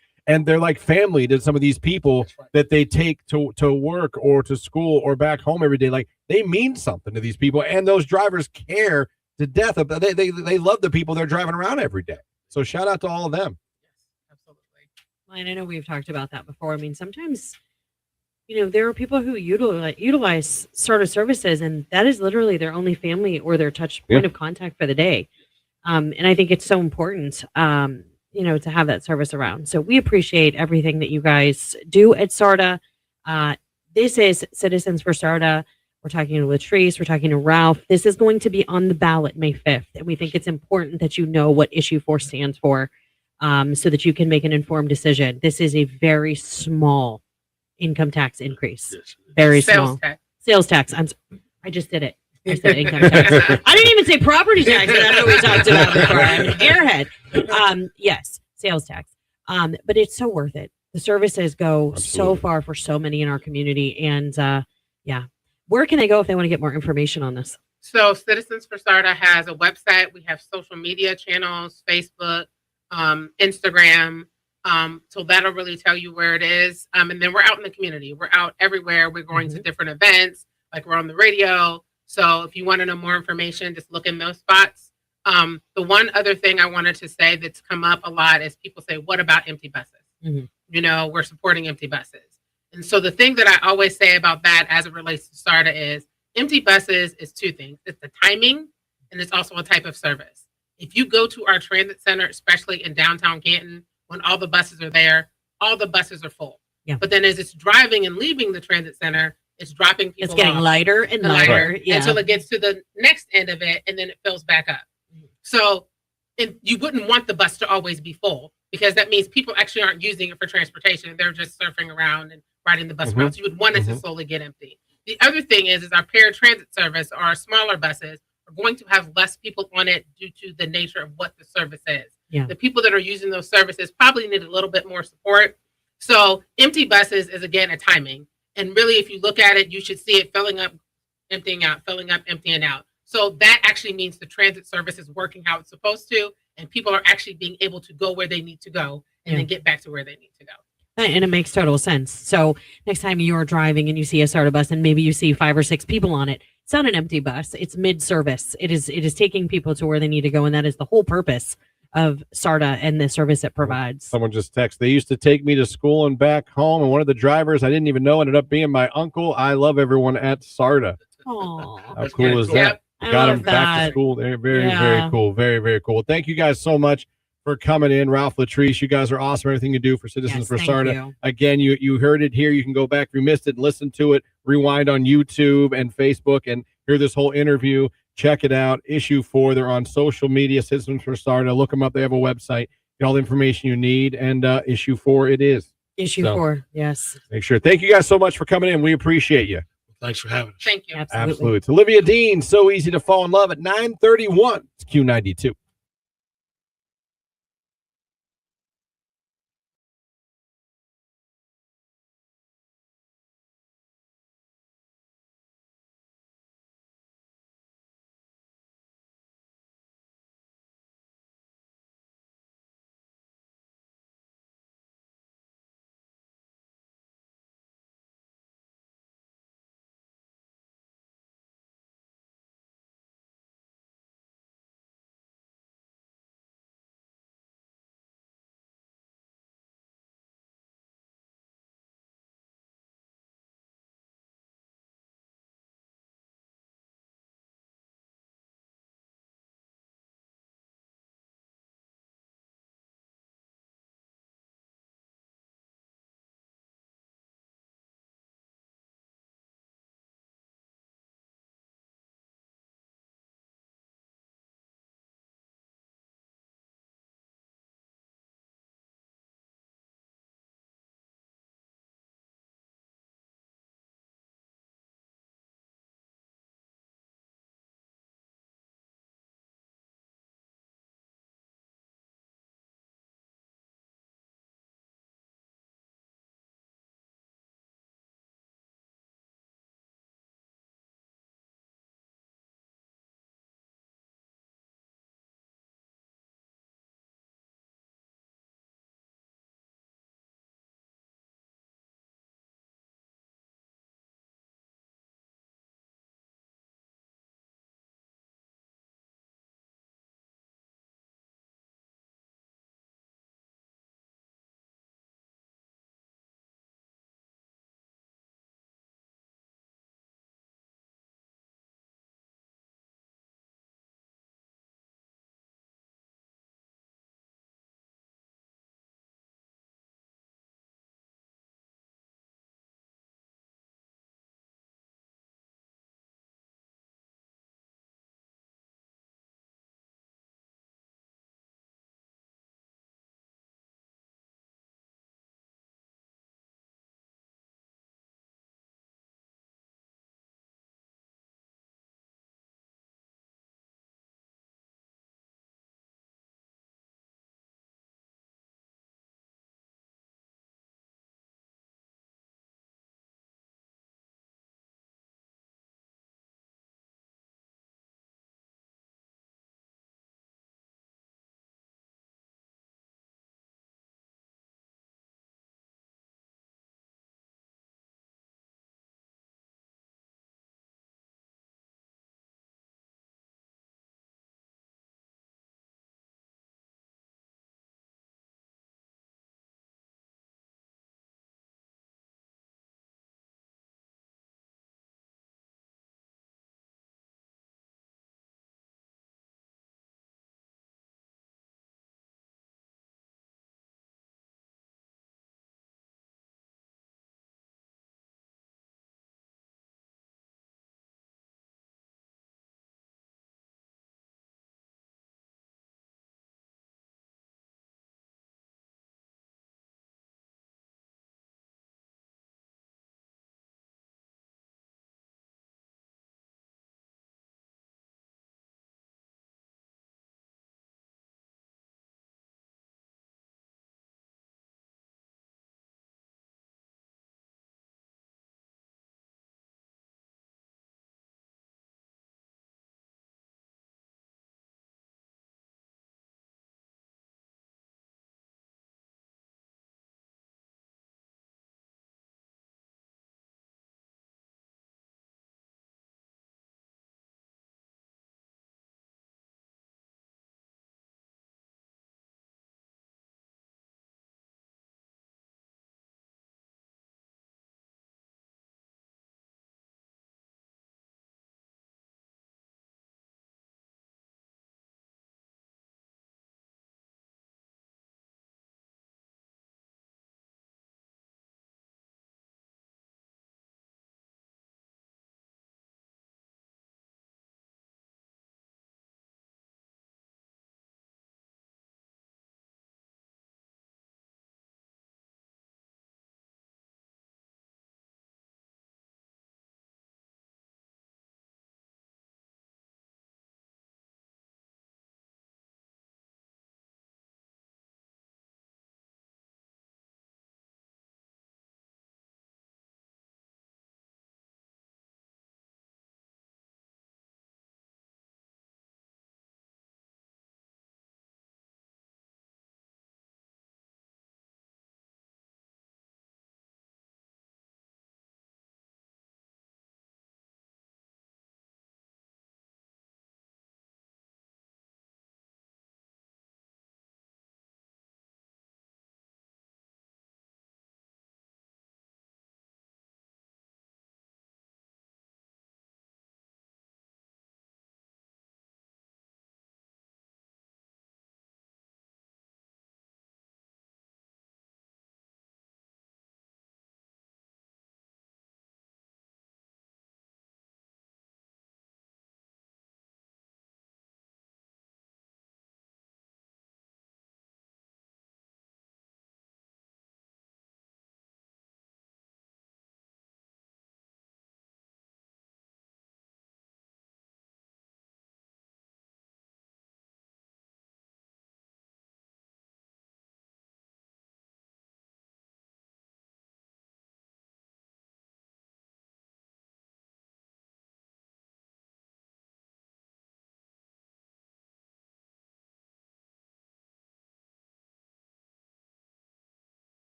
family to some of these people that they take to work or to school or back home every day. Like, they mean something to these people, and those drivers care to death about. They love the people they're driving around every day. So shout out to all of them. Absolutely. And I know we've talked about that before. I mean, sometimes, there are people who utilize sort of services, and that is literally their only family or their touch point of contact for the day. And I think it's so important, to have that service around. So we appreciate everything that you guys do at SARTA. This is Citizens for SARTA. We're talking to Latrice. We're talking to Ralph. This is going to be on the ballot May 5th. And we think it's important that you know what issue 4 stands for, so that you can make an informed decision. This is a very small income tax increase. Yes. Very Sales small. tax. Sales tax. I just did it. I said income tax. I didn't even say property tax. That's what we talked about before. I'm an airhead. Yes, sales tax. But it's so worth it. The services go so far for so many in our community. And where can they go if they want to get more information on this? So Citizens for SARTA has a website. We have social media channels, Facebook, Instagram. So that'll really tell you where it is. And then we're out in the community. We're out everywhere. We're going to different events, like we're on the radio. So if you want to know more information, just look in those spots. The one other thing I wanted to say that's come up a lot is people say, what about empty buses? We're supporting empty buses. And so the thing that I always say about that as it relates to SARTA is empty buses is two things. It's the timing, and it's also a type of service. If you go to our transit center, especially in downtown Canton, when all the buses are there, all the buses are full. Yeah. But then as it's driving and leaving the transit center, it's dropping people It's getting off lighter and lighter. Yeah. until it gets to the next end of it, and then it fills back up. So you wouldn't want the bus to always be full, because that means people actually aren't using it for transportation. They're just surfing around and riding the bus routes. You would want it to slowly get empty. The other thing is our paratransit service, or our smaller buses, are going to have less people on it due to the nature of what the service is. Yeah. The people that are using those services probably need a little bit more support. So empty buses is, again, a timing. And really, if you look at it, you should see it filling up, emptying out, filling up, emptying out. So that actually means the transit service is working how it's supposed to, and people are actually being able to go where they need to go and then get back to where they need to go. And it makes total sense. So next time you're driving and you see a SARTA bus and maybe you see 5 or 6 people on it, it's not an empty bus. It's mid-service. It is taking people to where they need to go, and that is the whole purpose of SARTA and the service it provides. Someone just texted, they used to take me to school and back home, and one of the drivers I didn't even know ended up being my uncle. I love everyone at SARTA. Aww. How cool is that? I Got love him back to that. school. They're very cool. Very cool. Well, thank you guys so much for coming in. Ralph, Latrice, you guys are awesome. Everything you do for Citizens for thank SARTA. you. Again, you heard it here. You can go back if you missed it and listen to it. Rewind on YouTube and Facebook and hear this whole interview. Check it out. Issue 4. They're on social media, Citizens for SARTA. Look them up. They have a website. Get all the information you need. And issue 4 it is. Issue 4. Yes. Make sure. Thank you guys so much for coming in. We appreciate you. Thanks for having us. Thank you. Absolutely. It's Olivia Dean. So easy to fall in love at 9:31. It's Q92.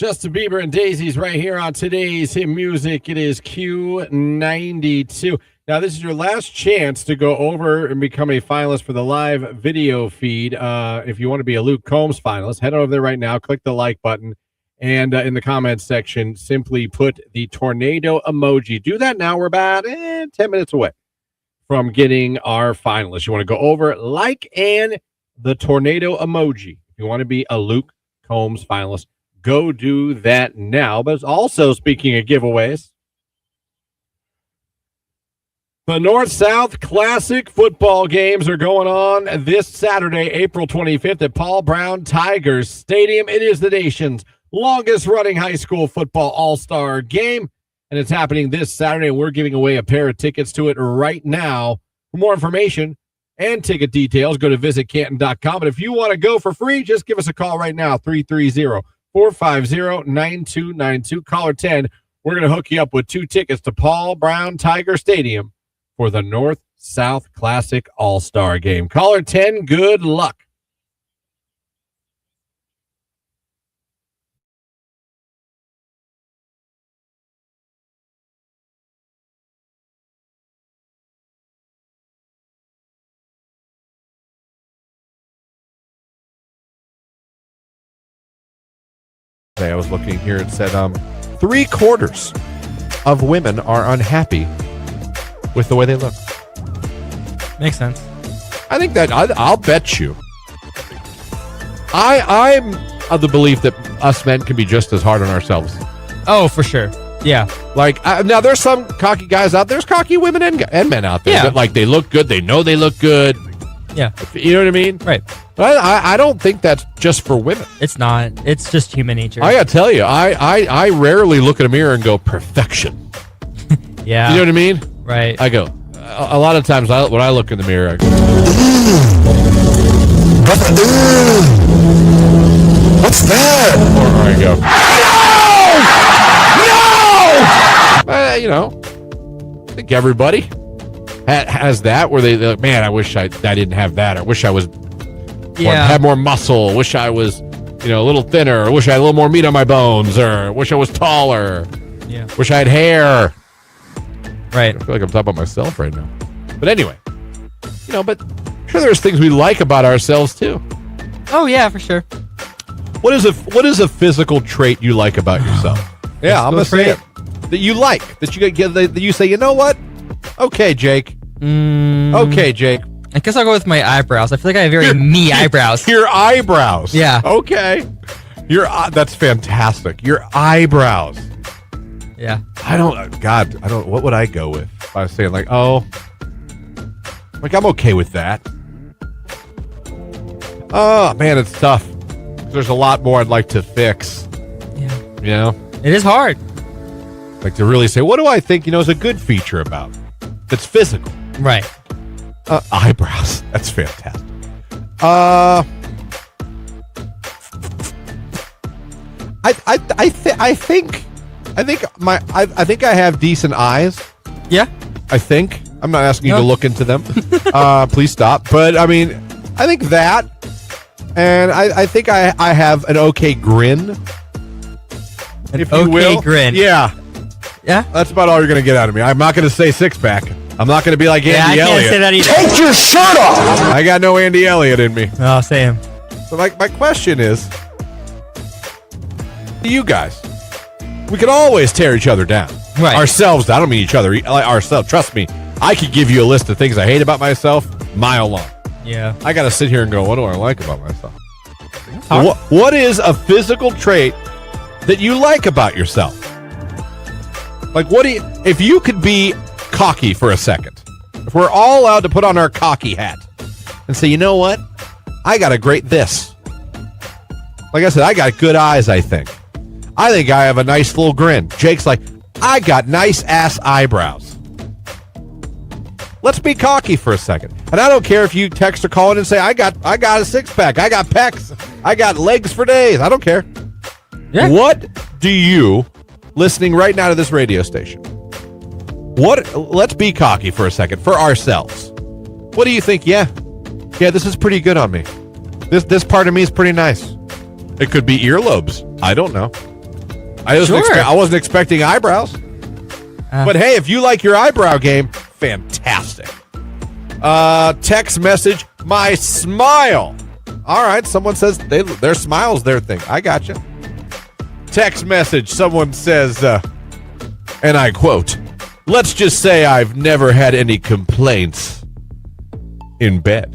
Justin Bieber and Daisies right here on today's hit music. It is Q92. Now, this is your last chance to go over and become a finalist for the live video feed. If you want to be a Luke Combs finalist, head over there right now, click the like button, and in the comments section, simply put the tornado emoji. Do that now. We're about 10 minutes away from getting our finalists. You want to go over, like, and the tornado emoji. If you want to be a Luke Combs finalist, go do that now. But also, speaking of giveaways, the North-South Classic football games are going on this Saturday, April 25th at Paul Brown Tigers Stadium. It is the nation's longest-running high school football all-star game, and it's happening this Saturday, and we're giving away a pair of tickets to it right now. For more information and ticket details, go to visitcanton.com. But if you want to go for free, just give us a call right now, 330-450-9292. Caller 10, we're going to hook you up with 2 tickets to Paul Brown Tiger Stadium for the North-South Classic All-Star Game. Caller 10, good luck. I was looking here, it said 3/4 of women are unhappy with the way they look. Makes sense. I think that I'll bet you. I'm of the belief that us men can be just as hard on ourselves. Oh, for sure. Yeah. Like now, there's some cocky guys out there. There's cocky women and men out there that like they look good. They know they look good. Yeah. You know what I mean? Right. But I don't think that's just for women. It's not. It's just human nature. I gotta tell you, I rarely look at a mirror and go perfection. Yeah. You know what I mean? Right. I go. A lot of times when I look in the mirror, I go, what's that? Or I go, no! You know, I think everybody has that where they're like, man, I wish I didn't have that. Or wish I was had more muscle. Wish I was, a little thinner. Or wish I had a little more meat on my bones. Or wish I was taller. Yeah. Wish I had hair. Right. I feel like I'm talking about myself right now. But anyway, but I'm sure there's things we like about ourselves too. Oh yeah, for sure. What is a physical trait you like about yourself? Yeah, I'm gonna say it. That you like, that you say, you know what? Okay, Jake. Okay, Jake. I guess I'll go with my eyebrows. I feel like I have very me eyebrows. Your eyebrows. Yeah. Okay. That's fantastic. Your eyebrows. Yeah. What would I go with? If I was saying I'm okay with that. Oh, man, it's tough. There's a lot more I'd like to fix. Yeah. It is hard. Like to really say, what do I think, is a good feature about it? That's physical. Right. Eyebrows. That's fantastic. I think I have decent eyes. Yeah. I think. I'm not asking you to look into them. Please stop. But I mean, I think that, and I think I have an okay grin. If you will. Grin. Yeah. Yeah. That's about all you're going to get out of me. I'm not going to say six pack. I'm not going to be like Andy I Elliott. can't say that either. Take your shirt off. I got no Andy Elliott in me. Oh, same. So my question is, to you guys, we can always tear each other down. Right. Ourselves. I don't mean each other. Ourselves. Trust me. I could give you a list of things I hate about myself, mile long. Yeah. I got to sit here and go, what do I like about myself? What is a physical trait that you like about yourself? Like, if you could be cocky for a second, if we're all allowed to put on our cocky hat and say, you know what? I got a great this. Like I said, I got good eyes, I think. I think I have a nice little grin. Jake's like, I got nice ass eyebrows. Let's be cocky for a second. And I don't care if you text or call in and say, I got a six pack. I got pecs. I got legs for days. I don't care. Yeah. What do you, listening right now to this radio station, let's be cocky for a second for ourselves. What do you think? Yeah, this is pretty good on me. This part of me is pretty nice. It could be earlobes. I don't know. I wasn't expecting eyebrows. But hey, if you like your eyebrow game, fantastic. Text message, my smile. All right, someone says their smile's their thing. I got you. Text message, someone says, and I quote, let's just say I've never had any complaints in bed.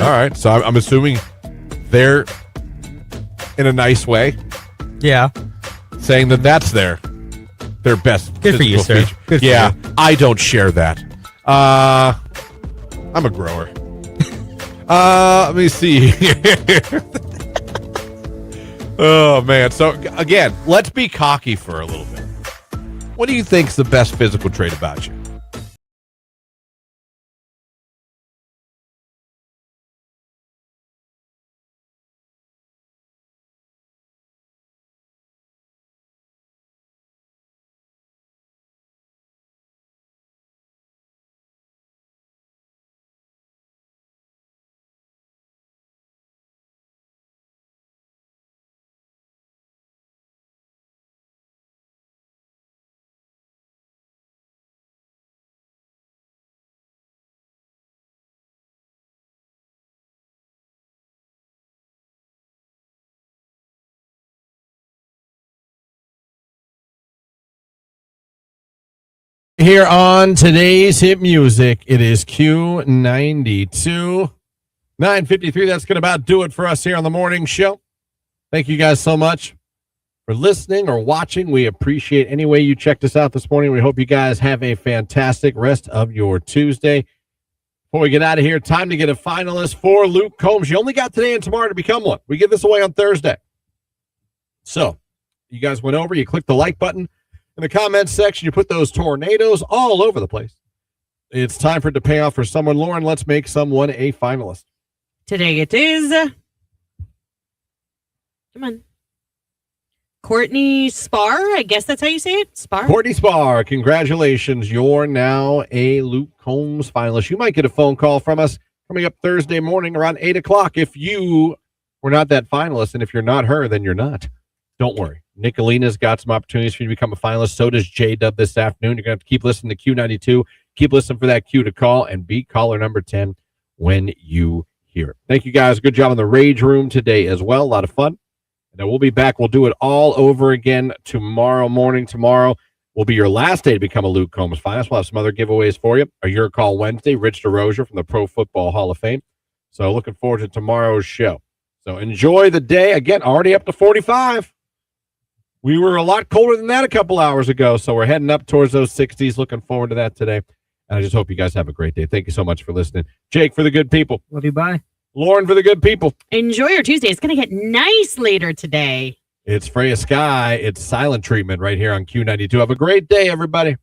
All right, so I'm assuming they're in a nice way. Yeah. Saying that that's their best. Good for you, sir. Good for you. I don't share that. I'm a grower. Let me see here. Oh, man. So, again, let's be cocky for a little bit. What do you think's the best physical trait about you? Here on today's hit music, it is Q92. 9:53, that's going to about do it for us here on the morning show. Thank you guys so much for listening or watching. We appreciate any way you checked us out this morning. We hope you guys have a fantastic rest of your Tuesday. Before we get out of here, time to get a finalist for Luke Combs. You only got today and tomorrow to become one. We give this away on Thursday. So, you guys went over, you clicked the like button. In the comments section, you put those tornadoes all over the place. It's time for it to pay off for someone. Lauren, let's make someone a finalist. Today it is. Come on. Courtney Spar. I guess that's how you say it. Spar. Courtney Spar, congratulations. You're now a Luke Combs finalist. You might get a phone call from us coming up Thursday morning around 8 o'clock. If you were not that finalist, and if you're not her, then you're not. Don't worry. Nicolina's got some opportunities for you to become a finalist. So does J-Dub this afternoon. You're going to have to keep listening to Q92. Keep listening for that Q to call and be caller number 10 when you hear it. Thank you, guys. Good job in the Rage Room today as well. A lot of fun. And then we'll be back. We'll do it all over again tomorrow morning. Tomorrow will be your last day to become a Luke Combs finalist. We'll have some other giveaways for you. A Your Call Wednesday, Rich DeRozier from the Pro Football Hall of Fame. So looking forward to tomorrow's show. So enjoy the day. Again, already up to 45. We were a lot colder than that a couple hours ago, so we're heading up towards those 60s. Looking forward to that today. And I just hope you guys have a great day. Thank you so much for listening. Jake, for the good people. Love you, bye. Lauren, for the good people. Enjoy your Tuesday. It's going to get nice later today. It's Freya Sky. It's silent treatment right here on Q92. Have a great day, everybody.